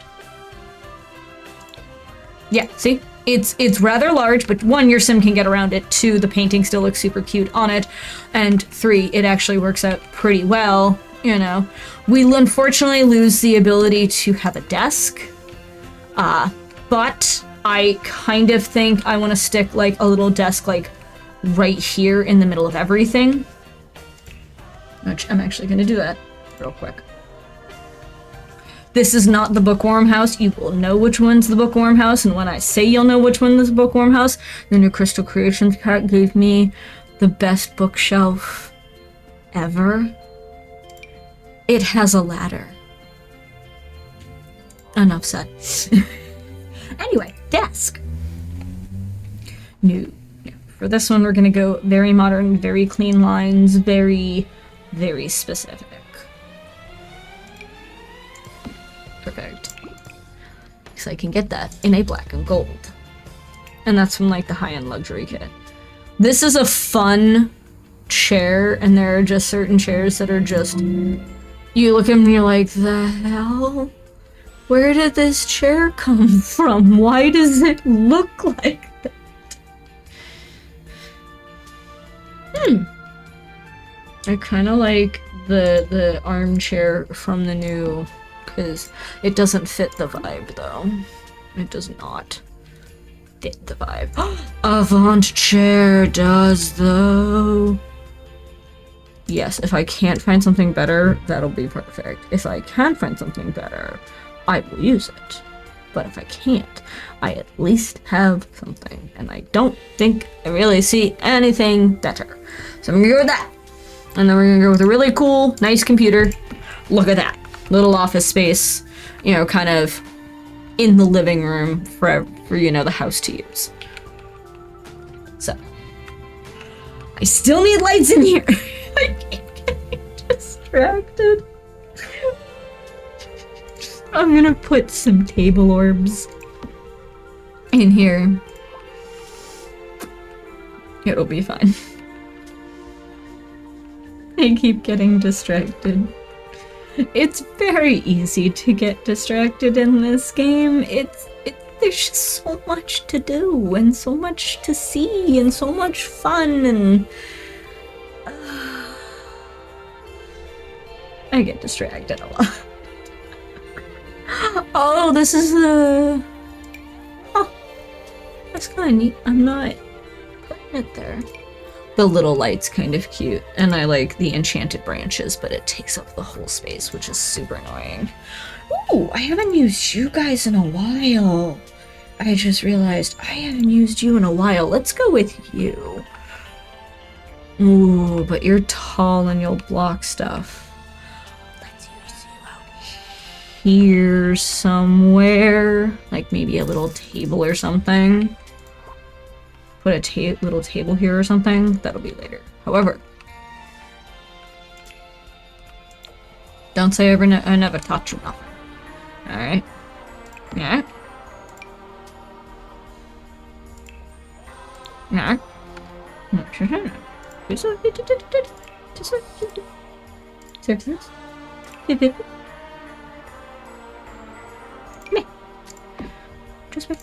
S1: Yeah, see? It's rather large, but 1, your sim can get around it. 2, the painting still looks super cute on it. And 3, it actually works out pretty well, you know. We unfortunately lose the ability to have a desk. But I kind of think I want to stick like a little desk like right here in the middle of everything. Which I'm actually going to do that real quick. This is not the bookworm house. You will know which one's the bookworm house, and when I say you'll know which one is the bookworm house, the new Crystal Creations pack gave me the best bookshelf ever. It has a ladder. Enough said. Anyway, desk. New. For this one, we're gonna go very modern, very clean lines, very, very specific. Perfect. Because I can get that in a black and gold. And that's from like the high-end luxury kit. This is a fun chair, and there are just certain chairs that are just... You look at them and you're like, the hell? Where did this chair come from? Why does it look like that? I kind of like the armchair from the new, because it doesn't fit the vibe though. It does not fit the vibe. Avant chair does though. Yes, if I can't find something better, that'll be perfect. If I can find something better, I will use it. But if I can't, I at least have something. And I don't think I really see anything better. So I'm gonna go with that. And then we're gonna go with a really cool, nice computer. Look at that. Little office space, you know, kind of in the living room for you know, the house to use. So. I still need lights in here. I keep getting distracted. I'm gonna put some table orbs in here. It'll be fine. I keep getting distracted. It's very easy to get distracted in this game. There's just so much to do, and so much to see, and so much fun, and... I get distracted a lot. Oh, this is the... Oh, that's kind of neat. I'm not putting it there. The little light's kind of cute, and I like the enchanted branches, but it takes up the whole space, which is super annoying. Ooh, I haven't used you guys in a while. I just realized I haven't used you in a while. Let's go with you. Ooh, but you're tall and you'll block stuff. Let's use you out here somewhere. Like maybe a little table or something. Put a little table here or something. That'll be later. However, don't say I never taught you nothing. Alright? Yeah? Yeah? Just wait.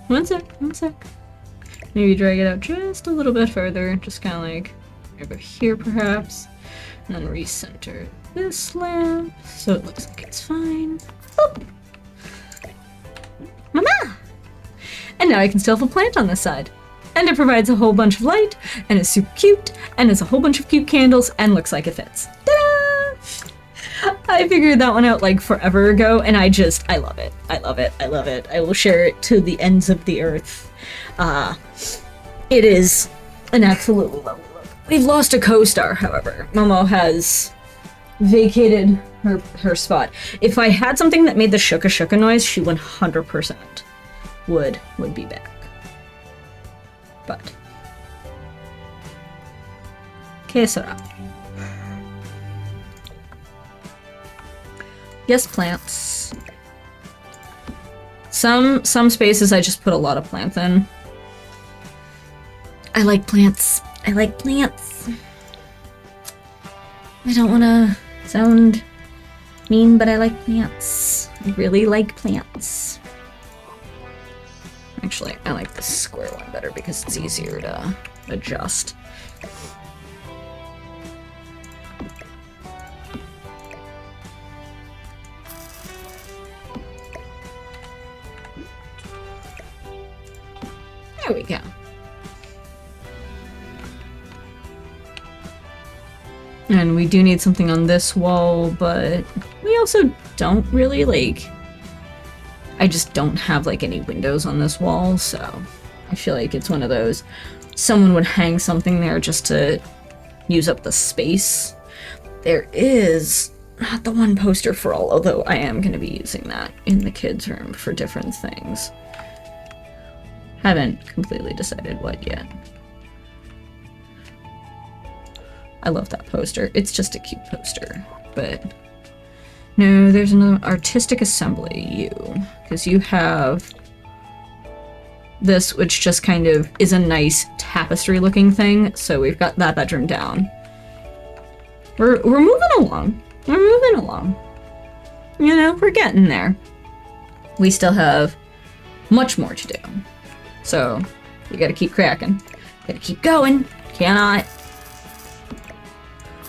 S1: One sec. Maybe drag it out just a little bit further, just kind of like over here perhaps, and then recenter this lamp so it looks like it's fine. Boop. Mama! And now I can still have a plant on this side. And it provides a whole bunch of light, and is super cute, and has a whole bunch of cute candles, and looks like it fits. Ta-da! I figured that one out like forever ago, and I love it. I love it. I love it. I will share it to the ends of the earth. It is an absolutely lovely look. We've lost a co-star, however. Momo has vacated her spot. If I had something that made the shuka shuka noise, she 100% would be back. But que sera? Yes, plants. Some spaces I just put a lot of plants in. I like plants. I like plants. I don't want to sound Mean, but I like plants. I really like plants. Actually, I like the square one better because it's easier to adjust. There we go. And we do need something on this wall, but we also don't really, like... I just don't have, like, any windows on this wall, so I feel like it's one of those... Someone would hang something there just to use up the space. There is not the one poster for all, although I am going to be using that in the kids' room for different things. Haven't completely decided what yet. I love that poster. It's just a cute poster, but... No, there's another artistic assembly, you. Because you have this, which just kind of is a nice tapestry-looking thing, so we've got that bedroom down. We're moving along. We're moving along. You know, we're getting there. We still have much more to do. So, you gotta keep cracking. Gotta keep going. Cannot.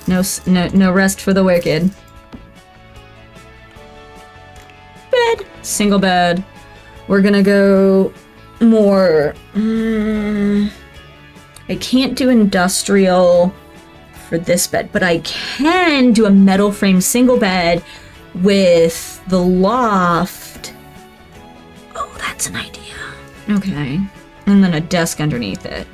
S1: No rest for the wicked. Bed. Single bed. We're gonna go more... I can't do industrial for this bed, but I can do a metal frame single bed with the loft. Oh, that's an idea. Okay. And then a desk underneath it.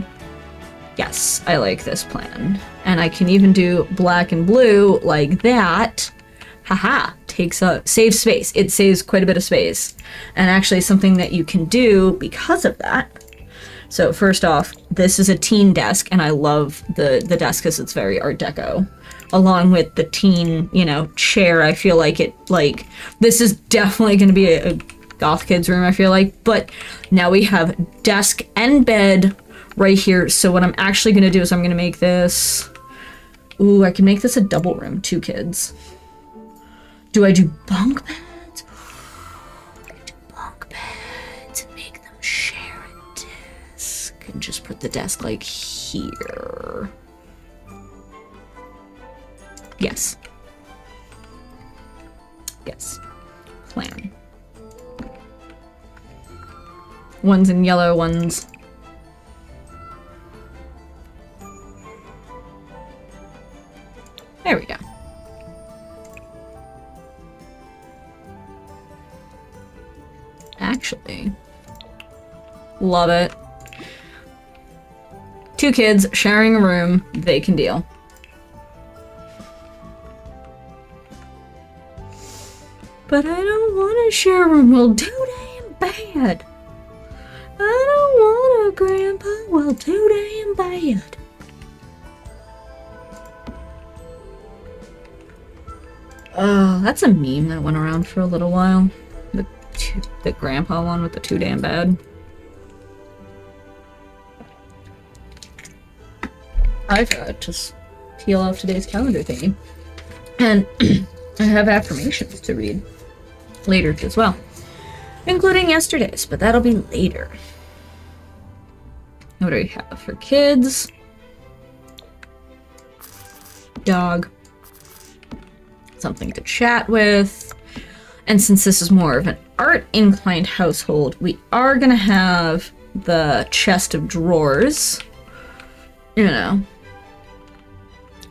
S1: Yes, I like this plan. And I can even do black and blue like that. Haha, saves space. It saves quite a bit of space. And actually something that you can do because of that. So first off, this is a teen desk, and I love the desk because it's very Art Deco. Along with the teen, you know, chair, I feel like this is definitely going to be a goth kids room, I feel like. But now we have desk and bed right here. So what I'm actually going to do is I'm going to make this... Ooh, I can make this a double room, 2 kids. Do I do bunk beds? I do bunk beds and make them share a desk. And just put the desk like here. Yes. Yes. Plan. One's in yellow, one's... There we go. Actually, love it. 2 kids sharing a room, they can deal. But I don't want to share a room, well, too damn bad. I don't want a grandpa, well, too damn bad. Oh, that's a meme that went around for a little while. The grandpa one with the too damn bad. I forgot to peel off today's calendar thingy. And I have affirmations to read later as well. Including yesterday's, but that'll be later. What do we have for kids? Dog. Something to chat with. And since this is more of an art-inclined household, we are gonna have the chest of drawers. You know.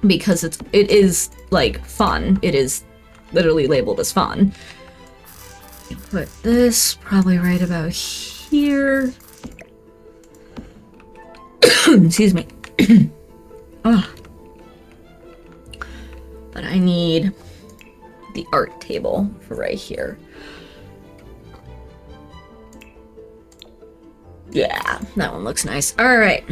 S1: Because it is, like, fun. It is literally labeled as fun. Put this probably right about here. Excuse me. Oh. But I need the art table for right here. Yeah, that one looks nice. All right.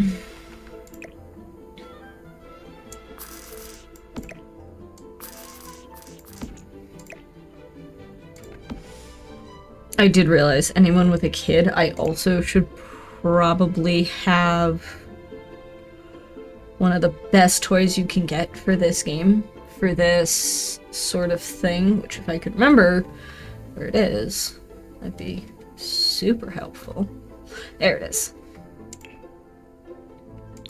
S1: I did realize anyone with a kid, I also should probably have one of the best toys you can get for this game for this sort of thing, which if I could remember where it is, that'd be super helpful. There it is.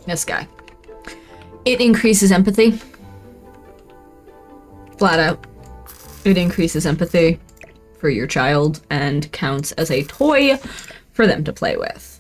S1: This guy. It increases empathy. Flat out. It increases empathy for your child and counts as a toy for them to play with.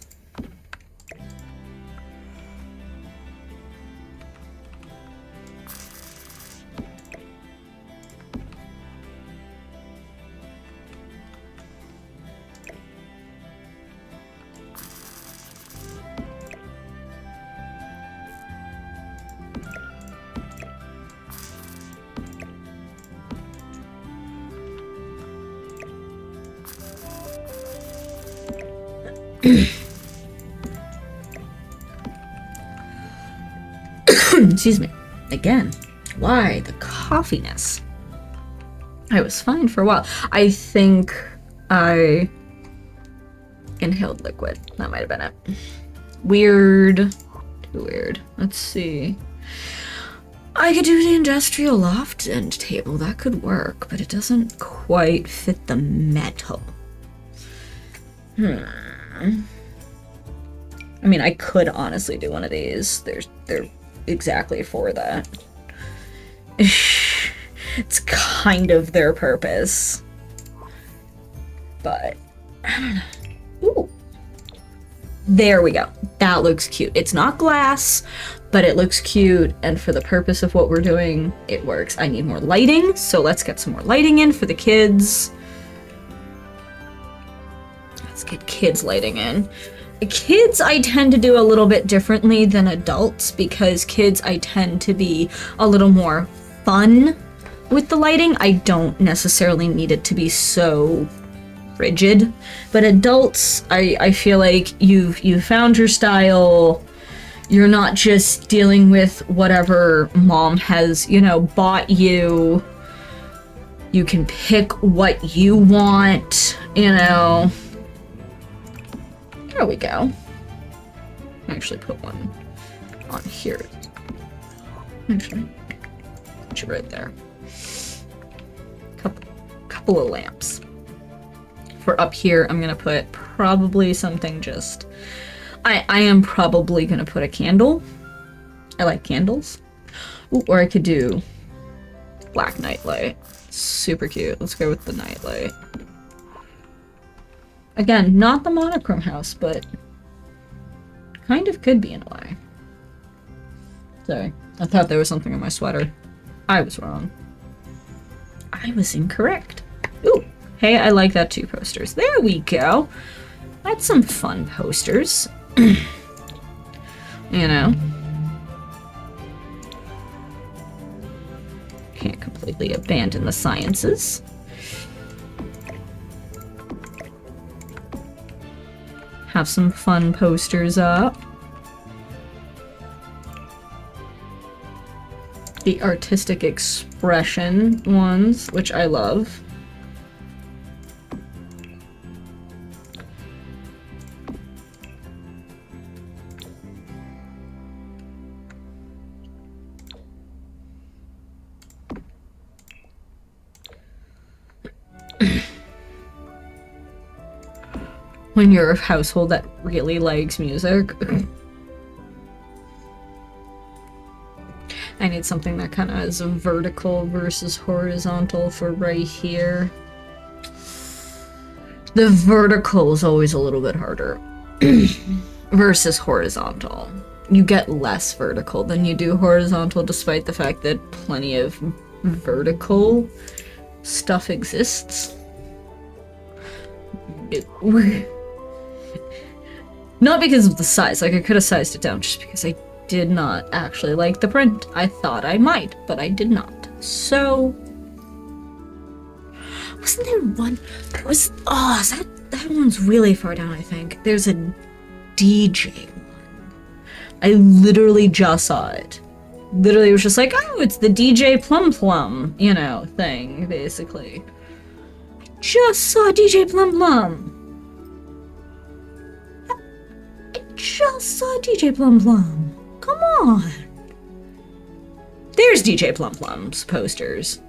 S1: Excuse me. Again, why the coughiness? I was fine for a while. I think I inhaled liquid. That might have been it. Weird. Too weird. Let's see. I could do the industrial loft end table. That could work, but it doesn't quite fit the metal. I mean, I could honestly do one of these. They're exactly for that. It's kind of their purpose. But, I don't know. Ooh. There we go. That looks cute. It's not glass, but it looks cute, and for the purpose of what we're doing, it works. I need more lighting, so let's get some more lighting in for the kids. Let's get kids lighting in. Kids I tend to do a little bit differently than adults, because kids I tend to be a little more fun with the lighting. I don't necessarily need it to be so rigid, but adults, I feel like you've found your style. You're not just dealing with whatever mom has, you know, bought you. You can pick what you want, you know. There we go. Actually put one on here. Actually, put you right there. Couple of lamps. For up here, I'm gonna put probably something just... I am probably gonna put a candle. I like candles. Ooh, or I could do black nightlight. Super cute. Let's go with the nightlight. Again, not the monochrome house, but kind of could be in a way. Sorry, I thought there was something in my sweater. I was wrong. I was incorrect. Ooh, hey, I like that too, posters. There we go. That's some fun posters. You know. Can't completely abandon the sciences. Have some fun posters up. The artistic expression ones, which I love. When you're a household that really likes music. I need something that kind of is a vertical versus horizontal for right here. The vertical is always a little bit harder versus horizontal. You get less vertical than you do horizontal, despite the fact that plenty of vertical stuff exists. Not because of the size, like I could have sized it down, just because I did not actually like the print. I thought I might, but I did not. So, wasn't there one? There was, oh, that one's really far down, I think. There's a DJ one. I literally just saw it. Literally was just like, oh, it's the DJ Plum Plum, you know, thing, basically. I just saw DJ Plum Plum. Just saw DJ Plum Plum. Come on. There's DJ Plum Plum's posters.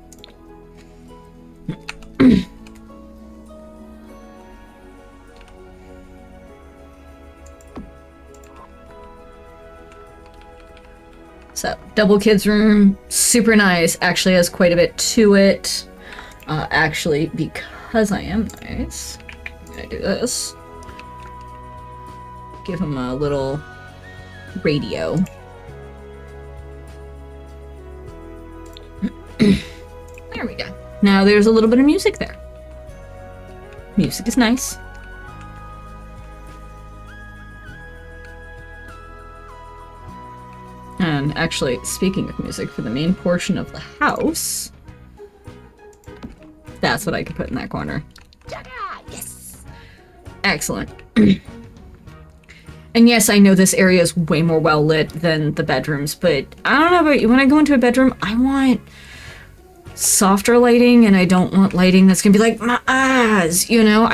S1: So, double kids room, super nice. Actually has quite a bit to it. Actually, because I am nice, I'm gonna do this. Give him a little radio. There we go. Now there's a little bit of music there. Music is nice. And actually, speaking of music, for the main portion of the house, that's what I could put in that corner. Yes! Excellent. And yes, I know this area is way more well lit than the bedrooms, but I don't know about you. When I go into a bedroom, I want softer lighting, and I don't want lighting that's gonna be like my eyes, you know?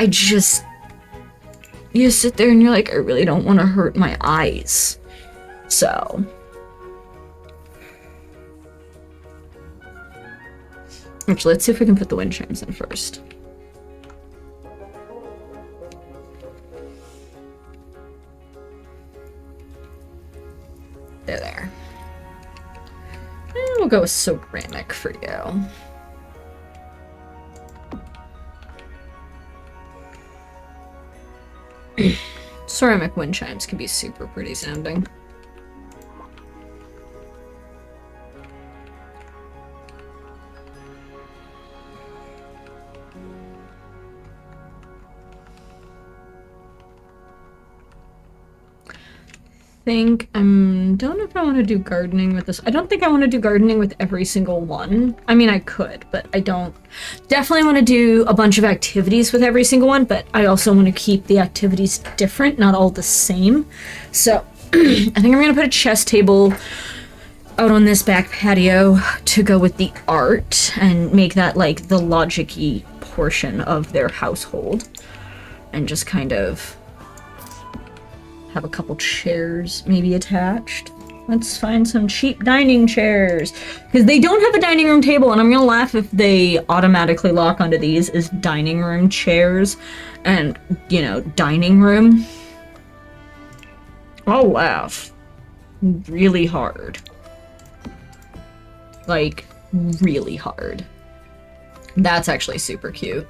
S1: You sit there and you're like, I really don't want to hurt my eyes. So. Actually, let's see if we can put the wind chimes in first. There. And we'll go with ceramic for you. Ceramic wind chimes can be super pretty sounding. Don't know if I want to do gardening with this. I don't think I want to do gardening with every single one. I mean, I could, but I don't. Definitely want to do a bunch of activities with every single one, but I also want to keep the activities different, not all the same. So I think I'm going to put a chess table out on this back patio to go with the art and make that like the logic-y portion of their household, and just kind of have a couple chairs maybe attached. Let's find some cheap dining chairs, because they don't have a dining room table, and I'm gonna laugh if they automatically lock onto these as dining room chairs and, you know, dining room. I'll laugh really hard. Like, really hard. That's actually super cute.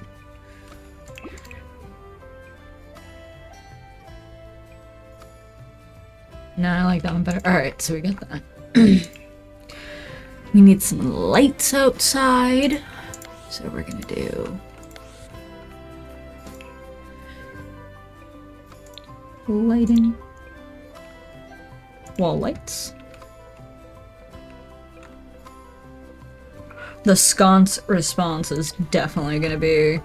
S1: No, I like that one better. Alright, so we got that. We need some lights outside. So we're gonna do lighting. Wall lights. The sconce response is definitely gonna be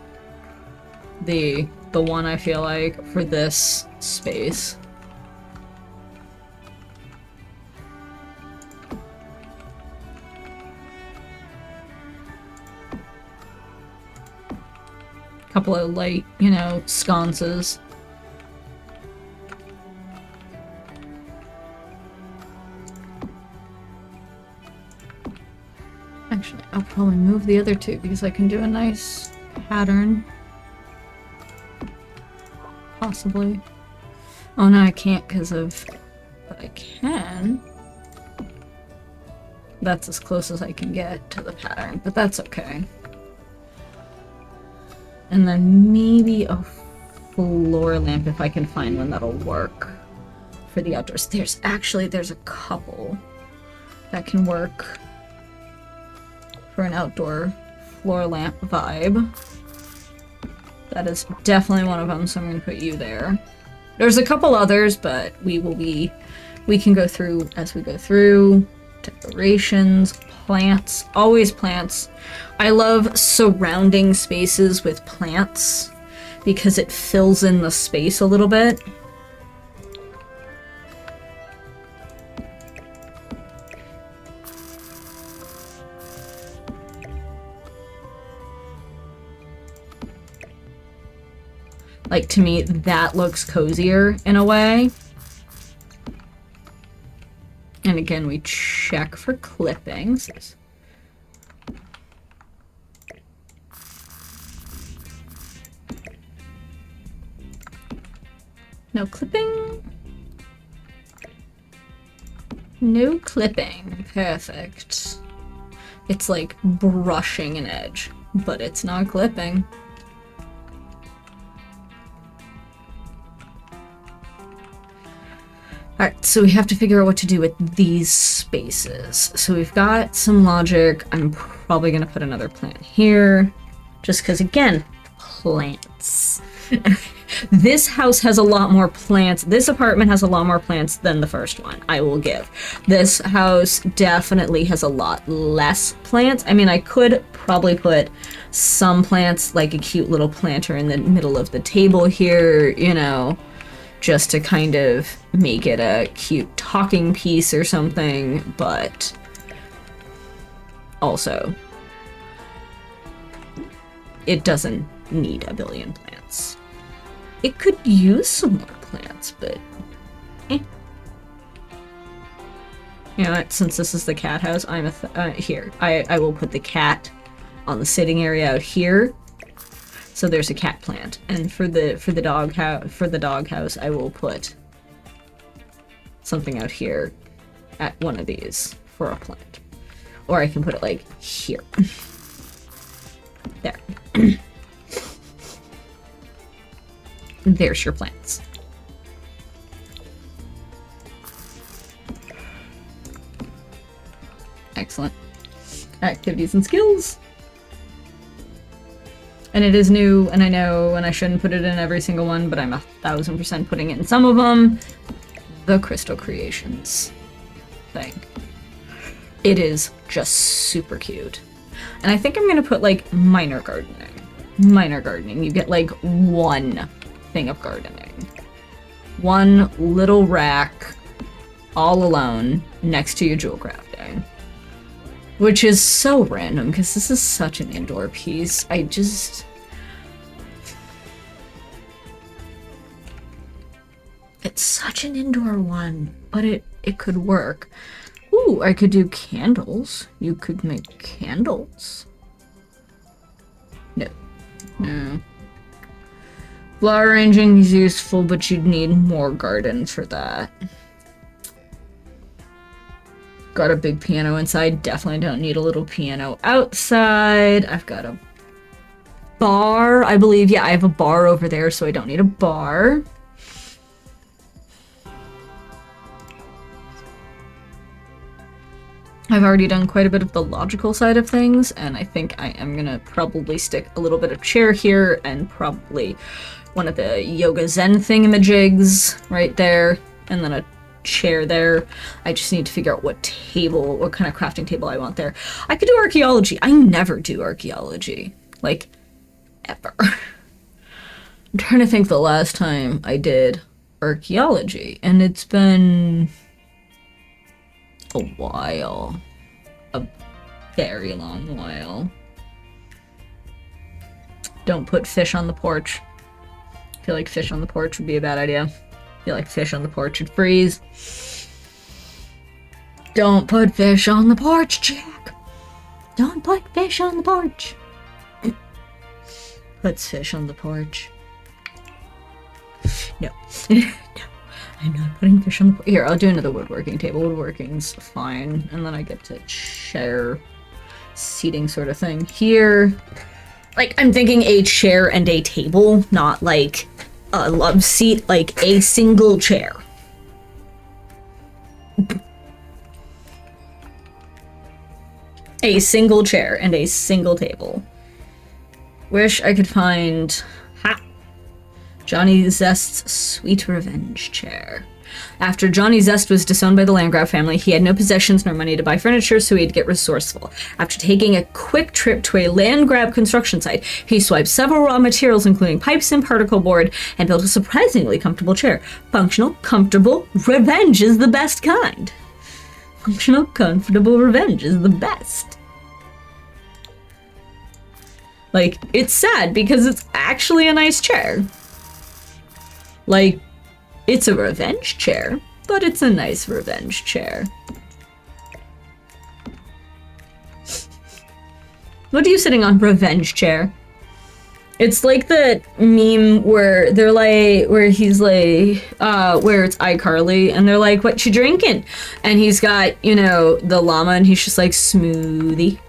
S1: the one I feel like for this space. Couple of light, you know, sconces. Actually, I'll probably move the other two because I can do a nice pattern. Possibly. Oh no, I can't because of... But I can. That's as close as I can get to the pattern, but that's okay. And then maybe a floor lamp if I can find one that'll work for the outdoors. There's a couple that can work for an outdoor floor lamp vibe. That is definitely one of them, so I'm going to put you there. There's a couple others, but we can go through as we go through. Decorations, plants, always plants. I love surrounding spaces with plants because it fills in the space a little bit. Like, to me, that looks cozier in a way. And again, we check for clippings. No clipping. No clipping. Perfect. It's like brushing an edge, but it's not clipping. Alright, so we have to figure out what to do with these spaces. So we've got some logic. I'm probably gonna put another plant here, just because, again, plants. This house has a lot more plants. This apartment has a lot more plants than the first one, I will give. This house definitely has a lot less plants. I mean, I could probably put some plants, like a cute little planter in the middle of the table here, you know, just to kind of make it a cute talking piece or something, but also it doesn't need a billion plants. It could use some more plants, but eh. You know what, since this is the cat house, I'm here. I will put the cat on the sitting area out here. So there's a cat plant, and for the dog house, I will put something out here at one of these for a plant, or I can put it like here. There. There's your plants. Excellent. Activities and skills. And it is new, and I know, and I shouldn't put it in every single one, but I'm 1000% putting it in some of them. The Crystal Creations thing. It is just super cute. And I think I'm gonna put, like, minor gardening. Minor gardening. You get, like, one thing of gardening. One little rack, all alone, next to your jewel crafting. Which is so random, because this is such an indoor piece. It's such an indoor one, but it could work. Ooh, I could do candles. You could make candles. No. No. Flower arranging is useful, but you'd need more garden for that. Got a big piano inside. Definitely don't need a little piano outside. I've got a bar, I believe. Yeah, I have a bar over there, so I don't need a bar. I've already done quite a bit of the logical side of things, and I think I am gonna probably stick a little bit of chair here and probably one of the yoga zen thingamajigs right there, and then a chair there. I just need to figure out what kind of crafting table I want there. I could do archaeology. I never do archaeology. Like, ever. I'm trying to think the last time I did archaeology, and it's been a while. A very long while. Don't put fish on the porch. I feel like fish on the porch would be a bad idea. I feel like fish on the porch would freeze. Don't put fish on the porch, Jack. Don't put fish on the porch. Puts fish on the porch. No. No. I'm not putting fish on the porch. Here, I'll do another woodworking table. Woodworking's fine. And then I get to share seating sort of thing. Here, like, I'm thinking a chair and a table, not like a love seat, like a single chair. A single chair and a single table. Wish I could find Johnny Zest's Sweet Revenge Chair. After Johnny Zest was disowned by the Landgrab family, he had no possessions nor money to buy furniture, so he had to get resourceful. After taking a quick trip to a Landgrab construction site, he swiped several raw materials, including pipes and particle board, and built a surprisingly comfortable chair. Functional, comfortable, revenge is the best kind. Functional, comfortable revenge is the best. Like, it's sad because it's actually a nice chair. Like, it's a revenge chair, but it's a nice revenge chair. What are you sitting on, revenge chair? It's like that meme where they're like, where he's like, where it's iCarly, and they're like, "What you drinking?" And he's got, you know, the llama, and he's just like, "Smoothie."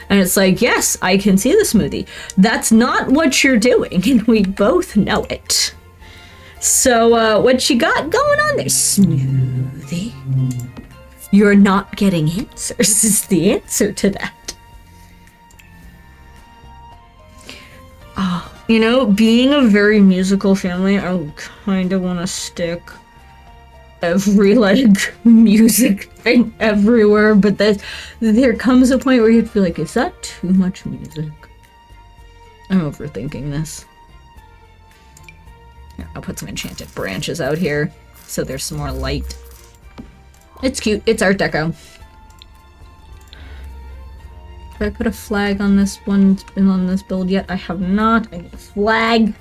S1: And it's like, yes, I can see the smoothie. That's not what you're doing, and we both know it. So, what you got going on there, smoothie? You're not getting answers, is the answer to that. Oh, you know, being a very musical family, I kind of want to stick every, like, music thing everywhere, but there comes a point where you feel like, is that too much music? I'm overthinking this. Here, I'll put some enchanted branches out here, so there's some more light. It's cute. It's art deco. Have I put a flag on this one? Been on this build yet? I have not. I need a flag.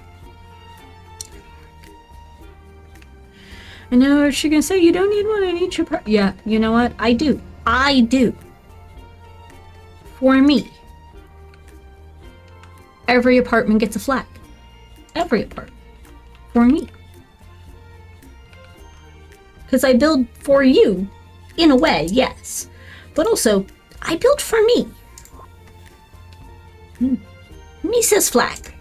S1: I know what you're gonna say. You don't need one in each apartment. Yeah, you know what? I do. I do. For me. Every apartment gets a flag. Every apartment. For me. Because I build for you, in a way, yes. But also, I build for me. Misa's flag.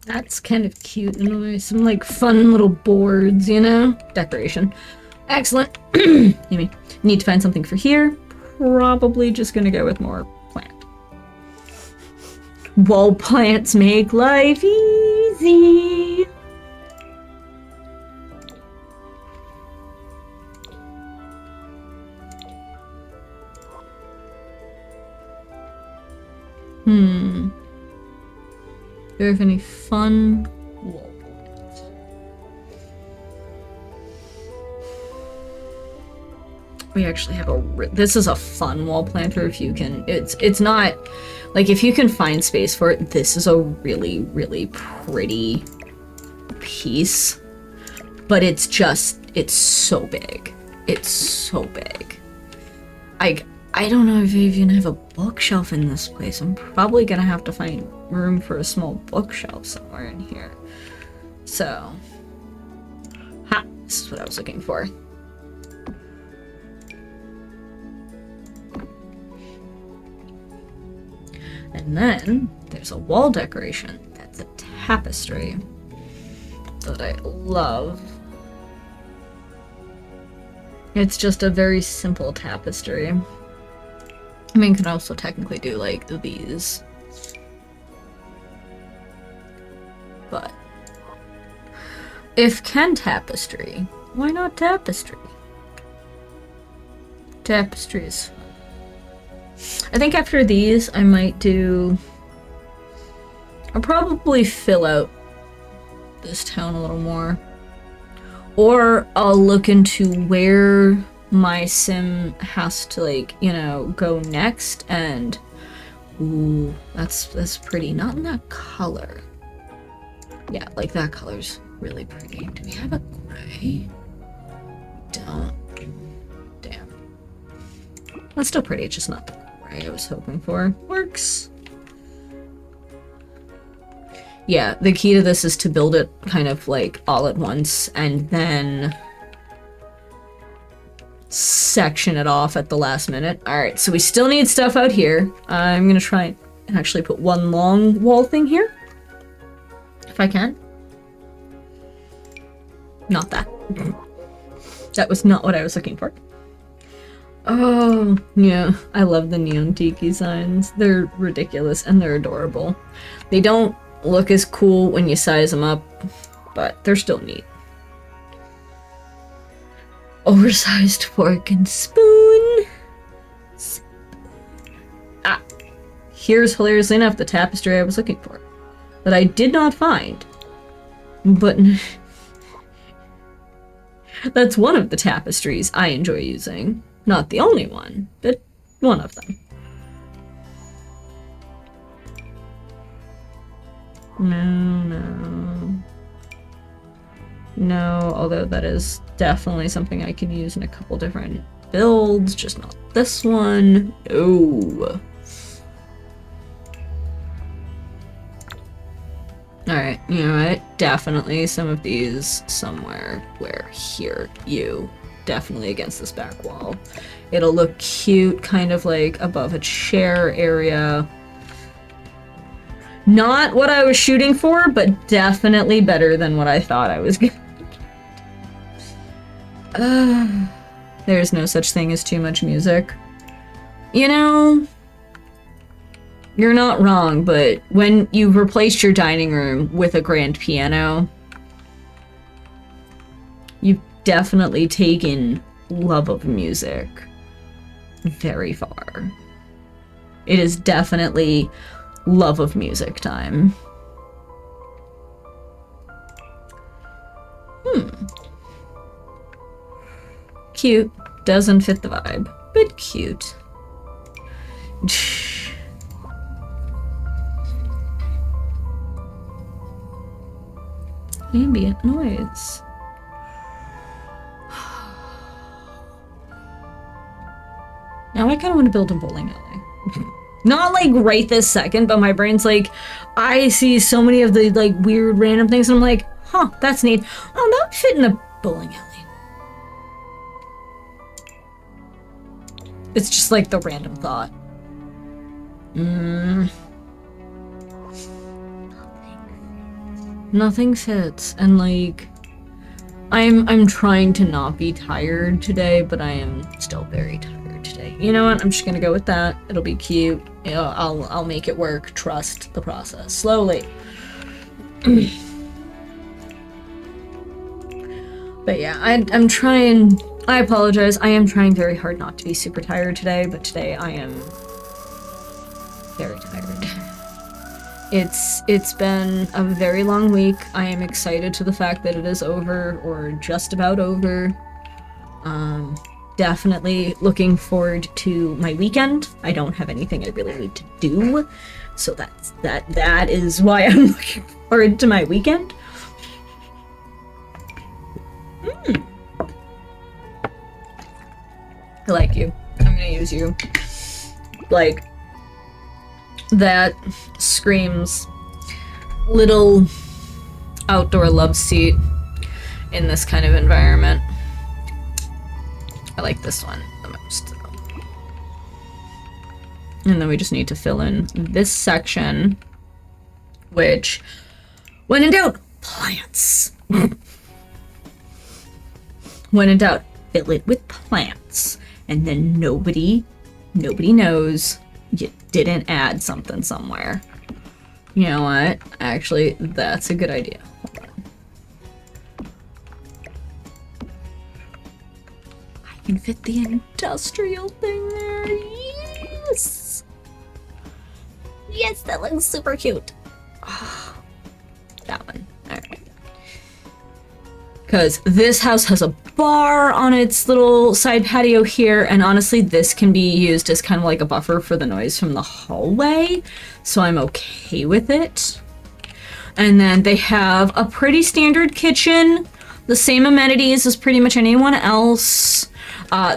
S1: That's kind of cute in a way. Some like fun little boards, you know? Decoration. Excellent. Need to find something for here. Probably just gonna go with more plant. Wall plants make life easy. Do you have any fun wall plants? We actually have this is a fun wall planter if you can. It's not like if you can find space for it. This is a really, really pretty piece, but it's so big. It's so big. I don't know if I even have a bookshelf in this place. I'm probably gonna have to find room for a small bookshelf somewhere in here. So, this is what I was looking for. And then there's a wall decoration. That's a tapestry that I love. It's just a very simple tapestry. I mean, you could also technically do like these. But if can tapestry, why not tapestry? Tapestry is fun. I think after these, I might I'll probably fill out this town a little more. Or I'll look into where my sim has to, like, you know, go next, and ooh, that's pretty. Not in that color. Yeah, like that color's really pretty. Do we have a gray? Don't. Damn. That's still pretty, it's just not the gray I was hoping for. Works. Yeah, the key to this is to build it kind of like all at once and then section it off at the last minute. Alright, so we still need stuff out here. I'm gonna try and actually put one long wall thing here. If I can. Not that. That was not what I was looking for. Oh, yeah. I love the neon tiki signs. They're ridiculous and they're adorable. They don't look as cool when you size them up, but they're still neat. Oversized fork and spoon. Ah, here's hilariously enough the tapestry I was looking for, that I did not find. But that's one of the tapestries I enjoy using. Not the only one, but one of them. No. No, although that is definitely something I can use in a couple different builds, just not this one. No. Alright, you know what? Definitely some of these somewhere where here, you. Definitely against this back wall. It'll look cute, kind of like above a chair area. Not what I was shooting for, but definitely better than what I thought I was gonna there's no such thing as too much music. You know, you're not wrong, but when you've replaced your dining room with a grand piano, you've definitely taken love of music very far. It is definitely love of music time. Cute. Doesn't fit the vibe, but cute. Ambient noise. Now I kind of want to build a bowling alley. Not like right this second, but my brain's like, I see so many of the like weird random things and I'm like, huh, that's neat. Oh, that would fit in a bowling alley. It's just like the random thought. Nothing fits, and like I'm trying to not be tired today, but I am still very tired today. You know what? I'm just gonna go with that. It'll be cute. I'll make it work. Trust the process. Slowly. But yeah, I'm trying. I apologize. I am trying very hard not to be super tired today, but today I am very tired. It's been a very long week. I am excited to the fact that it is over, or just about over. Definitely looking forward to my weekend. I don't have anything I really need to do, so that is why I'm looking forward to my weekend. I like you. I'm gonna use you. Like, that screams little outdoor love seat in this kind of environment. I like this one the most. And then we just need to fill in this section, which, when in doubt, plants. When in doubt, fill it with plants. And then nobody knows you didn't add something somewhere. You know what? Actually, that's a good idea. Hold on. I can fit the industrial thing there. Yes! Yes, that looks super cute. Oh, that one. Alright. Because this house has a bar on its little side patio here, and honestly, this can be used as kind of like a buffer for the noise from the hallway, so I'm okay with it. And then they have a pretty standard kitchen, the same amenities as pretty much anyone else.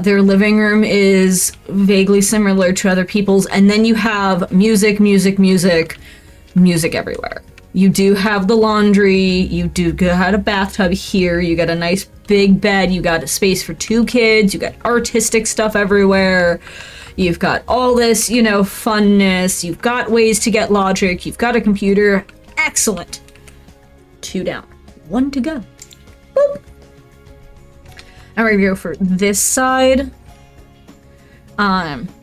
S1: Their living room is vaguely similar to other people's, and then you have music everywhere. You do have the laundry, you do have a bathtub here, you got a nice big bed, you got a space for 2 kids, you got artistic stuff everywhere, you've got all this, you know, funness, you've got ways to get logic, you've got a computer. Excellent. 2 down, 1 to go. Boop. I'm ready to go for this side.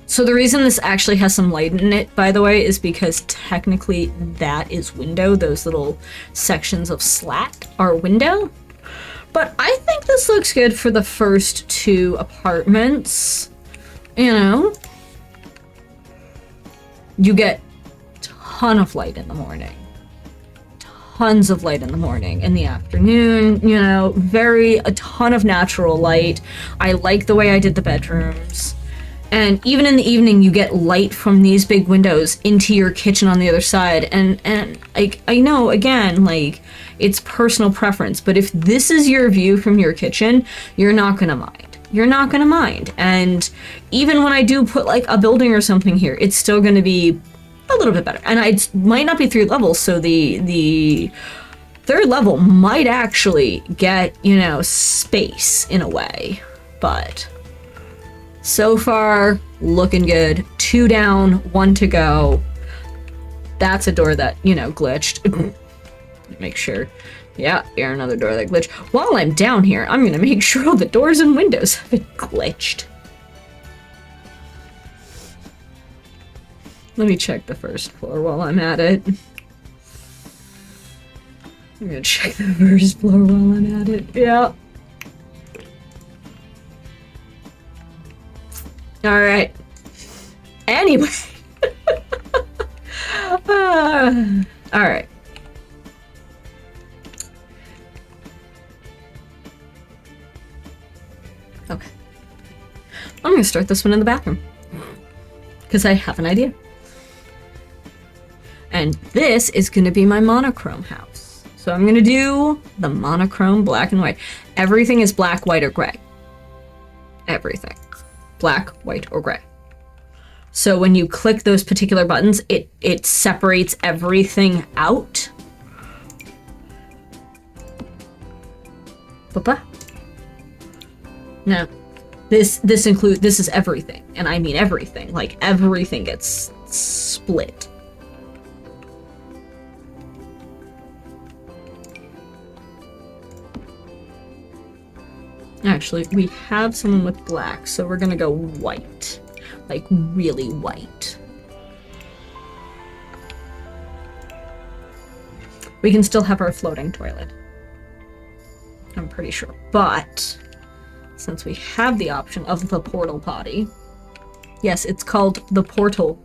S1: So the reason this actually has some light in it, by the way, is because technically that is window. Those little sections of slat are window. But I think this looks good for the first 2 apartments. You know? You get a ton of light in the morning. Tons of light in the morning. In the afternoon, you know, a ton of natural light. I like the way I did the bedrooms. And even in the evening, you get light from these big windows into your kitchen on the other side. And like, I know, again, like, it's personal preference, but if this is your view from your kitchen, you're not gonna mind. You're not gonna mind. And even when I do put like a building or something here, it's still gonna be a little bit better. And it might not be 3 levels, so the 3rd level might actually get, you know, space in a way. But so far, looking good. 2 down, 1 to go. That's a door that, you know, glitched. Make sure. Yeah, here, another door that glitched. While I'm down here, I'm gonna make sure all the doors and windows have been glitched. Let me check the 1st floor while I'm at it. I'm gonna check the 1st floor while I'm at it. Yeah. Alright. Anyway. Alright. Okay. I'm gonna start this one in the bathroom. Because I have an idea. And this is gonna be my monochrome house. So I'm gonna do the monochrome black and white. Everything is black, white, or gray. Everything. Black, white, or gray. So when you click those particular buttons, it separates everything out. Papa? No. This is everything. And I mean everything. Like everything gets split. Actually, we have someone with black, so we're gonna go white. Like, really white. We can still have our floating toilet. I'm pretty sure. But, since we have the option of the portal potty... Yes, it's called the portal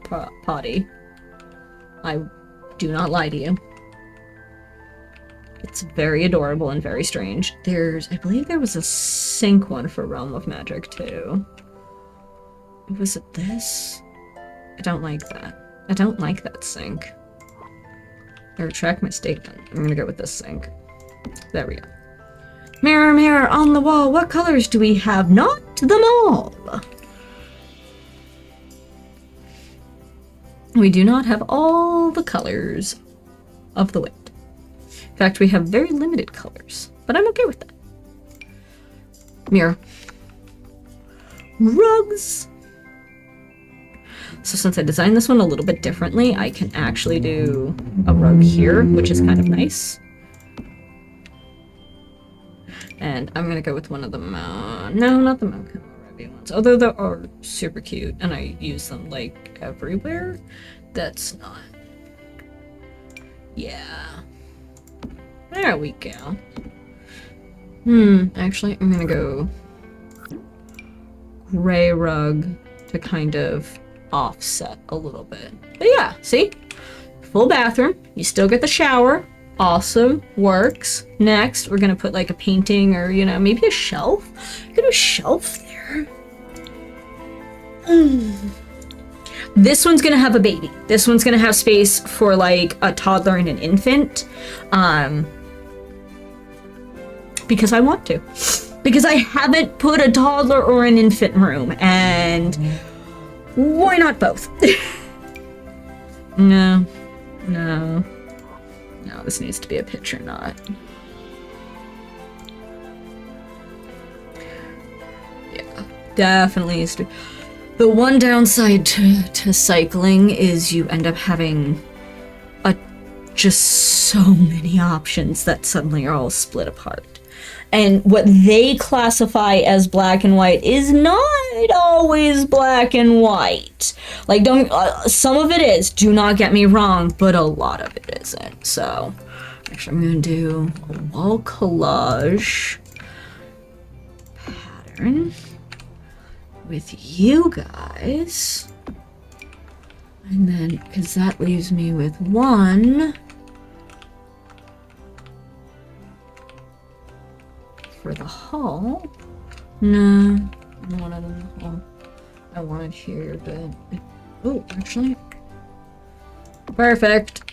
S1: potty. I do not lie to you. It's very adorable and very strange. I believe there was a sink one for Realm of Magic, too. Was it this? I don't like that. I don't like that sink. I retract my statement. I'm gonna go with this sink. There we go. Mirror, mirror on the wall, what colors do we have? Not them all! We do not have all the colors of the wind. In fact, we have very limited colors, but I'm okay with that. Mirror. Rugs! So since I designed this one a little bit differently, I can actually do a rug here, which is kind of nice. And I'm gonna go with one of the no, not the Mount Ruby ones, although they are super cute, and I use them, like, everywhere. That's not... Yeah. There we go. Actually, I'm gonna go gray rug to kind of offset a little bit. But yeah, see? Full bathroom. You still get the shower. Awesome. Works. Next, we're gonna put like a painting or, you know, maybe a shelf. Get a shelf there. This one's gonna have a baby. This one's gonna have space for like a toddler and an infant. Because I want to. Because I haven't put a toddler or an infant room, and why not both? No, this needs to be a picture, not. Yeah, definitely needs to. The one downside to cycling is you end up having just so many options that suddenly are all split apart. And what they classify as black and white is not always black and white. Like, some of it is, do not get me wrong, but a lot of it isn't. So, actually, I'm gonna do a wall collage pattern with you guys. And then, because that leaves me with one for the hall. No, one of them in the hall. I want it here, but... Oh, actually... Perfect!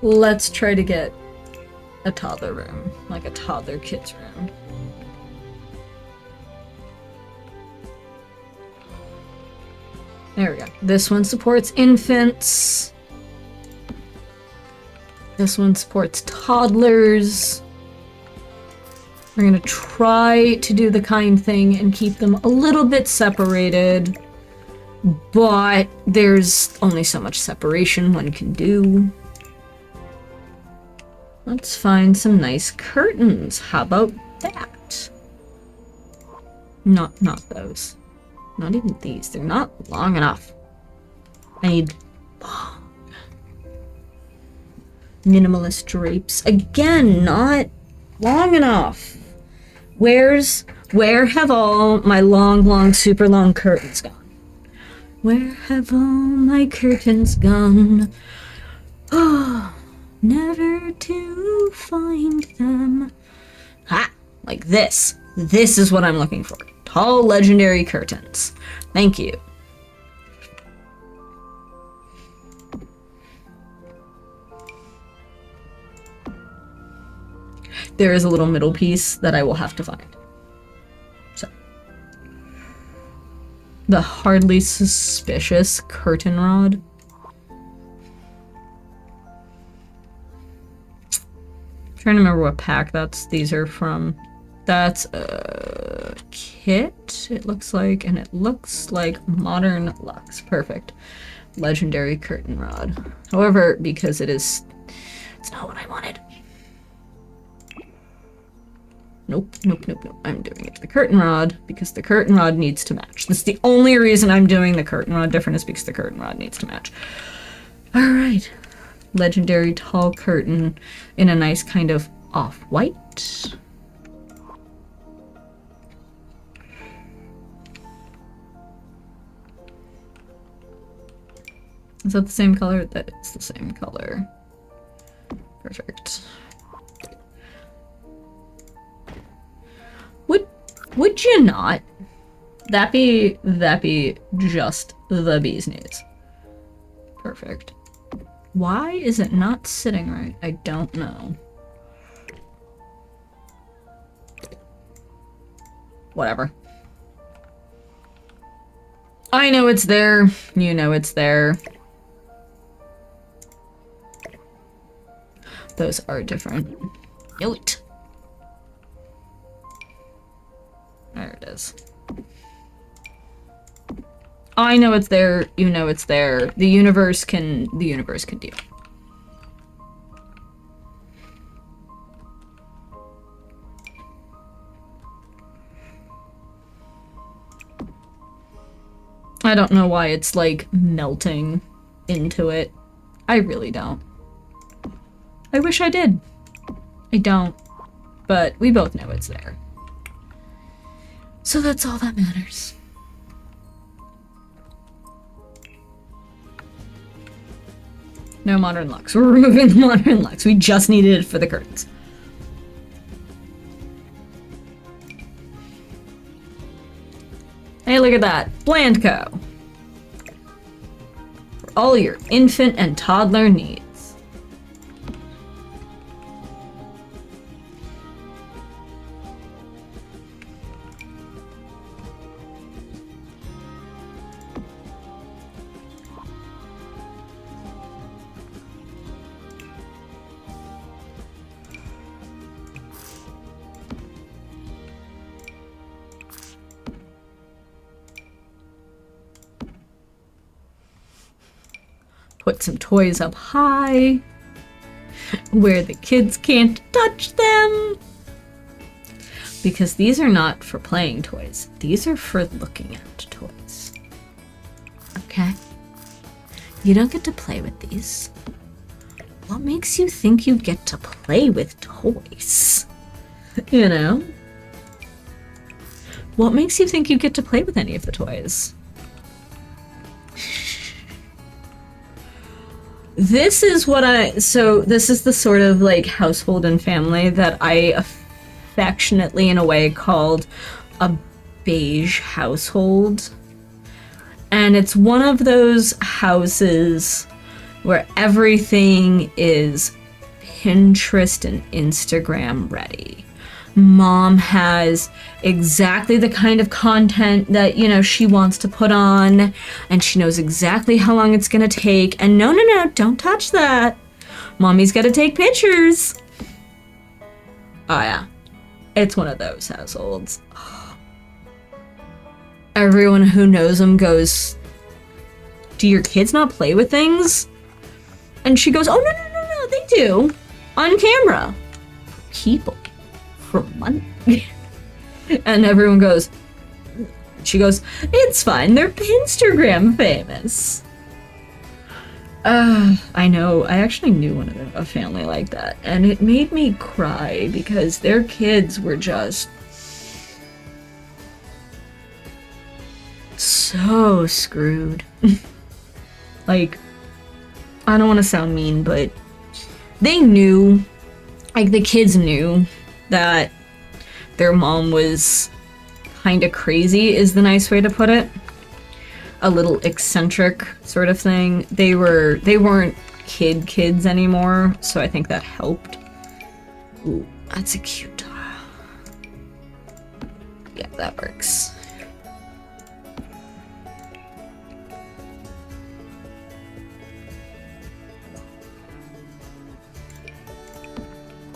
S1: Let's try to get a toddler room, like a toddler kid's room. There we go. This one supports infants. This one supports toddlers. We're gonna try to do the kind thing and keep them a little bit separated, but there's only so much separation one can do. Let's find some nice curtains. How about that? Not those. Not even these. They're not long enough. I need long. Minimalist drapes. Again, not long enough. Where have all my long, super long curtains gone? Where have all my curtains gone? Oh, never to find them. Ha! Like this. This is what I'm looking for. Tall, legendary curtains. Thank you. There is a little middle piece that I will have to find. So. The hardly suspicious curtain rod. I'm trying to remember what pack these are from. That's a kit, it looks like, and it looks like Modern Luxe. Perfect. Legendary curtain rod. However, because it's not what I wanted. Nope. I'm doing it to the curtain rod because the curtain rod needs to match. That's the only reason I'm doing the curtain rod different is because the curtain rod needs to match. All right. Legendary tall curtain in a nice kind of off-white. Is that the same color? That is the same color. Perfect. Would you not? That be just the bee's knees. Perfect. Why is it not sitting right? I don't know. Whatever. I know it's there. You know it's there. Those are different. Note. There it is. I know it's there. You know it's there. The universe can deal. I don't know why it's like melting into it. I really don't. I wish I did. I don't. But we both know it's there. So that's all that matters. No Modern Luxe. We're removing the Modern Luxe. We just needed it for the curtains. Hey, look at that. Blandco. For all your infant and toddler needs. Put some toys up high, where the kids can't touch them. Because these are not for playing toys. These are for looking at toys. Okay? You don't get to play with these. What makes you think you get to play with toys? You know? What makes you think you get to play with any of the toys? This is this is the sort of like household and family that I affectionately in a way called a beige household. And it's one of those houses where everything is Pinterest and Instagram ready. Mom has exactly the kind of content that, you know, she wants to put on, and she knows exactly how long it's gonna take. And no, don't touch that. Mommy's gotta take pictures. Oh yeah, it's one of those households. Everyone who knows them goes, do your kids not play with things? And she goes, oh no, they do. On camera. People. For money. And everyone goes, she goes, it's fine, they're Pinterest famous. I know, I actually knew a family like that, and it made me cry because their kids were just so screwed. Like, I don't want to sound mean, but they knew, like the kids knew that their mom was kind of crazy is the nice way to put it. A little eccentric sort of thing. They weren't kids anymore, so I think that helped. Ooh, that's a cute tile. Yeah, that works.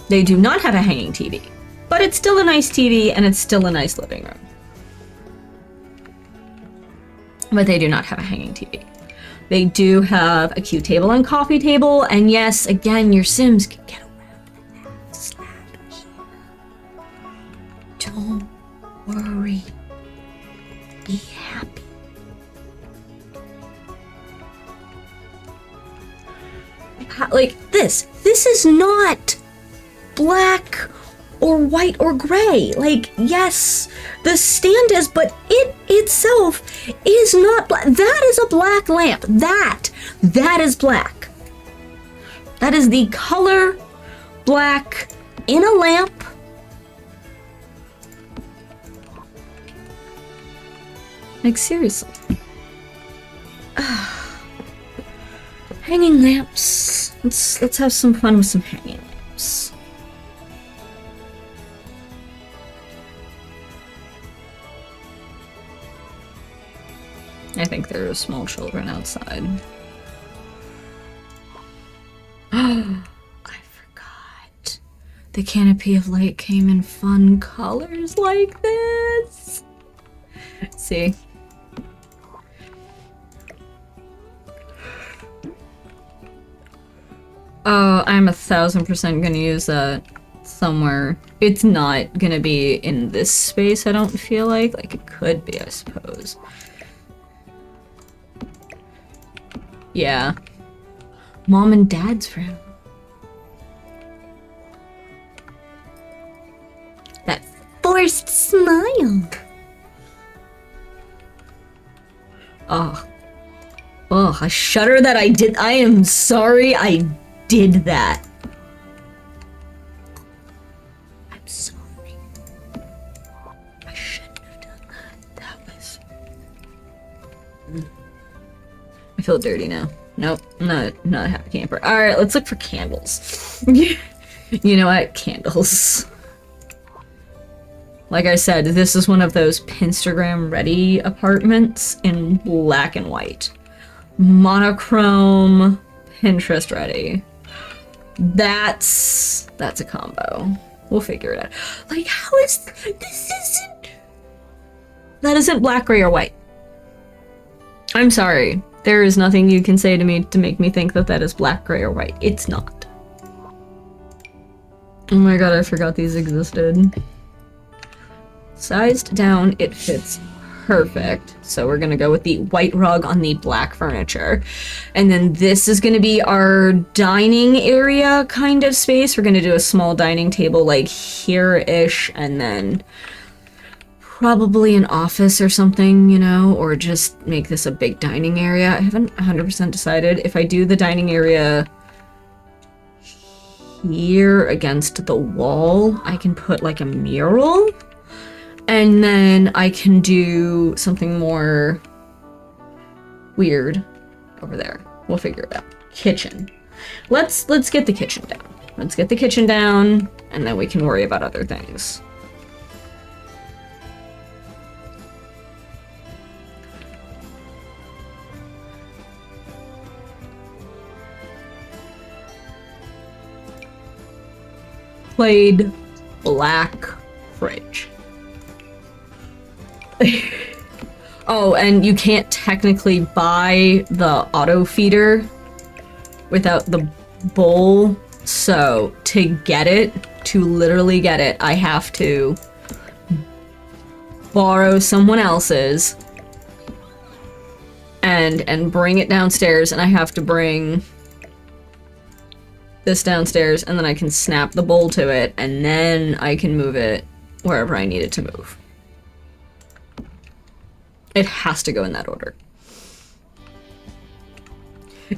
S1: They do not have a hanging TV, but it's still a nice TV and it's still a nice living room. But they do not have a hanging TV. They do have a cute table and coffee table, and yes, again, your Sims can get around that slab here. Don't worry. Be happy. Like this is not black or white or gray. Like, yes, the stand is, but it itself is not black. That is a black lamp. That is black. That is the color black in a lamp. Like, seriously. Hanging lamps. Let's have some fun with some hanging lamps. I think there are small children outside. Oh, I forgot. The canopy of light came in fun colors like this. See? Oh, I'm 1000% gonna use that somewhere. It's not gonna be in this space, I don't feel like. Like, it could be, I suppose. Yeah. Mom and Dad's room. That forced smile. Oh. Oh, I shudder that I did. I am sorry I did that. I'm sorry. I shouldn't have done that. That was... I feel dirty now. Nope, not a happy camper. Alright, let's look for candles. You know what? Candles. Like I said, this is one of those Pinterest ready apartments in black and white. Monochrome, Pinterest ready. That's a combo. We'll figure it out. Like, how is this that isn't black, gray, or white. I'm sorry. There is nothing you can say to me to make me think that that is black, gray, or white. It's not. Oh my god, I forgot these existed. Sized down, it fits perfect. So we're gonna go with the white rug on the black furniture. And then this is gonna be our dining area kind of space. We're gonna do a small dining table like here-ish, and then probably an office or something, you know, or just make this a big dining area. I haven't 100% decided. If I do the dining area here against the wall, I can put like a mural, and then I can do something more weird over there. We'll figure it out. Kitchen. Let's get the kitchen down. Let's get the kitchen down, and then we can worry about other things. Plaid black fridge. Oh, and you can't technically buy the auto feeder without the bowl, so to get it, to literally get it, I have to borrow someone else's and bring it downstairs, and I have to bring this downstairs, and then I can snap the bowl to it, and then I can move it wherever I need it to move. It has to go in that order.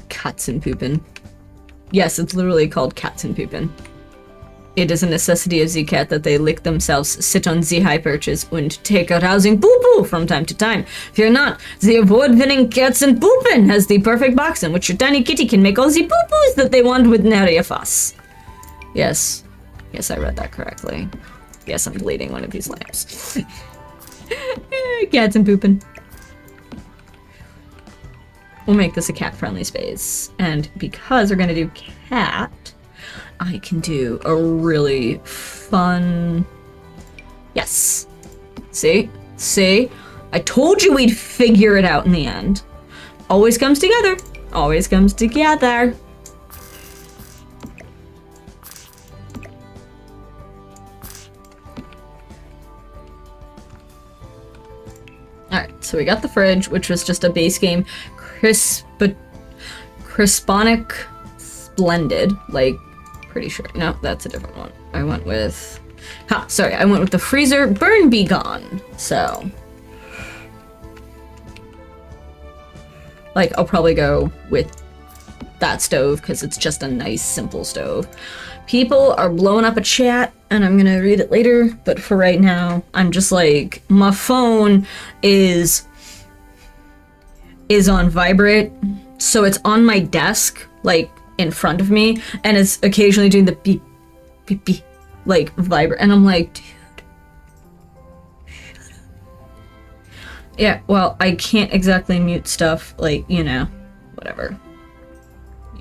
S1: Cats and poopin'. Yes, it's literally called cats and poopin'. It is a necessity of the cat that they lick themselves, sit on the high perches, and take a rousing poo-poo from time to time. Fear not, the award-winning Cats and Poopin' has the perfect box in which your tiny kitty can make all the poo-poos that they want with nary a fuss. Yes. Yes, I read that correctly. Yes, I'm deleting one of these lamps. Cats and Poopin'. We'll make this a cat-friendly space. And because we're gonna do cat, I can do a really fun... Yes. See? See? I told you we'd figure it out in the end. Always comes together. Always comes together. Alright, so we got the fridge, which was just a base game. Crisponic Splendid. Like, pretty sure. No, that's a different one. I went with... I went with the freezer. Burn Be Gone. So... like, I'll probably go with that stove, because it's just a nice, simple stove. People are blowing up a chat, and I'm gonna read it later, but for right now, I'm just like, my phone is on vibrate, so it's on my desk, like, in front of me, and it's occasionally doing the beep, beep, beep, like, vibrate, and I'm like, dude, shut up. Yeah, well, I can't exactly mute stuff, like, you know, whatever.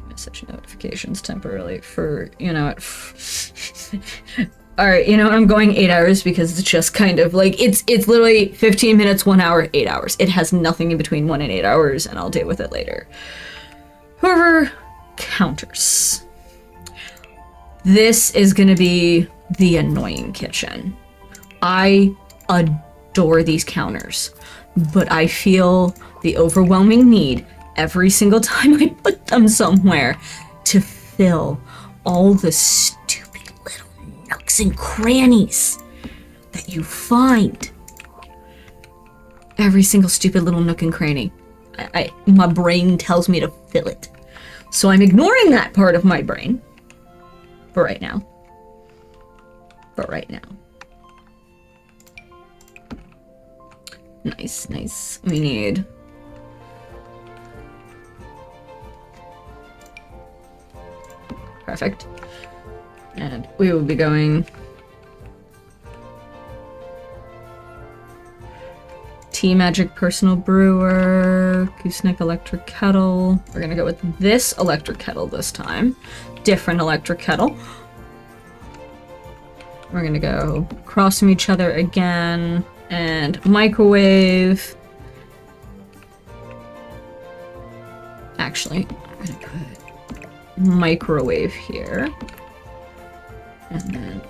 S1: Message notifications temporarily for, you know, alright, you know, I'm going 8 hours because it's just kind of like, it's literally 15 minutes, 1 hour, 8 hours. It has nothing in between 1 and 8 hours, and I'll deal with it later. However, counters. This is gonna be the annoying kitchen. I adore these counters, but I feel the overwhelming need every single time I put them somewhere to fill all the stupid little nooks and crannies that you find. Every single stupid little nook and cranny. My brain tells me to fill it. So I'm ignoring that part of my brain. For right now. Nice, nice. We need... perfect. And we will be going... Tea Magic Personal Brewer, Gooseneck Electric Kettle. We're gonna go with this electric kettle this time. Different electric kettle. We're gonna go across from each other again. And microwave. Actually, I'm gonna put microwave here. And then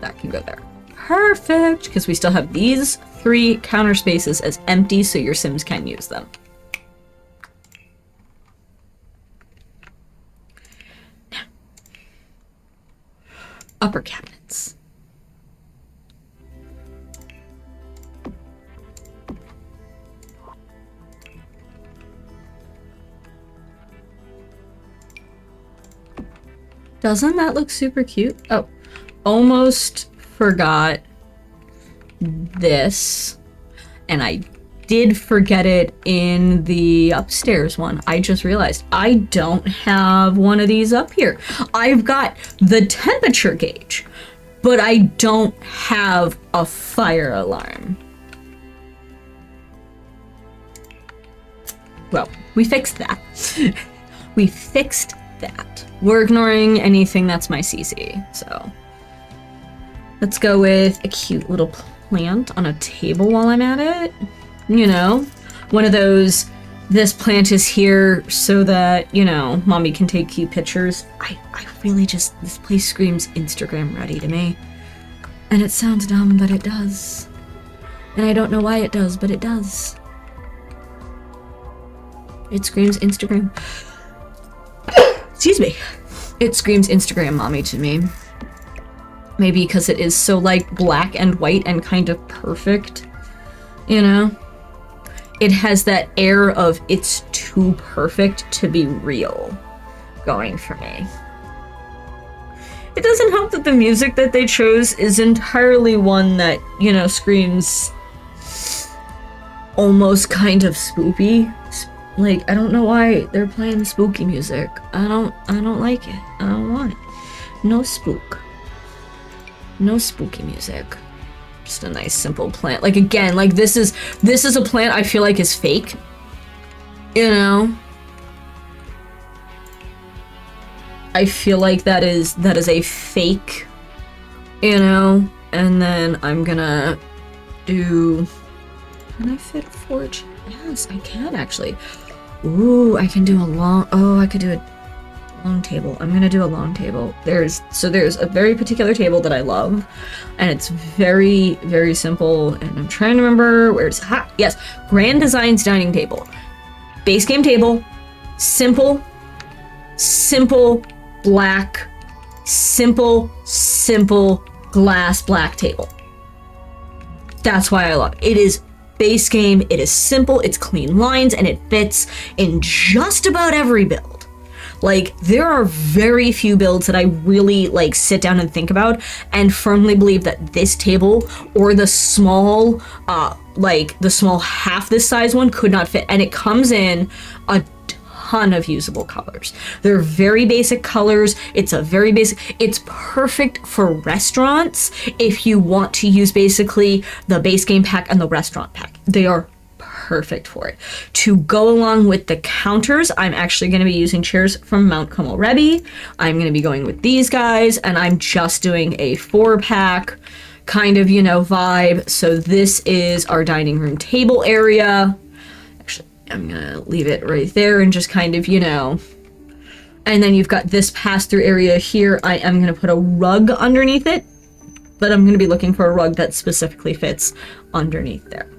S1: that can go there. Perfect! Because we still have these 3 counter spaces as empty, so your Sims can use them. Now, upper cabinets. Doesn't that look super cute? Oh, almost forgot this. And I did forget it in the upstairs one. I just realized I don't have one of these up here. I've got the temperature gauge, but I don't have a fire alarm. Well, we fixed that. We fixed that. We're ignoring anything that's my CC, so. Let's go with a cute little plant on a table while I'm at it. You know, one of those, this plant is here so that, you know, mommy can take cute pictures. I really just, this place screams Instagram ready to me. And it sounds dumb, but it does. And I don't know why it does, but it does. It screams Instagram. Excuse me. It screams Instagram mommy to me. Maybe because it is so like black and white and kind of perfect, you know? It has that air of it's too perfect to be real going for me. It doesn't help that the music that they chose is entirely one that, you know, screams almost kind of spoopy. Like, I don't know why they're playing spooky music. I don't like it. I don't want it. No spook. No spooky music. Just a nice simple plant. Like, again, like this is a plant I feel like is fake. You know? I feel like that is a fake, you know? And then I'm gonna do, can I fit a forge? Yes, I can actually. Ooh, I can do a long, I could do a long table. I'm gonna do a long table. There's a very particular table that I love, and it's very, very simple, and I'm trying to remember where it's, yes, Grand Designs dining table. Base game table, simple, black, simple glass black table. That's why I love it. It is base game, it is simple, it's clean lines, and it fits in just about every build. Like, there are very few builds that I really, like, sit down and think about and firmly believe that this table or the small, the small half this size one could not fit. And it comes in a ton of usable colors. They're very basic colors. It's perfect for restaurants if you want to use basically the base game pack and the restaurant pack. They are perfect for it. To go along with the counters, I'm actually going to be using chairs from Mount Komorebi. I'm going to be going with these guys, and I'm just doing a 4-pack kind of, you know, vibe. So this is our dining room table area. Actually, I'm going to leave it right there and just kind of, you know, and then you've got this pass-through area here. I am going to put a rug underneath it, but I'm going to be looking for a rug that specifically fits underneath there.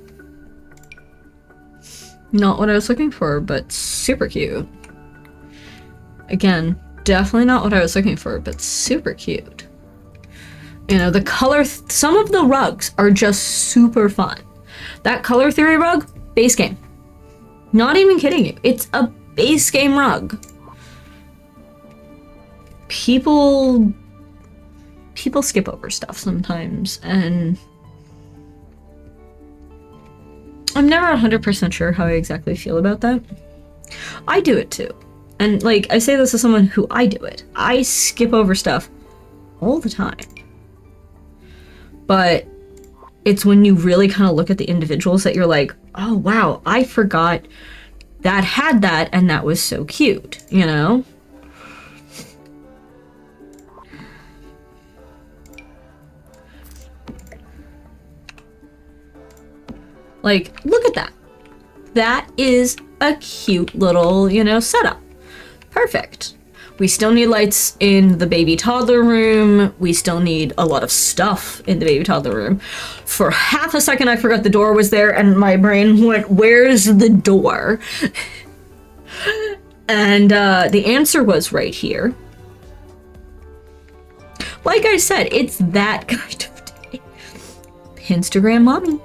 S1: Not what I was looking for, but super cute. Again, definitely not what I was looking for, but super cute. You know, the color, some of the rugs are just super fun. That color theory rug, base game. Not even kidding you. It's a base game rug. People skip over stuff sometimes, and I'm never 100% sure how I exactly feel about that. I do it too. And like, I say this as someone who I do it. I skip over stuff all the time. But it's when you really kind of look at the individuals that you're like, oh wow, I forgot that had that and that was so cute, you know? Like, look at that. That is a cute little, you know, setup. Perfect. We still need lights in the baby toddler room. We still need a lot of stuff in the baby toddler room. For half a second, I forgot the door was there, and my brain went, where's the door? And the answer was right here. Like I said, it's that kind of day. Instagram mommy.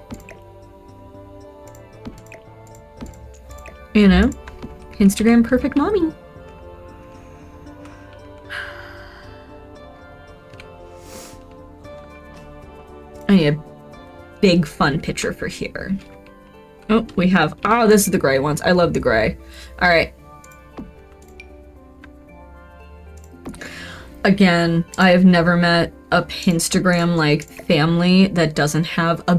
S1: You know, Instagram perfect mommy. I need a big fun picture for here. Oh, we have, oh, this is the gray ones. I love the gray. All right. Again, I have never met a Pinstagram-like family that doesn't have a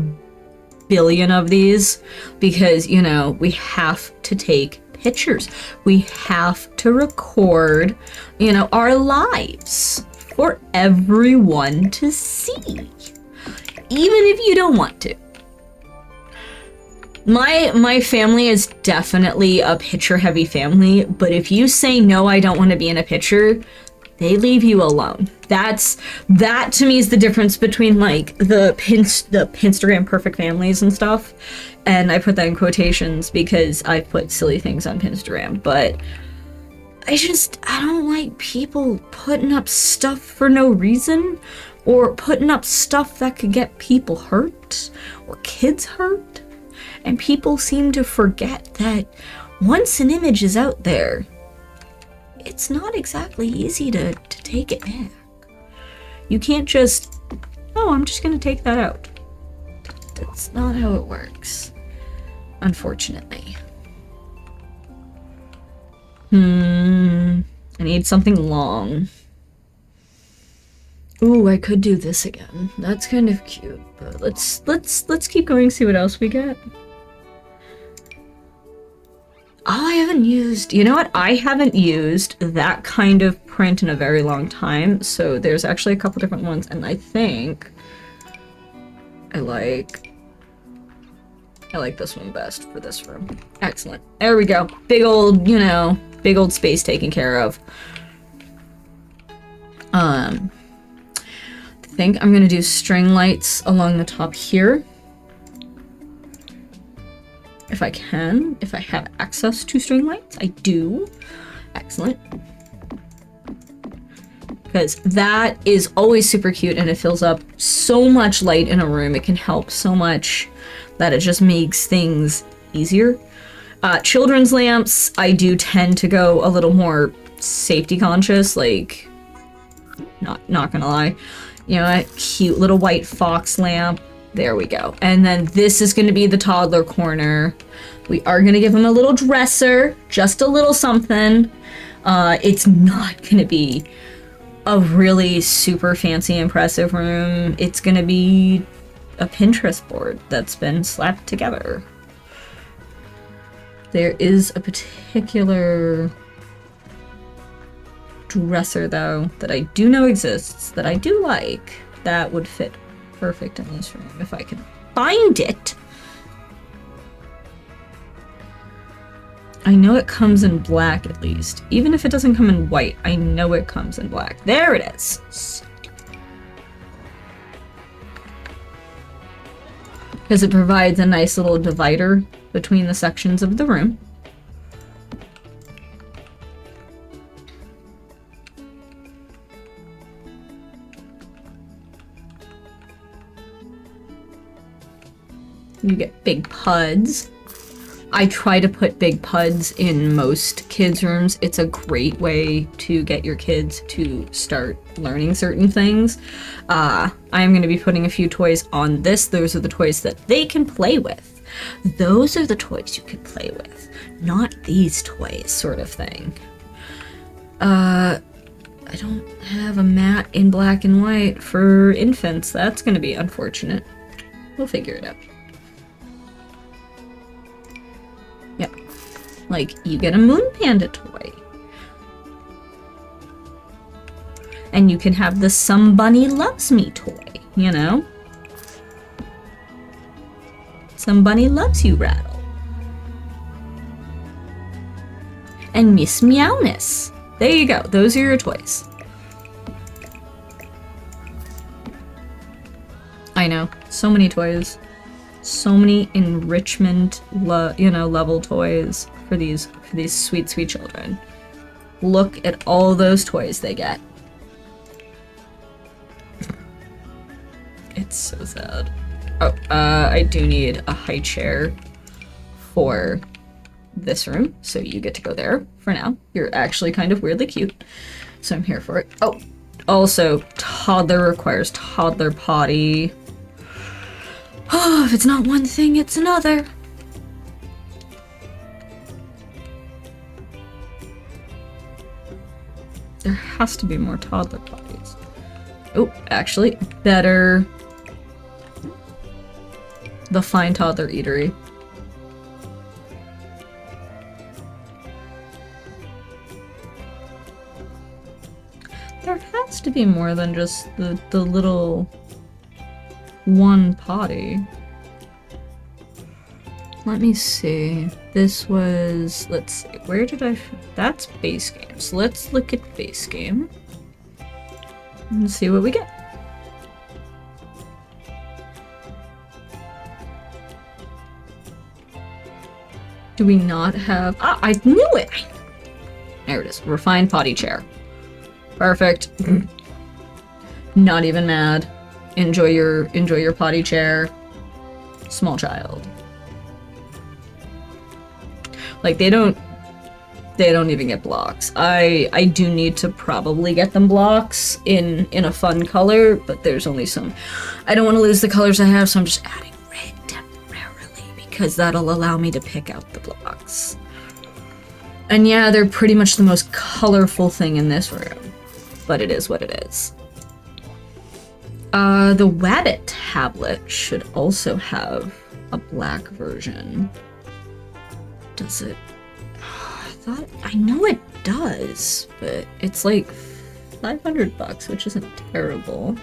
S1: billion of these because, you know, we have to take pictures. We have to record, you know, our lives for everyone to see, even if you don't want to. My family is definitely a picture-heavy family, but if you say, no, I don't want to be in a picture, they leave you alone. That to me is the difference between like the Pinstagram perfect families and stuff. And I put that in quotations because I put silly things on Pinstagram, but I don't like people putting up stuff for no reason or putting up stuff that could get people hurt or kids hurt. And people seem to forget that once an image is out there, it's not exactly easy to take it back. You can't just, oh, I'm just gonna take that out. That's not how it works, unfortunately. I need something long. Ooh, I could do this again. That's kind of cute, but let's keep going, see what else we get. Oh, I haven't used, you know what? I haven't used that kind of print in a very long time. So there's actually a couple different ones. And I think I like this one best for this room. Excellent. There we go. Big old, you know, big old space taken care of. I think I'm gonna do string lights along the top here. If I can, if I have access to string lights, I do. Excellent. Because that is always super cute and it fills up so much light in a room. It can help so much that it just makes things easier. Children's lamps, I do tend to go a little more safety conscious, like, not gonna lie. You know, a cute little white fox lamp. There we go. And then this is going to be the toddler corner. We are going to give him a little dresser, just a little something. It's not going to be a really super fancy, impressive room. It's going to be a Pinterest board that's been slapped together. There is a particular dresser, though, that I do know exists, that I do like, that would fit perfect in this room if I can find it. I know it comes in black at least. Even if it doesn't come in white, I know it comes in black. There it is. Because it provides a nice little divider between the sections of the room. You get big puds. I try to put big puds in most kids' rooms. It's a great way to get your kids to start learning certain things. I'm going to be putting a few toys on this. Those are the toys that they can play with. Those are the toys you can play with, not these toys, sort of thing. I don't have a mat in black and white for infants. That's going to be unfortunate. We'll figure it out. Yep. Like, you get a Moon Panda toy. And you can have the Some Bunny Loves Me toy, you know? Some Bunny Loves You rattle. And Miss Meowness. There you go. Those are your toys. I know. So many toys. So many enrichment, level toys for these sweet, sweet children. Look at all those toys they get. It's so sad. Oh, I do need a high chair for this room, so you get to go there for now. You're actually kind of weirdly cute, so I'm here for it. Oh, also, toddler requires toddler potty. Oh, if it's not one thing, it's another. There has to be more toddler potties. Oh, actually, better. The Fine Toddler Eatery. There has to be more than just the little one potty. Let me see. This was, let's see, where did I, that's base game. So let's look at base game and see what we get. Do we not have, ah, I knew it! There it is, refined potty chair. Perfect. Not even mad. Enjoy your potty chair. Small child. Like, they don't even get blocks. I do need to probably get them blocks in a fun color, but there's only some. I don't want to lose the colors I have, so I'm just adding red temporarily because that'll allow me to pick out the blocks. And yeah, they're pretty much the most colorful thing in this room, but it is what it is. The Wabbit tablet should also have a black version. Does it? I know it does, but it's like $500, which isn't terrible.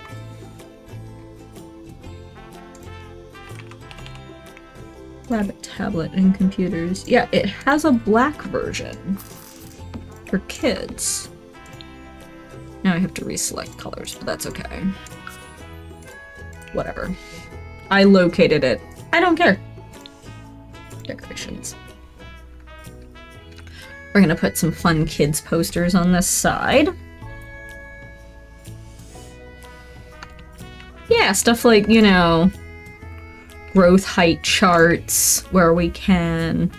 S1: Wabbit tablet and computers. Yeah, it has a black version for kids. Now I have to reselect colors, but that's okay. Whatever. I located it. I don't care. Decorations. We're gonna put some fun kids posters on this side. Yeah, stuff like, you know, growth height charts where we can.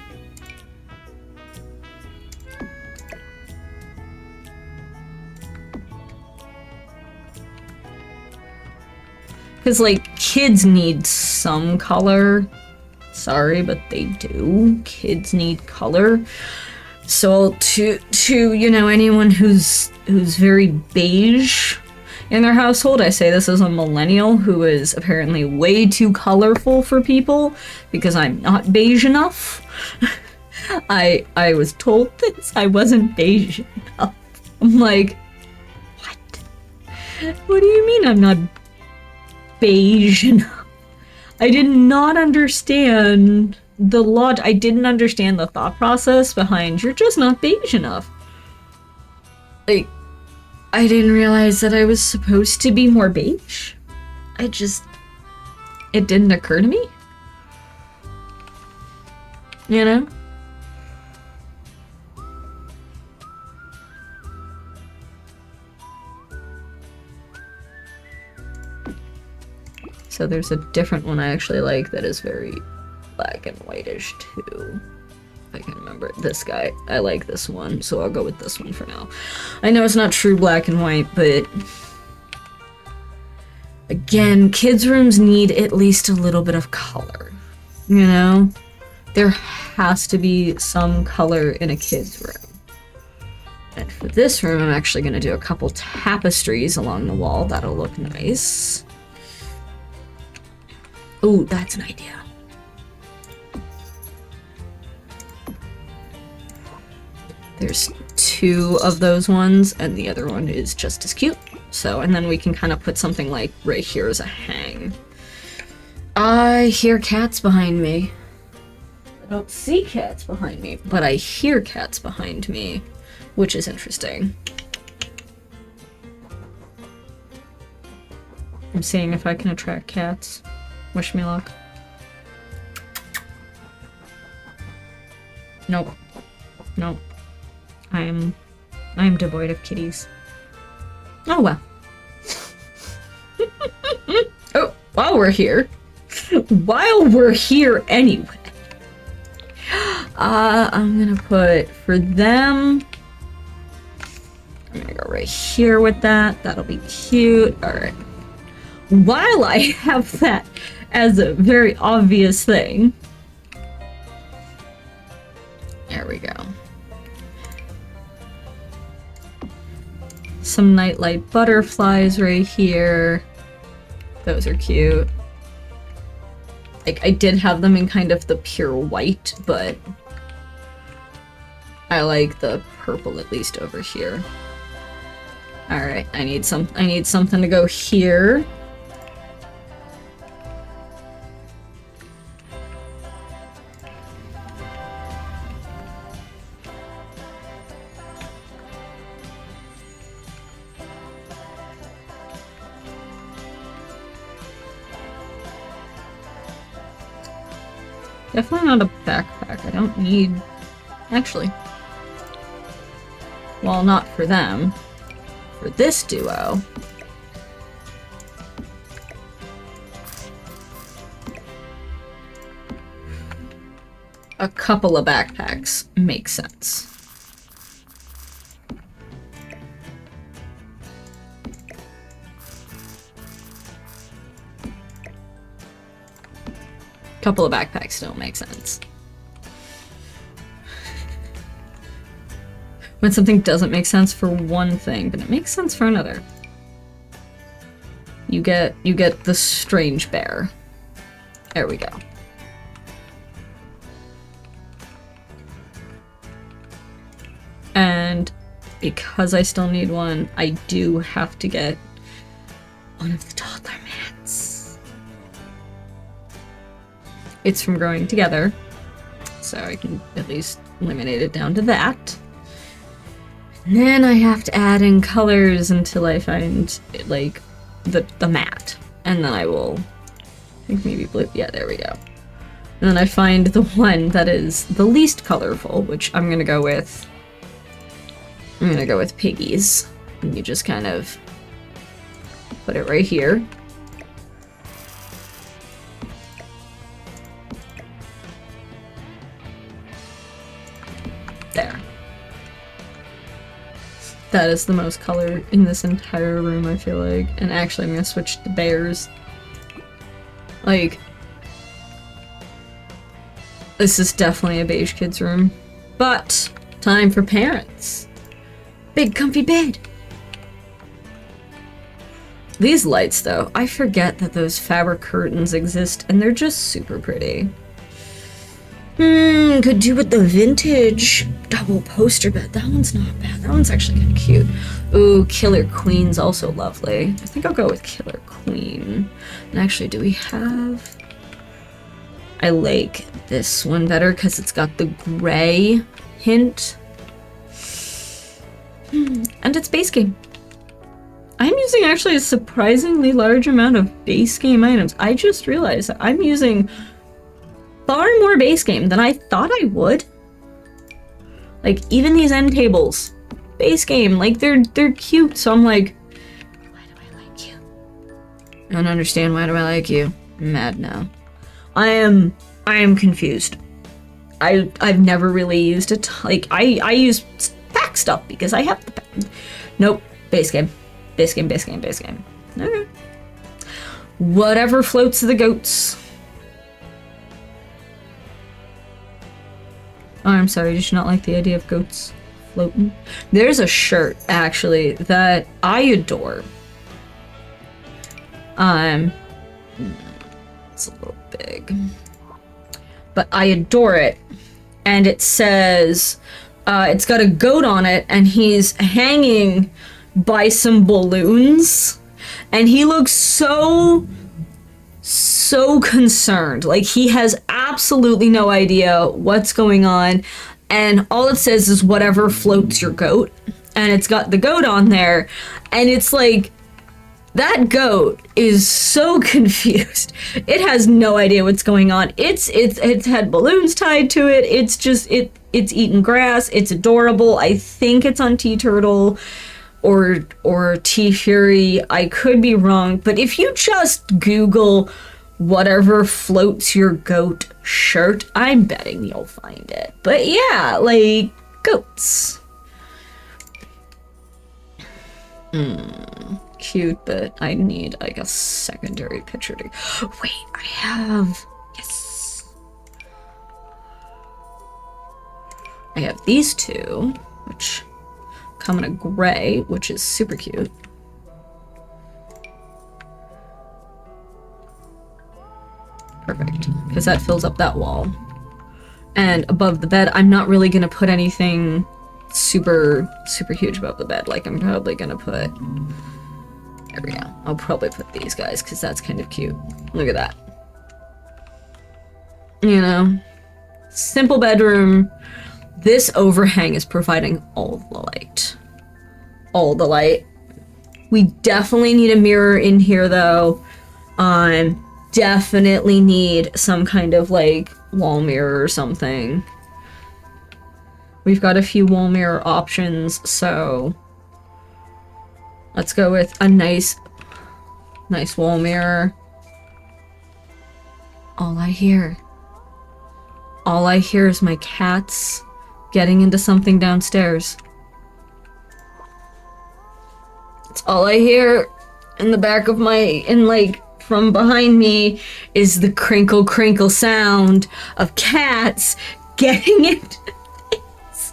S1: Because, like, kids need some color. Sorry, but they do. Kids need color. So to you know, anyone who's very beige in their household, I say this as a millennial who is apparently way too colorful for people because I'm not beige enough. I was told this. I wasn't beige enough. I'm like, what? What do you mean I'm not beige enough? I did not understand the I didn't understand the thought process behind you're just not beige enough. Like, I didn't realize that I was supposed to be more beige. It didn't occur to me. You know? So there's a different one I actually like that is very black and whitish too. If I can remember it. This guy. I like this one, so I'll go with this one for now. I know it's not true black and white, but again, kids' rooms need at least a little bit of color. You know? There has to be some color in a kid's room. And for this room, I'm actually going to do a couple tapestries along the wall. That'll look nice. Ooh, that's an idea. There's two of those ones, and the other one is just as cute. So, and then we can kind of put something like right here as a hang. I hear cats behind me. I don't see cats behind me, but I hear cats behind me, which is interesting. I'm seeing if I can attract cats. Wish me luck. Nope. Nope. I am devoid of kitties. Oh well. Oh, while we're here anyway. I'm gonna put for them. I'm gonna go right here with that. That'll be cute. All right. while I have that as a very obvious thing. There we go. Some nightlight butterflies right here. Those are cute. Like, I did have them in kind of the pure white, but I like the purple at least over here. Alright, I need something to go here. Definitely not a backpack. I don't need... Actually. Well, not for them. For this duo. A couple of backpacks make sense. Couple of backpacks don't make sense. When something doesn't make sense for one thing, but it makes sense for another. You get the strange bear. There we go. And because I still need one, I do have to get one of the toddler mats. It's from growing together, so I can at least eliminate it down to that. And then I have to add in colors until I find, like, the mat. And then I will, I think maybe blue, yeah, there we go. And then I find the one that is the least colorful, which I'm gonna go with piggies. And you just kind of put it right here. There. That is the most color in this entire room, I feel like. And actually, I'm gonna switch to bears. Like, this is definitely a beige kid's room. But, time for parents. Big comfy bed. These lights, though, I forget that those fabric curtains exist, and they're just super pretty. Could do with the vintage double poster bed. That one's not bad. That one's actually kind of cute. Ooh, Killer Queen's also lovely. I think I'll go with Killer Queen. And actually, do we have... I like this one better because it's got the gray hint. And it's base game. I'm using actually a surprisingly large amount of base game items. I just realized that I'm using far more base game than I thought I would. Like, even these end tables, base game, like, they're cute, so I'm like, why do I like you? I don't understand, why do I like you? I'm mad now. I am confused. I've never really used it, like, I use pack stuff because I have the pack. Nope, base game. Base game, base game, base game. Okay. Whatever floats the goats. Oh, I'm sorry, did you not like the idea of goats floating? There's a shirt, actually, that I adore. It's a little big. But I adore it. And it says, it's got a goat on it, and he's hanging by some balloons. And he looks so concerned. Like, he has absolutely no idea what's going on, and all it says is whatever floats your goat, and it's got the goat on there, and it's like, that goat is so confused. It has no idea what's going on. It's had balloons tied to it. It's just, it's eating grass. It's adorable. I think it's on Tea Turtle or Tea Fury. I could be wrong, but if you just Google whatever floats your goat shirt, I'm betting you'll find it. But yeah, like, goats. cute, but I need like a secondary picture to... Wait, I have... Yes. I have these two, which come in a gray, which is super cute. Perfect, because that fills up that wall. And above the bed, I'm not really gonna put anything super huge above the bed. Like, I'm probably gonna put... There we go. I'll probably put these guys, because that's kind of cute. Look at that. You know? Simple bedroom. This overhang is providing all the light. All the light. We definitely need a mirror in here, though. Definitely need some kind of, like, wall mirror or something. We've got a few wall mirror options, so let's go with a nice wall mirror. All I hear is my cats getting into something downstairs. That's all I hear in the back of from behind me is the crinkle crinkle sound of cats getting into things.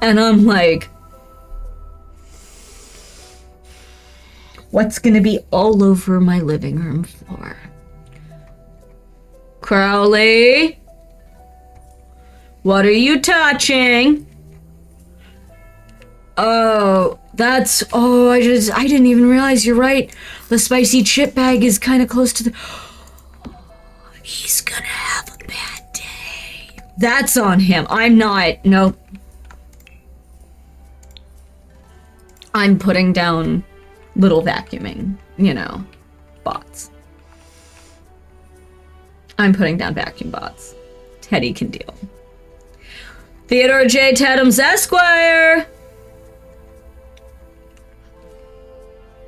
S1: And I'm like, what's gonna be all over my living room floor? Crowley? What are you touching? Oh, that's... Oh, I didn't even realize. You're right. The spicy chip bag is kind of close to the... He's gonna have a bad day. That's on him. I'm not... Nope. I'm putting down little vacuuming, you know, bots. I'm putting down vacuum bots. Teddy can deal. Theodore J. Tadams Esquire!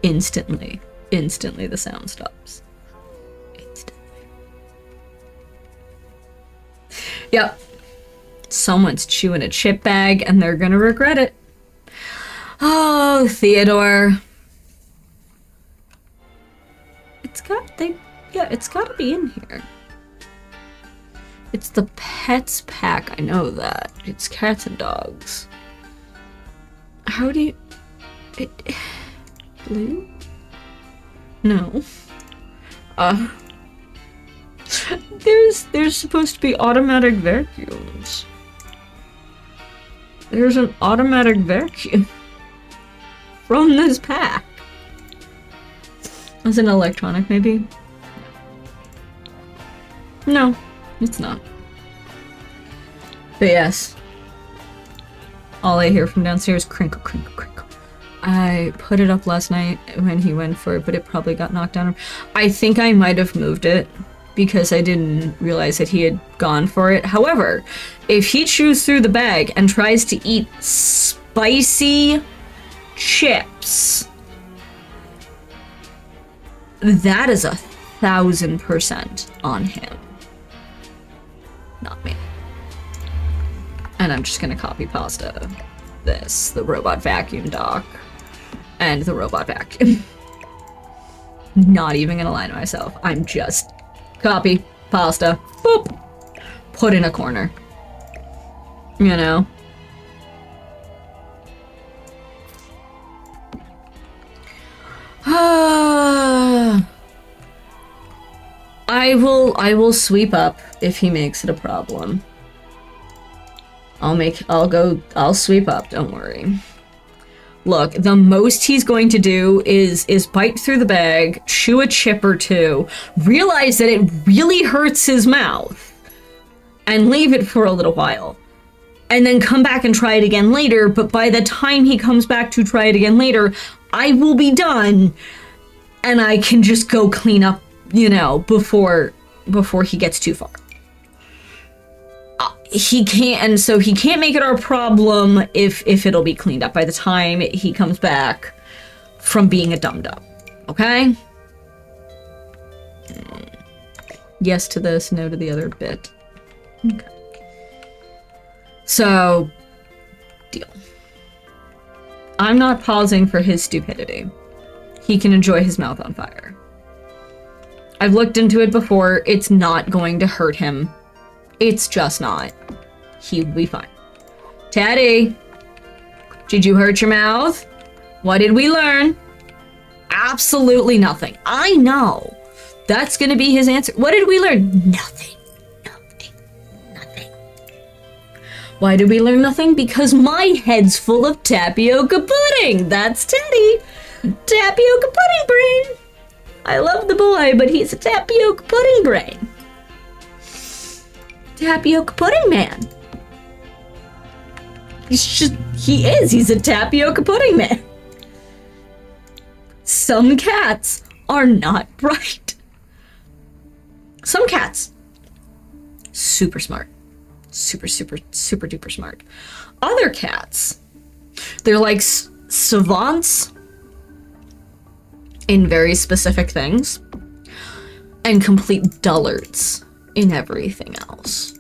S1: Instantly the sound stops. Instantly. Yep. Someone's chewing a chip bag and they're gonna regret it. Oh, Theodore. It's gotta be in here. It's the pets pack, I know that. It's cats and dogs. How do you... Blue? No. There's supposed to be automatic vacuums. There's an automatic vacuum from this pack. Is it electronic, maybe? No, it's not. But yes. All I hear from downstairs, crinkle, crinkle, crinkle. I put it up last night when he went for it, but it probably got knocked down. I think I might have moved it because I didn't realize that he had gone for it. However, if he chews through the bag and tries to eat spicy chips, that is 1,000% on him. Not me. And I'm just gonna copy pasta this, the robot vacuum dock, and the robot vacuum. Not even gonna lie to myself. I'm just copy, pasta, boop, put in a corner. You know? I will sweep up if he makes it a problem. I'll sweep up, don't worry. Look, the most he's going to do is bite through the bag, chew a chip or two, realize that it really hurts his mouth, and leave it for a little while. And then come back and try it again later, but by the time he comes back to try it again later, I will be done, and I can just go clean up, you know, before he gets too far. He can't make it our problem if it'll be cleaned up by the time he comes back from being a dum-dum. Okay? Yes to this, no to the other bit. Okay. So, deal. I'm not pausing for his stupidity. he can enjoy his mouth on fire. I've looked into it before. It's not going to hurt him. It's just not. He will be fine. Teddy, did you hurt your mouth? What did we learn? Absolutely nothing. I know. That's gonna be his answer. What did we learn? Nothing. Nothing. Why did we learn nothing? Because my head's full of tapioca pudding. That's Teddy. Tapioca pudding brain. I love the boy, but he's a tapioca pudding brain. Tapioca pudding man. He's a tapioca pudding man. Some cats are not bright. Some cats, super smart. Super duper smart. Other cats, they're like savants in very specific things and complete dullards in everything else.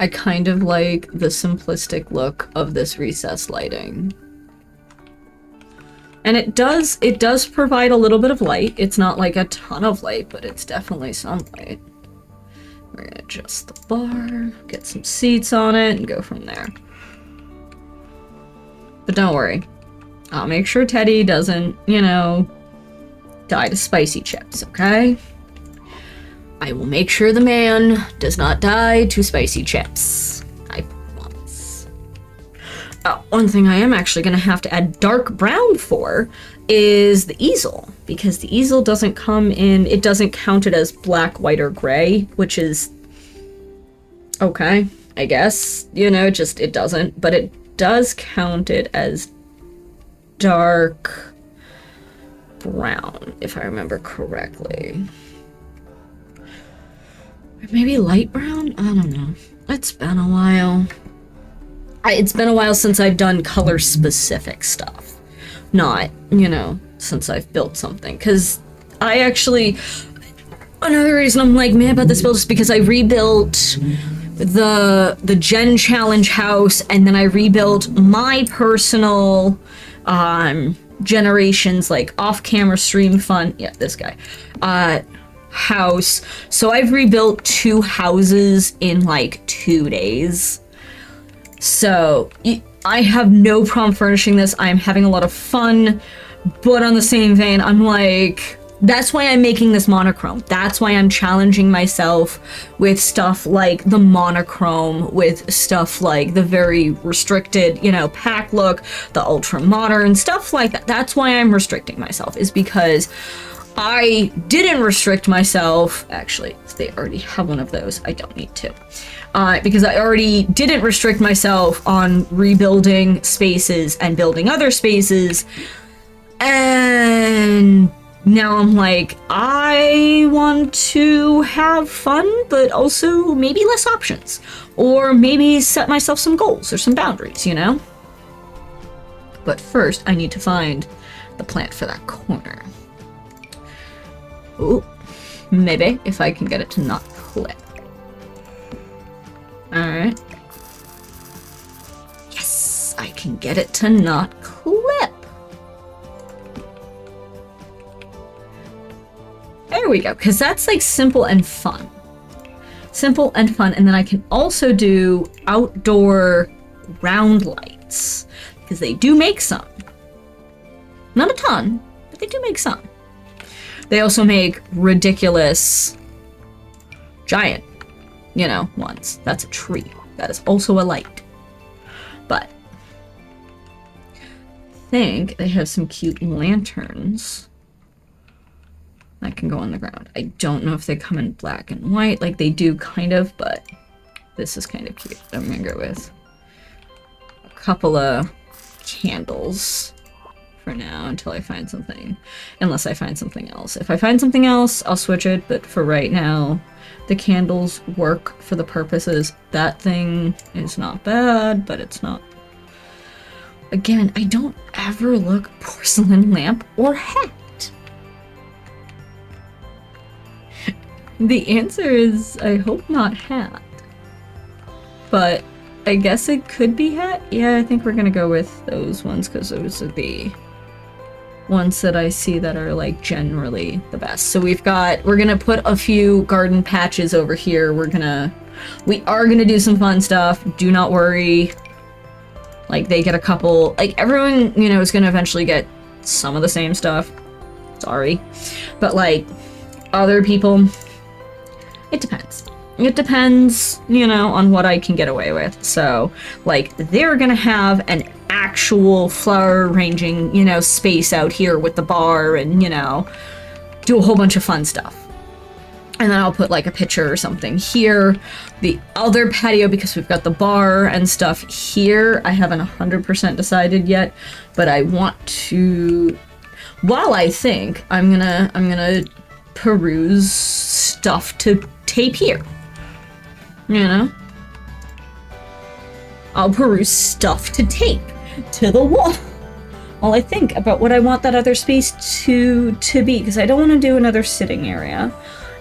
S1: I kind of like the simplistic look of this recessed lighting. And it does provide a little bit of light. It's not like a ton of light, but it's definitely some light. We're gonna adjust the bar, get some seats on it, and go from there. But don't worry. I'll make sure Teddy doesn't, you know, die to spicy chips, okay? I will make sure the man does not die to spicy chips. I promise. One thing I am actually going to have to add dark brown for is the easel. Because the easel doesn't come in, it doesn't count it as black, white, or gray, which is okay, I guess. You know, it doesn't. But it does count it as dark brown, if I remember correctly. Maybe light brown? I don't know. It's been a while. It's been a while since I've done color-specific stuff. Not, you know, since I've built something. Because I actually... Another reason I'm like mad about this build is because I rebuilt the Gen Challenge house, and then I rebuilt my personal Generations, like, off-camera stream fun... Yeah, this guy. House. So I've rebuilt 2 houses in like 2 days. So I have no problem furnishing this. I'm having a lot of fun, but on the same vein, I'm like, that's why I'm making this monochrome. That's why I'm challenging myself with stuff like the monochrome, with stuff like the very restricted, you know, pack look, the ultra modern, stuff like that. That's why I'm restricting myself, is because I didn't restrict myself. Actually, they already have one of those. I don't need to. Because I already didn't restrict myself on rebuilding spaces and building other spaces. And now I'm like, I want to have fun, but also maybe less options. Or maybe set myself some goals or some boundaries, you know? But first, I need to find the plant for that corner. Ooh, maybe, if I can get it to not clip. Alright. Yes, I can get it to not clip. There we go, because that's like simple and fun. Simple and fun, and then I can also do outdoor round lights, because they do make some. Not a ton, but they do make some. They also make ridiculous, giant, you know, ones. That's a tree. That is also a light. But I think they have some cute lanterns that can go on the ground. I don't know if they come in black and white. Like, they do kind of, but this is kind of cute. I'm gonna go with a couple of candles for now until I find something, unless I find something else. If I find something else, I'll switch it, but for right now, the candles work for the purposes. That thing is not bad, but it's not. Again, I don't ever look porcelain lamp or hat. The answer is, I hope not hat. But I guess it could be hat. Yeah, I think we're gonna go with those ones because those are the ones that I see that are like generally the best. So we're gonna put a few garden patches over here. We are gonna do some fun stuff. Do not worry. Like, they get a couple, like, everyone, you know, is gonna eventually get some of the same stuff. Sorry. But, like, other people, it depends. It depends, you know, on what I can get away with. So, like, they're gonna have an actual flower arranging, you know, space out here with the bar and, you know, do a whole bunch of fun stuff. And then I'll put like a picture or something here. The other patio, because we've got the bar and stuff here, I haven't 100% decided yet, but I want to, while I think, I'm gonna peruse stuff to tape here. You know? I'll peruse stuff to tape to the wall. While I think about what I want that other space to be, because I don't want to do another sitting area.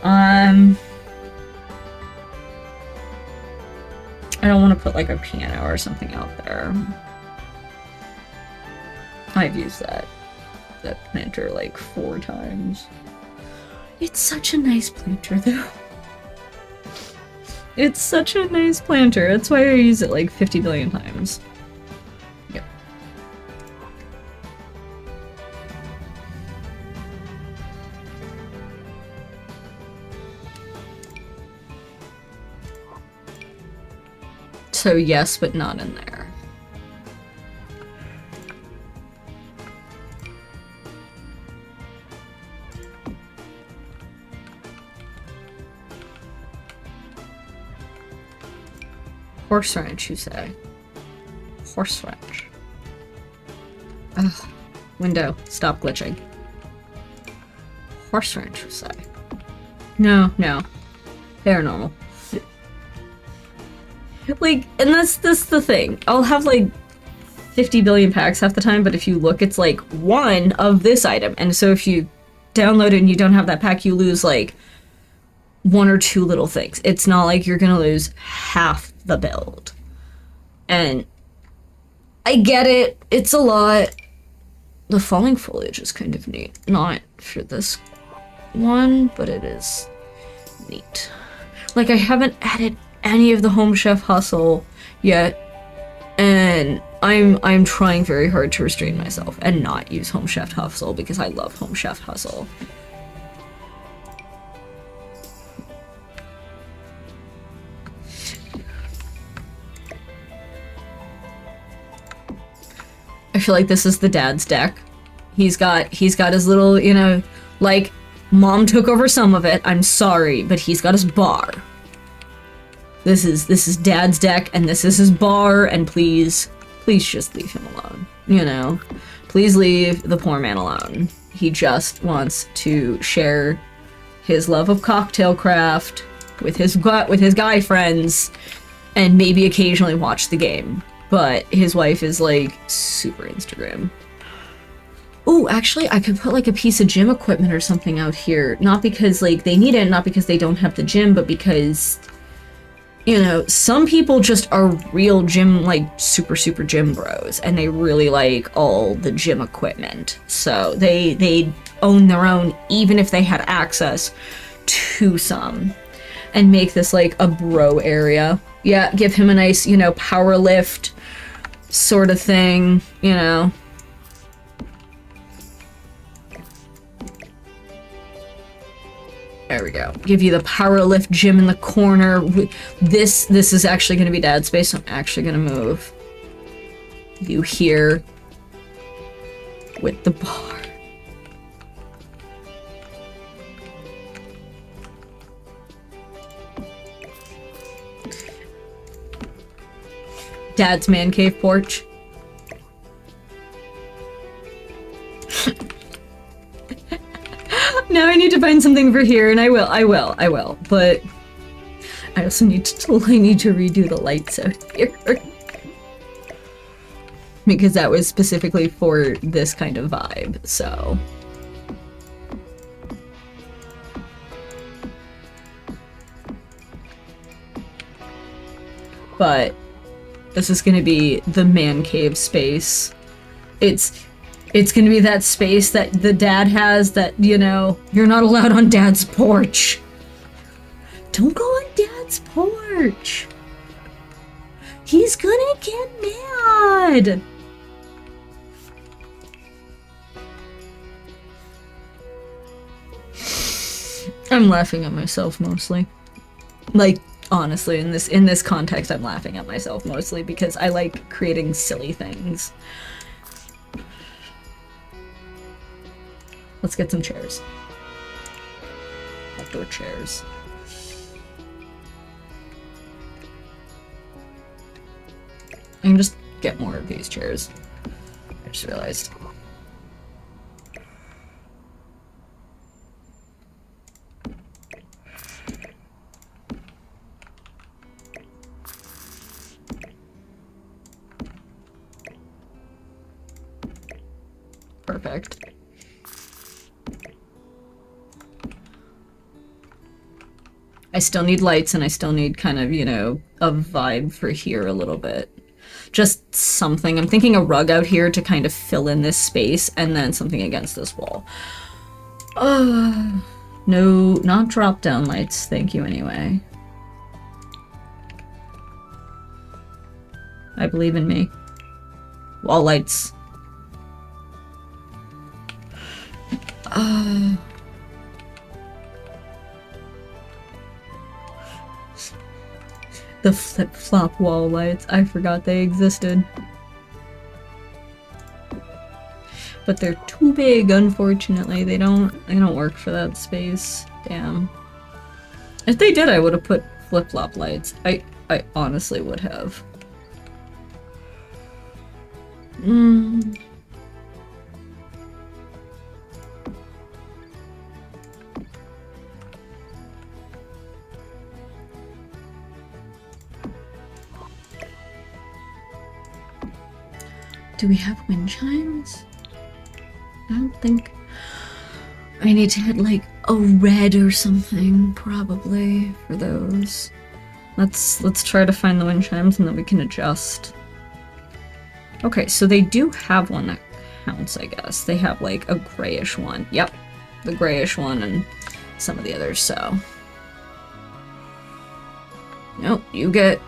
S1: I don't want to put like a piano or something out there. I've used that planter like 4 times. It's such a nice planter though. It's such a nice planter. That's why I use it like 50 billion times. Yep. So yes, but not in there. Horse ranch, you say? Horse ranch. Ugh. Window, stop glitching. Horse ranch, you say? No. Paranormal. Like, and that's the thing. I'll have like 50 billion packs half the time, but if you look, it's like one of this item. And so if you download it and you don't have that pack, you lose like 1 or 2 little things. It's not like you're gonna lose half the build. And I get it. It's a lot. The falling foliage is kind of neat. Not for this one, but it is neat. Like, I haven't added any of the Home Chef Hustle yet, and I'm trying very hard to restrain myself and not use Home Chef Hustle because I love Home Chef Hustle. I feel like this is the dad's deck. He's got his little, you know, like, mom took over some of it, I'm sorry, but he's got his bar. This is dad's deck, and this is his bar, and please just leave him alone. You know? Please leave the poor man alone. He just wants to share his love of cocktail craft with his guy friends, and maybe occasionally watch the game. But his wife is, like, super Instagram. Ooh, actually, I could put, like, a piece of gym equipment or something out here. Not because, like, they need it, not because they don't have the gym, but because, you know, some people just are real gym, like, super gym bros, and they really like all the gym equipment. So they own their own, even if they had access to some. And make this, like, a bro area. Yeah, give him a nice, you know, power lift sort of thing, you know. There we go. Give you the power lift gym in the corner. This is actually going to be dad's space, so I'm actually going to move you here with the bar. Dad's man cave porch. Now I need to find something for here, and I will, but I also need to redo the lights out here. Because that was specifically for this kind of vibe, so. But This is gonna be the man cave space. It's gonna be that space that the dad has that, you know, you're not allowed on dad's porch. Don't go on dad's porch. He's gonna get mad. I'm laughing at myself mostly. Like, honestly, in this context, I'm laughing at myself mostly because I like creating silly things. Let's get some chairs. Outdoor chairs. I can just get more of these chairs. I just realized. Perfect. I still need lights and I still need kind of, you know, a vibe for here a little bit. Just something. I'm thinking a rug out here to kind of fill in this space and then something against this wall. No, not drop down lights. Thank you anyway. I believe in me. Wall lights. The flip-flop wall lights. I forgot they existed. But they're too big, unfortunately. They don't work for that space. Damn. If they did, I would have put flip-flop lights. I honestly would have. Do we have wind chimes? I don't think... I need to hit like a red or something, probably, for those. Let's try to find the wind chimes and then we can adjust. Okay, so they do have one that counts, I guess. They have like a grayish one. Yep, the grayish one and some of the others, so... Nope, you get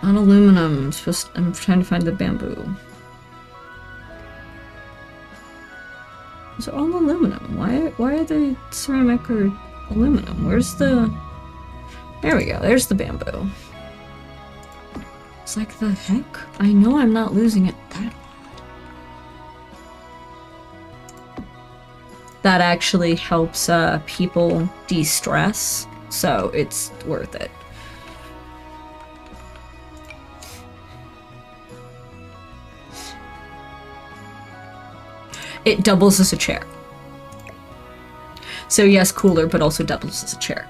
S1: on aluminum. I'm trying to find the bamboo. These are all aluminum. Why are they ceramic or aluminum? Where's the... There we go, there's the bamboo. It's like, the heck? I know I'm not losing it that actually helps people de-stress, so it's worth it. It doubles as a chair. So yes, cooler, but also doubles as a chair.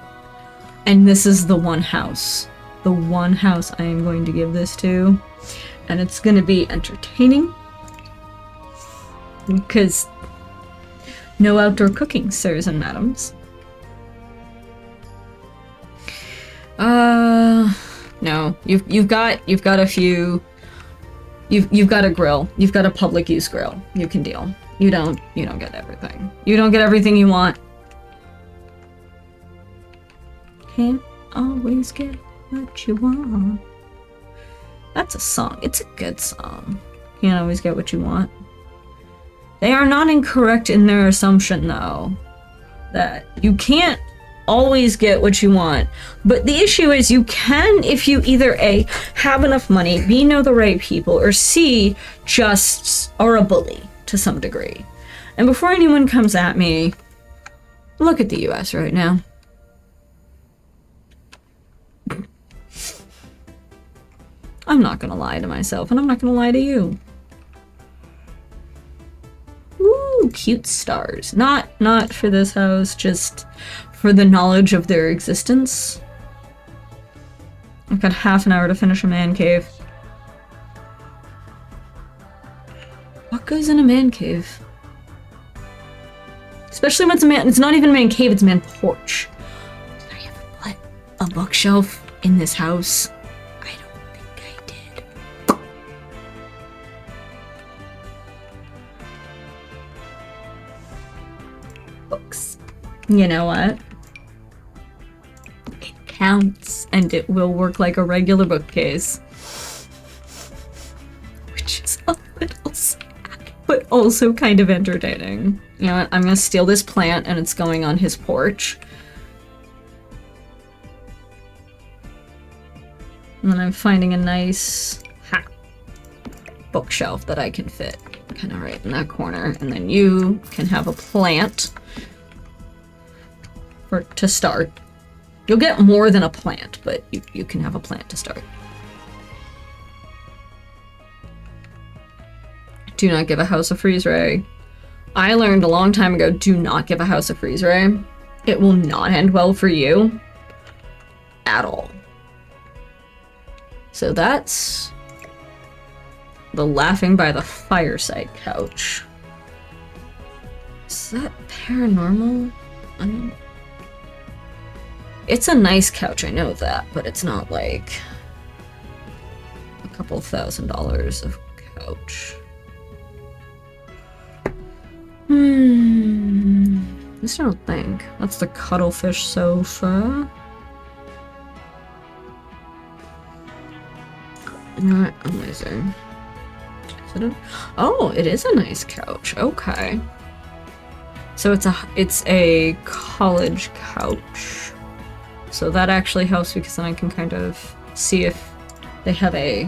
S1: And this is the one house. The one house I am going to give this to. And it's going to be entertaining. Because no outdoor cooking, sirs and madams. No. You've got a few... You've got a grill. You've got a public use grill. You can deal. You don't get everything. You don't get everything you want. Can't always get what you want. That's a song. It's a good song. Can't always get what you want. They are not incorrect in their assumption, though, that you can't always get what you want. But the issue is you can if you either A, have enough money, B, know the right people, or C, just are a bully to some degree. And before anyone comes at me, look at the US right now. I'm not gonna lie to myself, and I'm not gonna lie to you. Ooh, cute stars. Not for this house, just for the knowledge of their existence. I've got half an hour to finish a man cave. What goes in a man cave? Especially when it's not even a man cave, it's a man porch. Did I ever put a bookshelf in this house? I don't think I did. books. You know what? It counts, and it will work like a regular bookcase. Which is a little sad, but also kind of entertaining. You know what? I'm gonna steal this plant, and it's going on his porch. And then I'm finding a nice bookshelf that I can fit kind of right in that corner. And then you can have a plant to start. You'll get more than a plant, but you can have a plant to start. Do not give a house a freeze ray. I learned a long time ago, do not give a house a freeze ray. It will not end well for you at all. So that's the laughing by the fireside couch. Is that paranormal? I mean, it's a nice couch, I know that, but it's not like a couple $1,000s of couch. At least I don't think. That's the cuttlefish sofa. Not amazing. Oh, it is a nice couch. Okay. So it's a college couch. So that actually helps because then I can kind of see if they have a...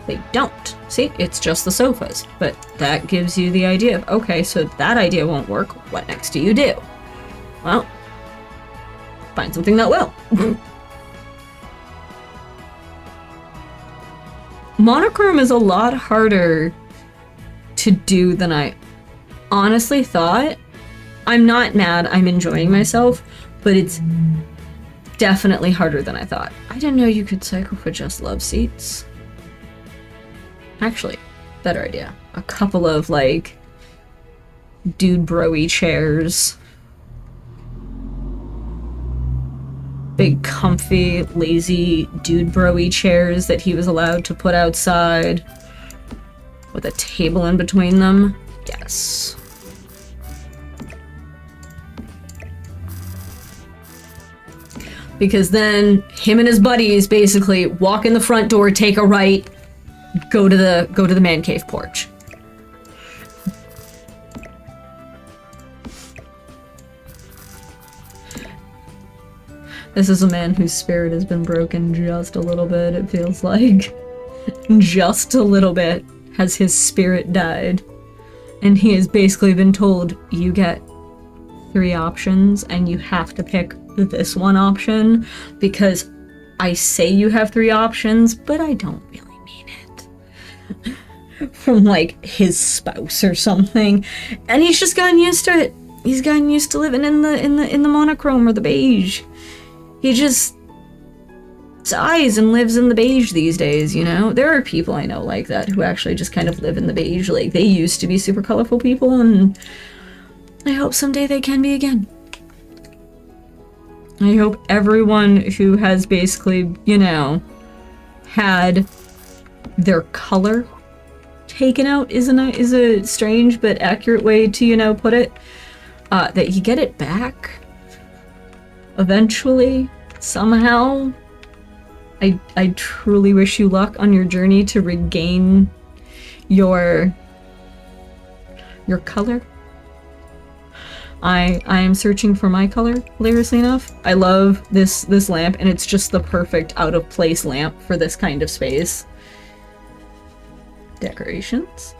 S1: They don't. See, it's just the sofas. But that gives you the idea of, okay, so that idea won't work. What next do you do? Well, find something that will. Monochrome is a lot harder to do than I honestly thought. I'm not mad, I'm enjoying myself, but it's definitely harder than I thought. I didn't know you could cycle for just love seats. Actually, better idea. A couple of, like, dude bro-y chairs. Big, comfy, lazy dude bro-y chairs that he was allowed to put outside. With a table in between them. Yes. Because then him and his buddies basically walk in the front door, take a right, go to the man cave porch. This is a man whose spirit has been broken just a little bit, it feels like. Just a little bit has his spirit died. And he has basically been told, you get 3 options and you have to pick this one option because I say you have 3 options, but I don't really mean it. From like his spouse or something. And he's just gotten used to it. He's gotten used to living in the monochrome or the beige. He just dies and lives in the beige these days, you know? There are people I know like that who actually just kind of live in the beige. Like, they used to be super colorful people, and I hope someday they can be again. I hope everyone who has basically, you know, had their color taken out is a strange but accurate way to, you know, put it. That you get it back eventually, somehow. I truly wish you luck on your journey to regain your color. I am searching for my color, hilariously enough. I love this lamp, and it's just the perfect out-of-place lamp for this kind of space. Decorations.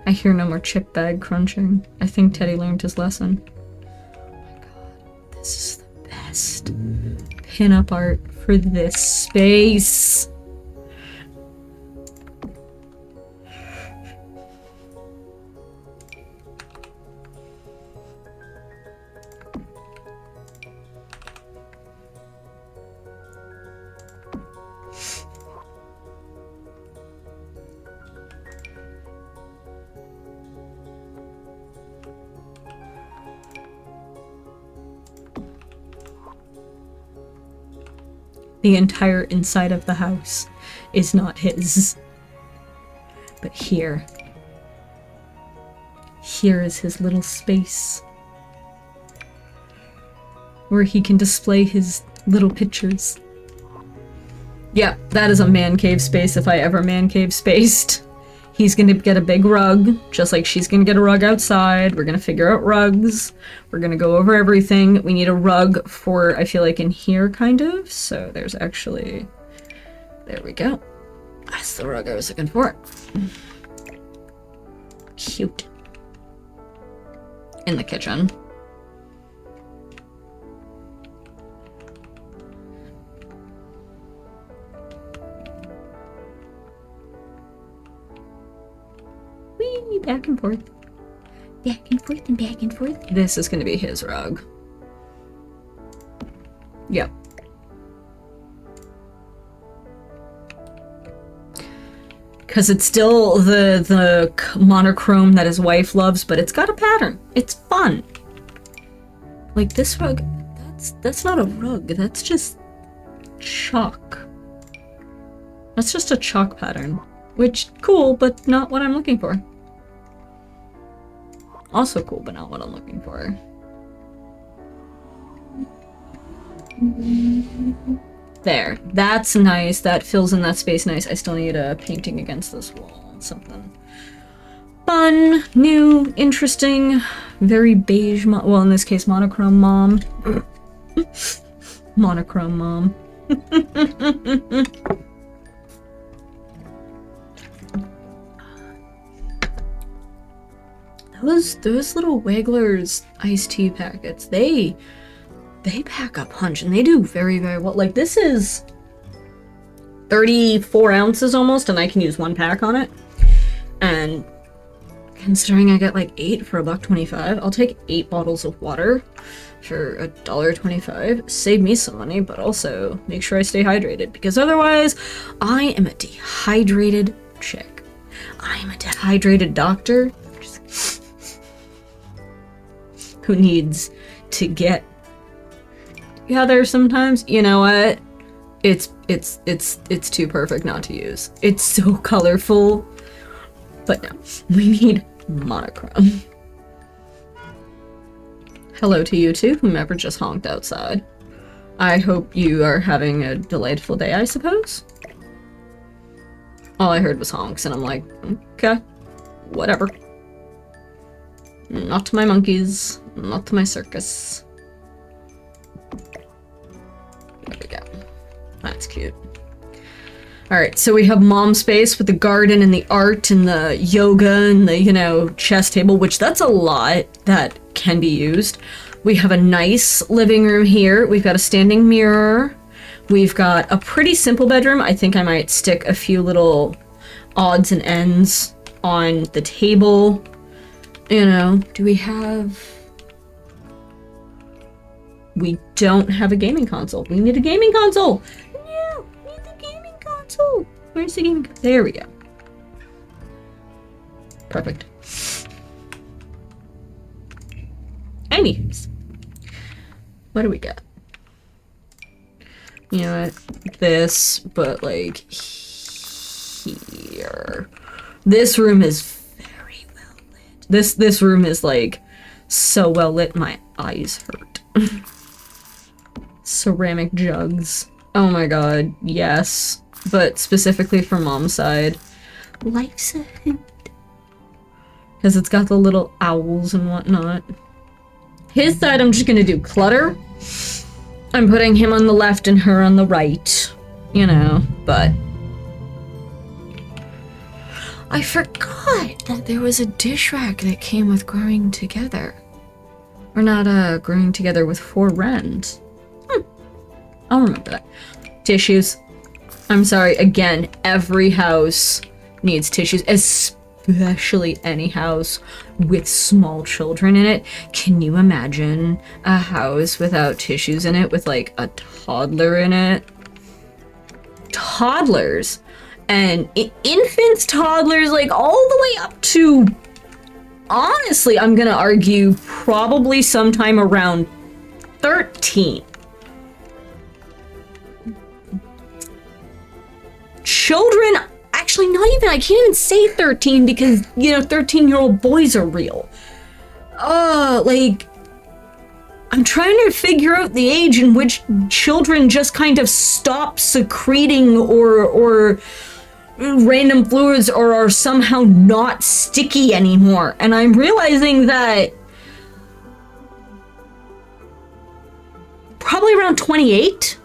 S1: I hear no more chip bag crunching. I think Teddy learned his lesson. Oh my god, this is the best pin-up art for this space. The entire inside of the house is not his. But here is his little space where he can display his little pictures. Yeah, that is a man cave space if I ever man cave spaced. He's gonna get a big rug, just like she's gonna get a rug outside. We're gonna figure out rugs. We're gonna go over everything. We need a rug for, I feel like, in here, kind of. So there's actually... There we go. That's the rug I was looking for. Cute. In the kitchen. Whee! Back and forth. Back and forth and back and forth. This is going to be his rug. Yep. Because it's still the monochrome that his wife loves, but it's got a pattern. It's fun. Like this rug, that's not a rug. That's just chalk. That's just a chalk pattern. Which, cool, but not what I'm looking for. Also cool, but not what I'm looking for. There. That's nice. That fills in that space nice. I still need a painting against this wall. Something fun, new, interesting, very beige, well, in this case, monochrome mom. Monochrome mom. Those little Wigglers iced tea packets, they pack a punch, and they do very, very well. Like, this is 34 ounces almost, and I can use one pack on it. And considering I get like 8 for $1.25, I'll take 8 bottles of water for $1.25. Save me some money, but also make sure I stay hydrated, because otherwise I am a dehydrated chick. I am a dehydrated doctor who needs to get together sometimes. You know what? It's too perfect not to use. It's so colorful. But no, we need monochrome. Hello to you too, whomever just honked outside. I hope you are having a delightful day, I suppose. All I heard was honks, and I'm like, okay, whatever. Not to my monkeys, not to my circus. There we go. That's cute. Alright, so we have mom space with the garden and the art and the yoga and the, you know, chess table, which that's a lot that can be used. We have a nice living room here. We've got a standing mirror. We've got a pretty simple bedroom. I think I might stick a few little odds and ends on the table. You know, do we have... We don't have a gaming console. We need a gaming console! No! We need the gaming console! Where's the gaming console? There we go. Perfect. Anyways. What do we got? You know what? This, but like... here. This room is very well lit. This room is like so well lit my eyes hurt. Ceramic jugs. Oh my god, yes. But specifically for mom's side. Life's a hoot. Because it's got the little owls and whatnot. His side I'm just gonna do clutter. I'm putting him on the left and her on the right. You know, but... I forgot that there was a dish rack that came with Growing Together. Or not, Growing Together with 4 Wrens. I'll remember that. Tissues. I'm sorry, again, every house needs tissues, especially any house with small children in it. Can you imagine a house without tissues in it with, like, a toddler in it? Toddlers! And infants, toddlers, like, all the way up to... Honestly, I'm gonna argue probably sometime around 13. children, actually not even, I can't even say 13 because, 13-year-old boys are real. Like, I'm trying to figure out the age in which children just kind of stop secreting or random fluids or are somehow not sticky anymore. And I'm realizing that probably around 28,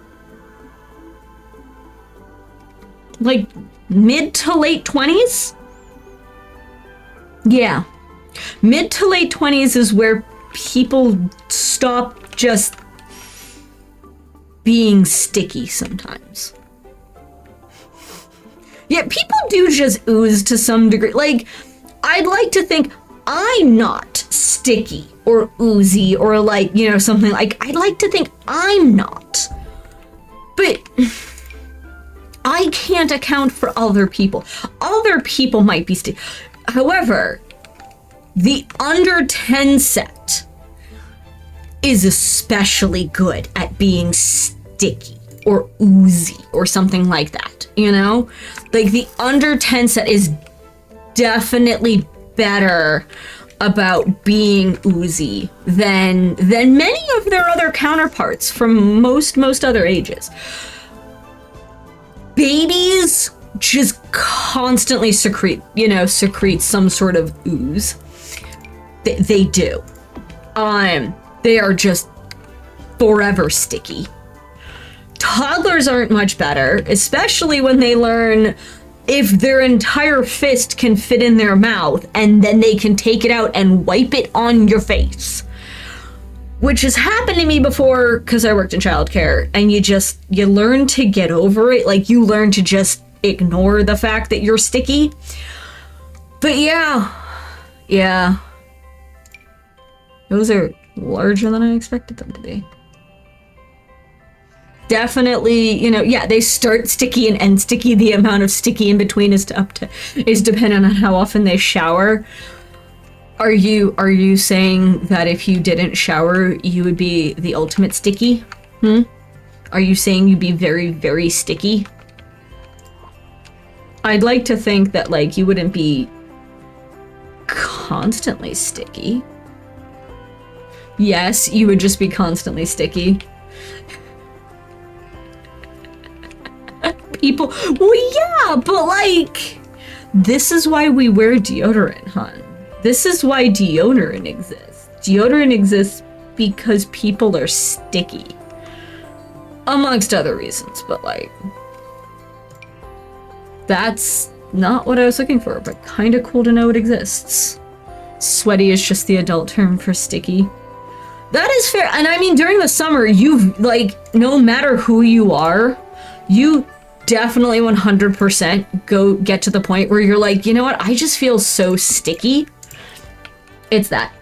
S1: like mid to late 20s. Yeah, mid to late 20s is where people stop just being sticky sometimes. Yeah, people do just ooze to some degree. Like, I'd like to think I'm not sticky or oozy or like, something like, I'd like to think I'm not. But I can't account for other people. Other people might be sticky. However, the under 10 set is especially good at being sticky or oozy or something like that, Like the under 10 set is definitely better about being oozy than many of their other counterparts from most other ages. Babies just constantly secrete some sort of ooze. They do. They are just forever sticky. Toddlers aren't much better, especially when they learn if their entire fist can fit in their mouth and then they can take it out and wipe it on your face. Which has happened to me before because I worked in childcare, and you learn to get over it. Like, you learn to just ignore the fact that you're sticky. But yeah. Those are larger than I expected them to be. Definitely, they start sticky and end sticky. The amount of sticky in between is dependent on how often they shower. Are you saying that if you didn't shower, you would be the ultimate sticky? Are you saying you'd be very, very sticky? I'd like to think that, like, you wouldn't be constantly sticky. Yes, you would just be constantly sticky. People, well, yeah, but like, this is why we wear deodorant, hon. This is why deodorant exists. Deodorant exists because people are sticky. Amongst other reasons, but like, that's not what I was looking for, but kind of cool to know it exists. Sweaty is just the adult term for sticky. That is fair, and I mean, during the summer, no matter who you are, you definitely 100% get to the point where you're like, you know what, I just feel so sticky. It's that.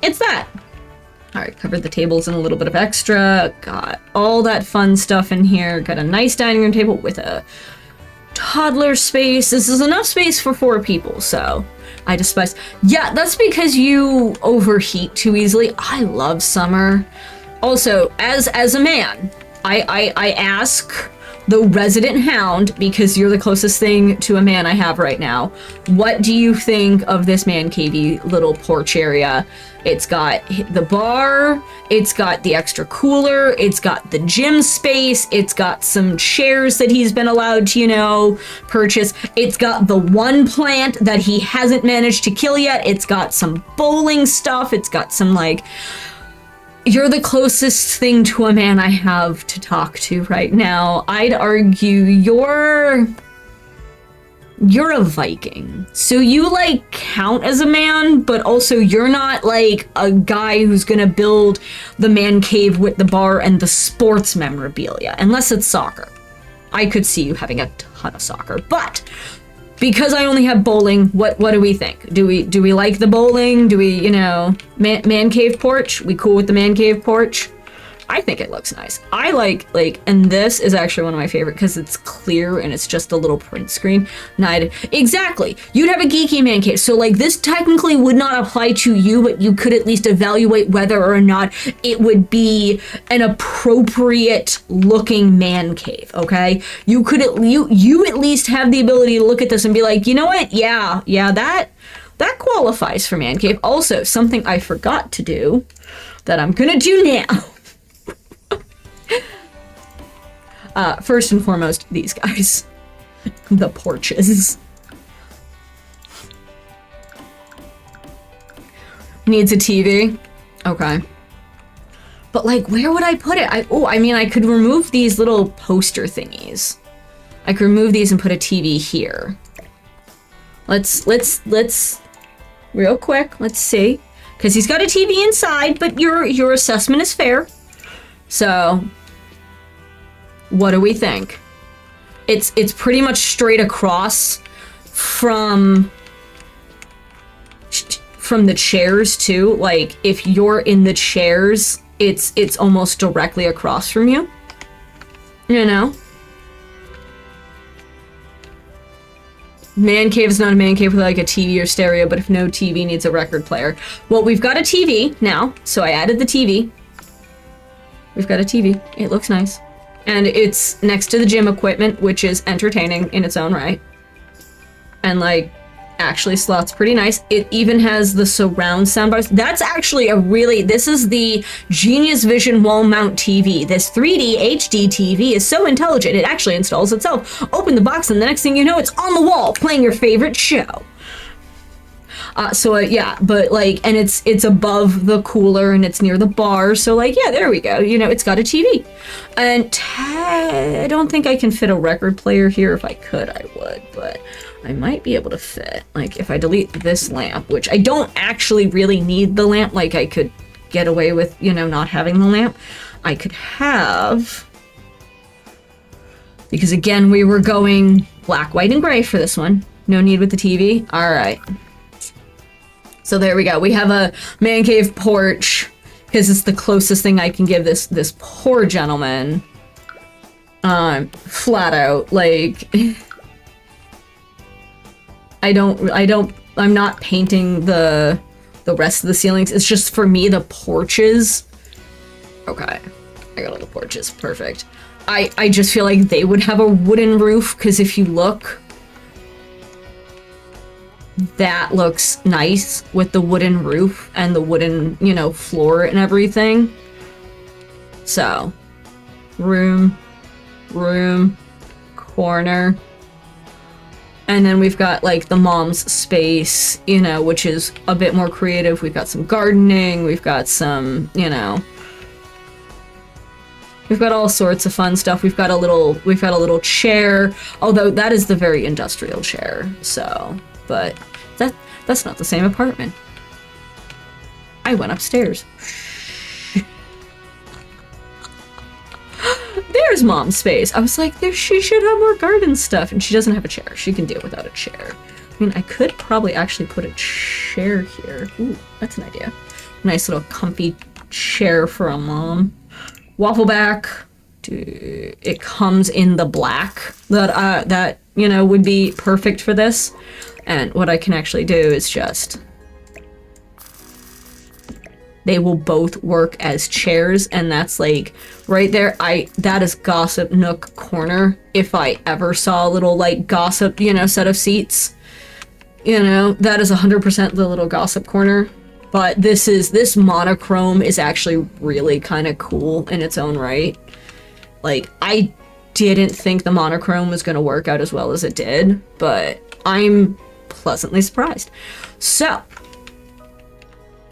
S1: All right, covered the tables in a little bit of extra. Got all that fun stuff in here. Got a nice dining room table with a toddler space. This is enough space for 4 people, so I despise. Yeah, that's because you overheat too easily. I love summer. Also, as a man, I ask the resident hound, because you're the closest thing to a man I have right now, what do you think of this man cavey little porch area? It's got the bar, it's got the extra cooler, it's got the gym space, it's got some chairs that he's been allowed to, purchase. It's got the one plant that he hasn't managed to kill yet. It's got some bowling stuff. It's got some, like, you're the closest thing to a man I have to talk to right now. I'd argue you're a Viking. So you, like, count as a man, but also you're not, like, a guy who's gonna build the man cave with the bar and the sports memorabilia, unless it's soccer. I could see you having a ton of soccer, but because I only have bowling, what do we think? Do we like the bowling? Do we, man cave porch? We cool with the man cave porch? I think it looks nice. I like, and this is actually one of my favorite because it's clear and it's just a little print screen. Exactly. You'd have a geeky man cave. So like this technically would not apply to you, but you could at least evaluate whether or not it would be an appropriate looking man cave, okay? You could you at least have the ability to look at this and be like, you know what? Yeah, that qualifies for man cave. Also, something I forgot to do that I'm gonna do now. First and foremost, these guys. The porches. Needs a TV. Okay. But like, where would I put it? I mean, I could remove these little poster thingies. I could remove these and put a TV here. Let's real quick, let's see. Because he's got a TV inside, but your assessment is fair. So, what do we think? It's pretty much straight across from the chairs too. Like, if you're in the chairs, it's almost directly across from you. You know? Man cave is not a man cave with like a TV or stereo, but if no TV needs a record player. Well, we've got a TV now, so I added the TV. We've got a TV. It looks nice. And it's next to the gym equipment, which is entertaining in its own right. And like, actually slots pretty nice. It even has the surround soundbars. That's actually this is the Genius Vision wall mount TV. This 3D HD TV is so intelligent, it actually installs itself. Open the box and the next thing you know, it's on the wall playing your favorite show. Yeah, but like, and it's above the cooler and it's near the bar. So like, yeah, there we go. You know, it's got a TV. And I don't think I can fit a record player here. If I could, I would, but I might be able to fit, like, if I delete this lamp, which I don't actually really need the lamp, like, I could get away with, you know, not having the lamp. I could have, because again, we were going black, white, and gray for this one. No need with the TV. All right. So there we go. We have a man cave porch, because it's the closest thing I can give this poor gentleman. Flat out, like... I'm not painting the rest of the ceilings. It's just, for me, the porches. Okay. I got all the porches. Perfect. I just feel like they would have a wooden roof, because if you look, that looks nice with the wooden roof and the wooden, you know, floor and everything. So, room, corner. And then we've got, like, the mom's space, you know, which is a bit more creative. We've got some gardening. We've got some, you know... We've got all sorts of fun stuff. We've got a little chair. Although, that is the very industrial chair, so... But, that's not the same apartment. I went upstairs. There's mom's space. I was like, she should have more garden stuff. And she doesn't have a chair. She can deal without a chair. I mean, I could probably actually put a chair here. Ooh, that's an idea. Nice little comfy chair for a mom. Waffle back. It comes in the black that you know, would be perfect for this. And what I can actually do is just... They will both work as chairs, and that's like right there. That is Gossip Nook Corner. If I ever saw a little like gossip, you know, set of seats, you know, that is 100% the little gossip corner. But this monochrome is actually really kind of cool in its own right. Like, I didn't think the monochrome was going to work out as well as it did, but I'm pleasantly surprised. So,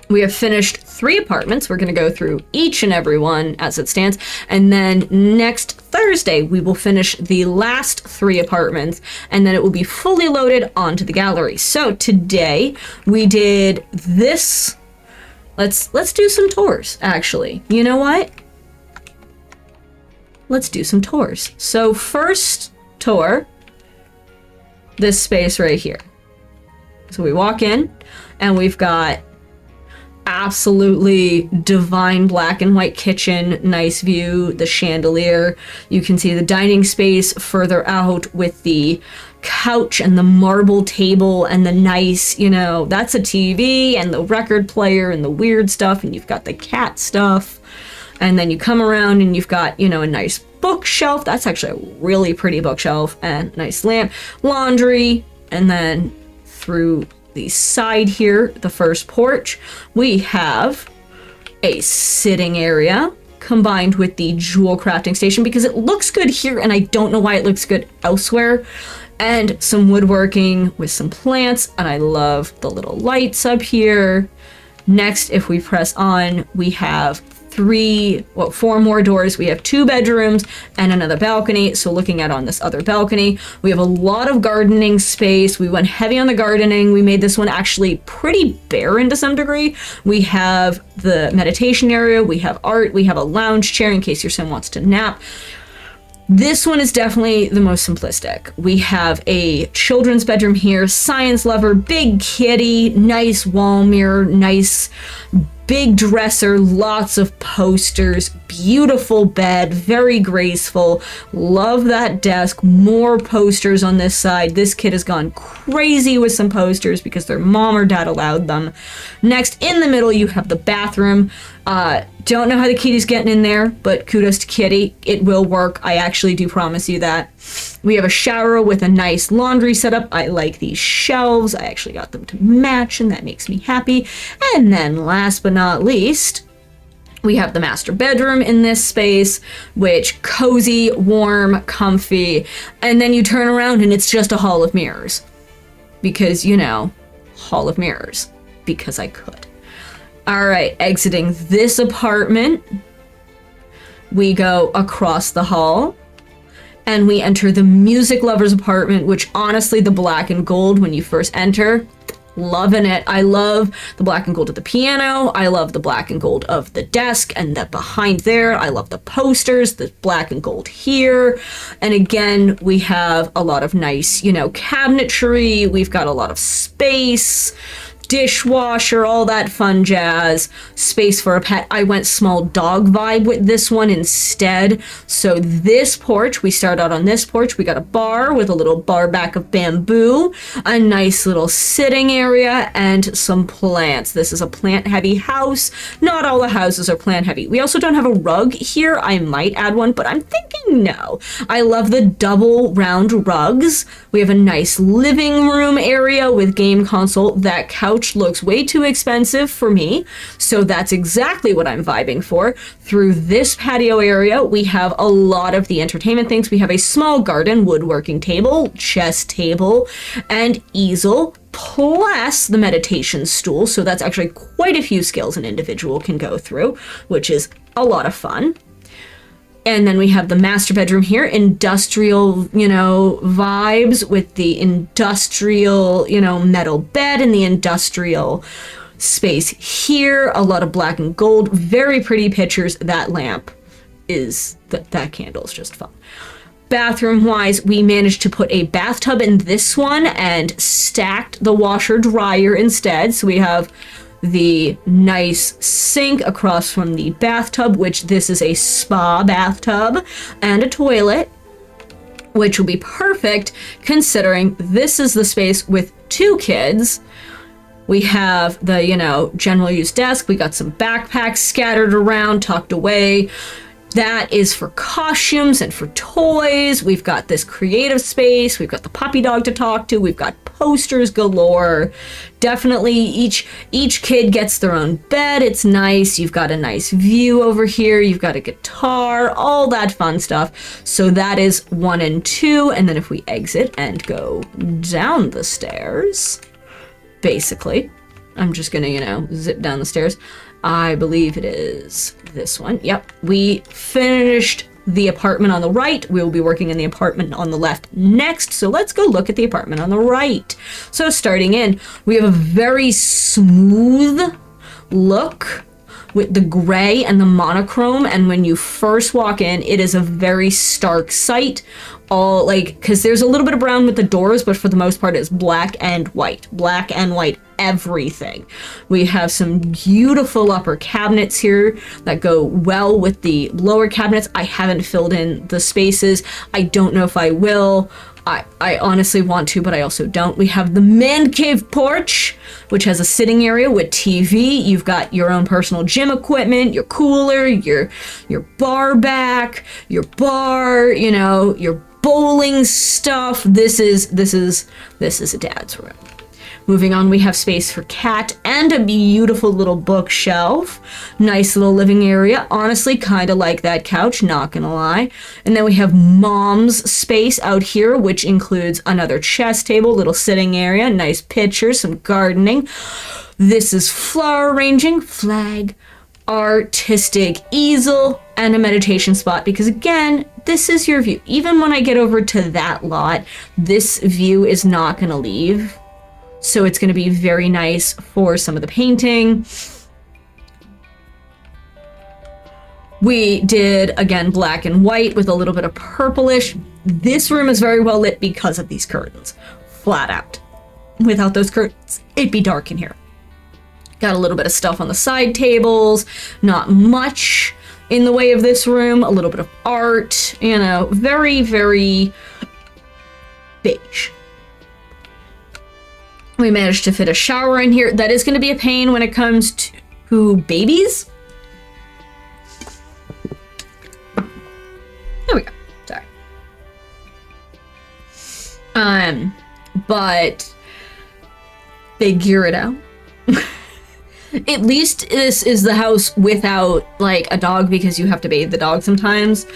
S1: we have finished 3 apartments. We're going to go through each and every one as it stands. And then next Thursday, we will finish the last 3 apartments, and then it will be fully loaded onto the gallery. So today, we did this. Let's do some tours, actually. You know what? Let's do some tours. So first tour, this space right here. So we walk in, and we've got... absolutely divine black and white kitchen, nice view, the chandelier. You can see the dining space further out with the couch and the marble table and the nice, you know, that's a TV and the record player and the weird stuff, and you've got the cat stuff. And then you come around and you've got, you know, a nice bookshelf. That's actually a really pretty bookshelf, and nice lamp, laundry, and then through the side here, the first porch, we have a sitting area combined with the jewel crafting station because it looks good here and I don't know why it looks good elsewhere. And some woodworking with some plants, and I love the little lights up here. Next, if we press on, we have four more doors. We have 2 bedrooms and another balcony. So looking out on this other balcony, we have a lot of gardening space. We went heavy on the gardening. We made this one actually pretty barren to some degree. We have the meditation area. We have art. We have a lounge chair in case your sim wants to nap. This one is definitely the most simplistic. We have a children's bedroom here, science lover, big kitty, nice wall mirror, nice big dresser, lots of posters, beautiful bed, very graceful. Love that desk. More posters on this side. This kid has gone crazy with some posters because their mom or dad allowed them. Next, in the middle, you have the bathroom. Don't know how the kitty's getting in there, but kudos to Kitty. It will work. I actually do promise you that. We have a shower with a nice laundry setup. I like these shelves. I actually got them to match, and that makes me happy. And then last but not least, we have the master bedroom in this space, which cozy, warm, comfy. And then you turn around and it's just a hall of mirrors. Because, you know, hall of mirrors. Because I could. All right, exiting this apartment, we go across the hall and we enter the music lover's apartment, which honestly, the black and gold when you first enter, loving it. I love the black and gold of the piano. I love the black and gold of the desk and the behind there. I love the posters, the black and gold here. And again, we have a lot of nice, you know, cabinetry. We've got a lot of space, dishwasher, all that fun jazz, space for a pet. I went small dog vibe with this one instead. So this porch, we start out on this porch. We got a bar with a little bar back of bamboo, a nice little sitting area, and some plants. This is a plant heavy house. Not all the houses are plant heavy. We also don't have a rug here. I might add one, but I'm thinking no. I love the double round rugs. We have a nice living room area with game console. That couch looks way too expensive for me, so that's exactly what I'm vibing for. Through this patio area, we have a lot of the entertainment things. We have a small garden, woodworking table, chess table, and easel, plus the meditation stool. So that's actually quite a few skills an individual can go through, which is a lot of fun. And then we have the master bedroom here, industrial, you know, vibes with the industrial, you know, metal bed and the industrial space here. A lot of black and gold, very pretty pictures. That lamp is, that candle is just fun. Bathroom wise, we managed to put a bathtub in this one and stacked the washer dryer instead. So we have the nice sink across from the bathtub, which this is a spa bathtub, and a toilet, which will be perfect considering this is the space with 2 kids. We have the, you know, general use desk. We got some backpacks scattered around, tucked away. That is for costumes and for toys. We've got this creative space. We've got the puppy dog to talk to. We've got posters galore. Definitely each kid gets their own bed. It's nice. You've got a nice view over here. You've got a guitar, all that fun stuff. So that is 1 and 2. And then if we exit and go down the stairs, basically, I'm just gonna, you know, zip down the stairs. I believe it is this one. Yep. We finished the apartment on the right. We will be working in the apartment on the left next. So let's go look at the apartment on the right. So starting in, we have a very smooth look with the gray and the monochrome, and when you first walk in, it is a very stark sight. All like, because there's a little bit of brown with the doors, but for the most part it's black and white everything. We have some beautiful upper cabinets here that go well with the lower cabinets. I haven't filled in the spaces. I don't know if I will. I honestly want to, but I also don't. We have the man cave porch, which has a sitting area with TV. You've got your own personal gym equipment, your cooler, your bar back, your bar, you know, your bowling stuff. This is a dad's room. Moving on, we have space for cat and a beautiful little bookshelf. Nice little living area. Honestly, kind of like that couch, not gonna lie. And then we have mom's space out here, which includes another chess table, little sitting area, nice pictures, some gardening. This is flower arranging, flag, artistic easel, and a meditation spot, because again, this is your view. Even when I get over to that lot, this view is not gonna leave. So it's going to be very nice for some of the painting. We did, again, black and white with a little bit of purplish. This room is very well lit because of these curtains. Flat out. Without those curtains, it'd be dark in here. Got a little bit of stuff on the side tables. Not much in the way of this room. A little bit of art. You know, very, very beige. We managed to fit a shower in here. That is going to be a pain when it comes to babies. There we go. Sorry. But figure it out. At least this is the house without, like, a dog, because you have to bathe the dog sometimes.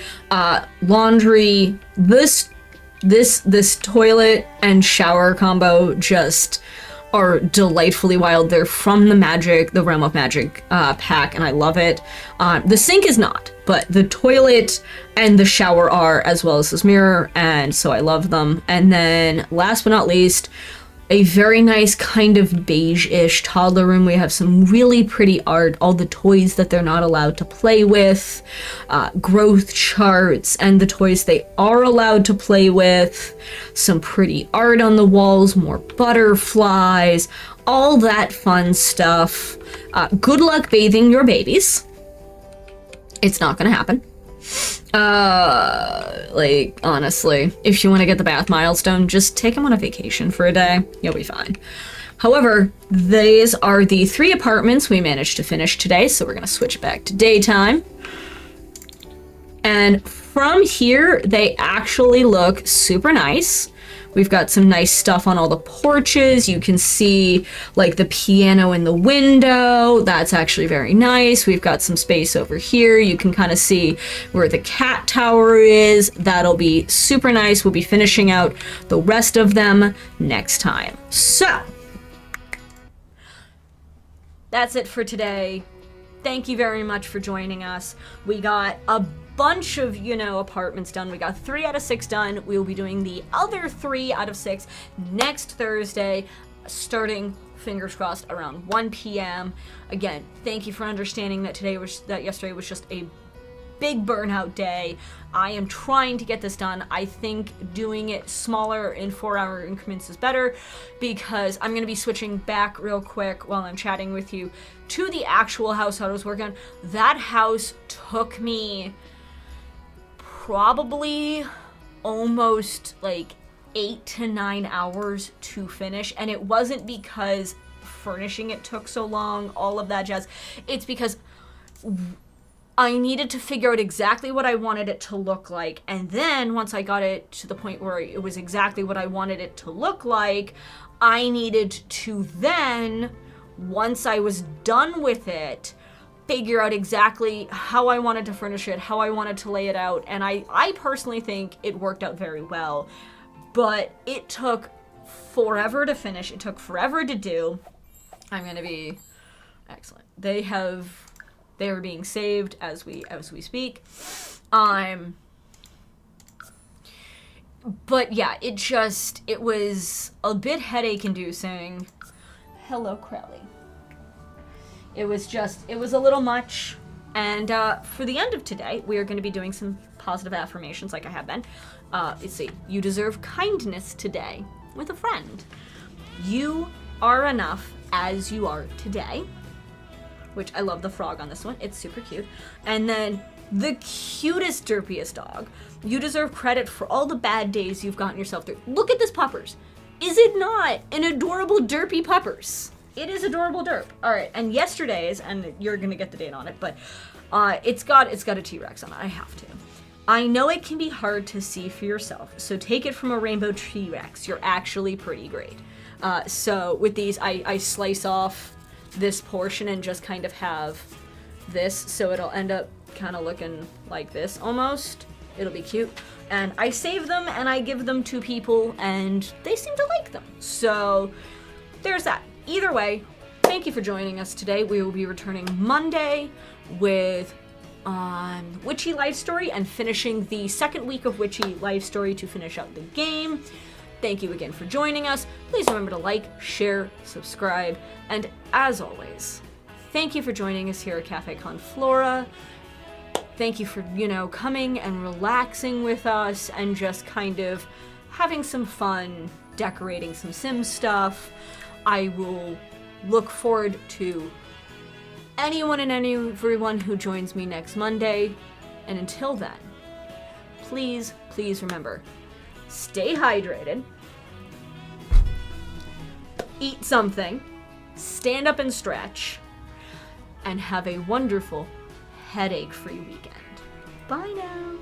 S1: Laundry, this toilet and shower combo just are delightfully wild. They're from the Realm of Magic pack, and I love it. The sink is not, but the toilet and the shower are, as well as this mirror, and so I love them. And then, last but not least, a very nice kind of beige-ish toddler room. We have some really pretty art, all the toys that they're not allowed to play with, growth charts, and the toys they are allowed to play with, some pretty art on the walls, more butterflies, all that fun stuff. Good luck bathing your babies. It's not gonna happen. Like, honestly, if you want to get the bath milestone, just take them on a vacation for a day. You'll be fine. However, these are the 3 apartments we managed to finish today, so we're going to switch back to daytime. And from here, they actually look super nice. We've got some nice stuff on all the porches. You can see, like, the piano in the window. That's actually very nice. We've got some space over here. You can kind of see where the cat tower is. That'll be super nice. We'll be finishing out the rest of them next time. So, that's it for today. Thank you very much for joining us. We got a bunch of, apartments done. We got 3 out of 6 done. We will be doing the other 3 out of 6 next Thursday, starting, fingers crossed, around 1 p.m. Again, thank you for understanding that yesterday was just a big burnout day. I am trying to get this done. I think doing it smaller in 4-hour increments is better, because I'm going to be switching back real quick while I'm chatting with you to the actual house I was working on. That house took me probably almost like 8 to 9 hours to finish, and it wasn't because furnishing it took so long, all of that jazz. It's because I needed to figure out exactly what I wanted it to look like, and then once I got it to the point where it was exactly what I wanted it to look like, I needed to then, once I was done with it, figure out exactly how I wanted to furnish it, how I wanted to lay it out, and I personally think it worked out very well, but it took forever to finish, it took forever to do. I'm gonna be excellent. They are being saved as we speak. But yeah, it was a bit headache inducing. Hello, Crowley. It was a little much. And for the end of today, we are going to be doing some positive affirmations like I have been. Let's see. You deserve kindness today with a friend. You are enough as you are today. Which I love the frog on this one. It's super cute. And then the cutest, derpiest dog. You deserve credit for all the bad days you've gotten yourself through. Look at this puppers. Is it not an adorable derpy puppers? It is adorable derp. All right, and yesterday's, and you're gonna get the date on it, but it's got a T-Rex on it. I have to. I know it can be hard to see for yourself, so take it from a rainbow T-Rex. You're actually pretty great. So with these, I slice off this portion and just kind of have this, so it'll end up kind of looking like this almost. It'll be cute. And I save them and I give them to people and they seem to like them. So there's that. Either way, thank you for joining us today. We will be returning Monday with Witchy Life Story and finishing the second week of Witchy Life Story to finish out the game. Thank you again for joining us. Please remember to like, share, subscribe, and as always, thank you for joining us here at Café Con Flora. Thank you for, coming and relaxing with us and just kind of having some fun decorating some Sims stuff. I will look forward to anyone and everyone who joins me next Monday. And until then, please remember, stay hydrated, eat something, stand up and stretch, and have a wonderful headache-free weekend. Bye now.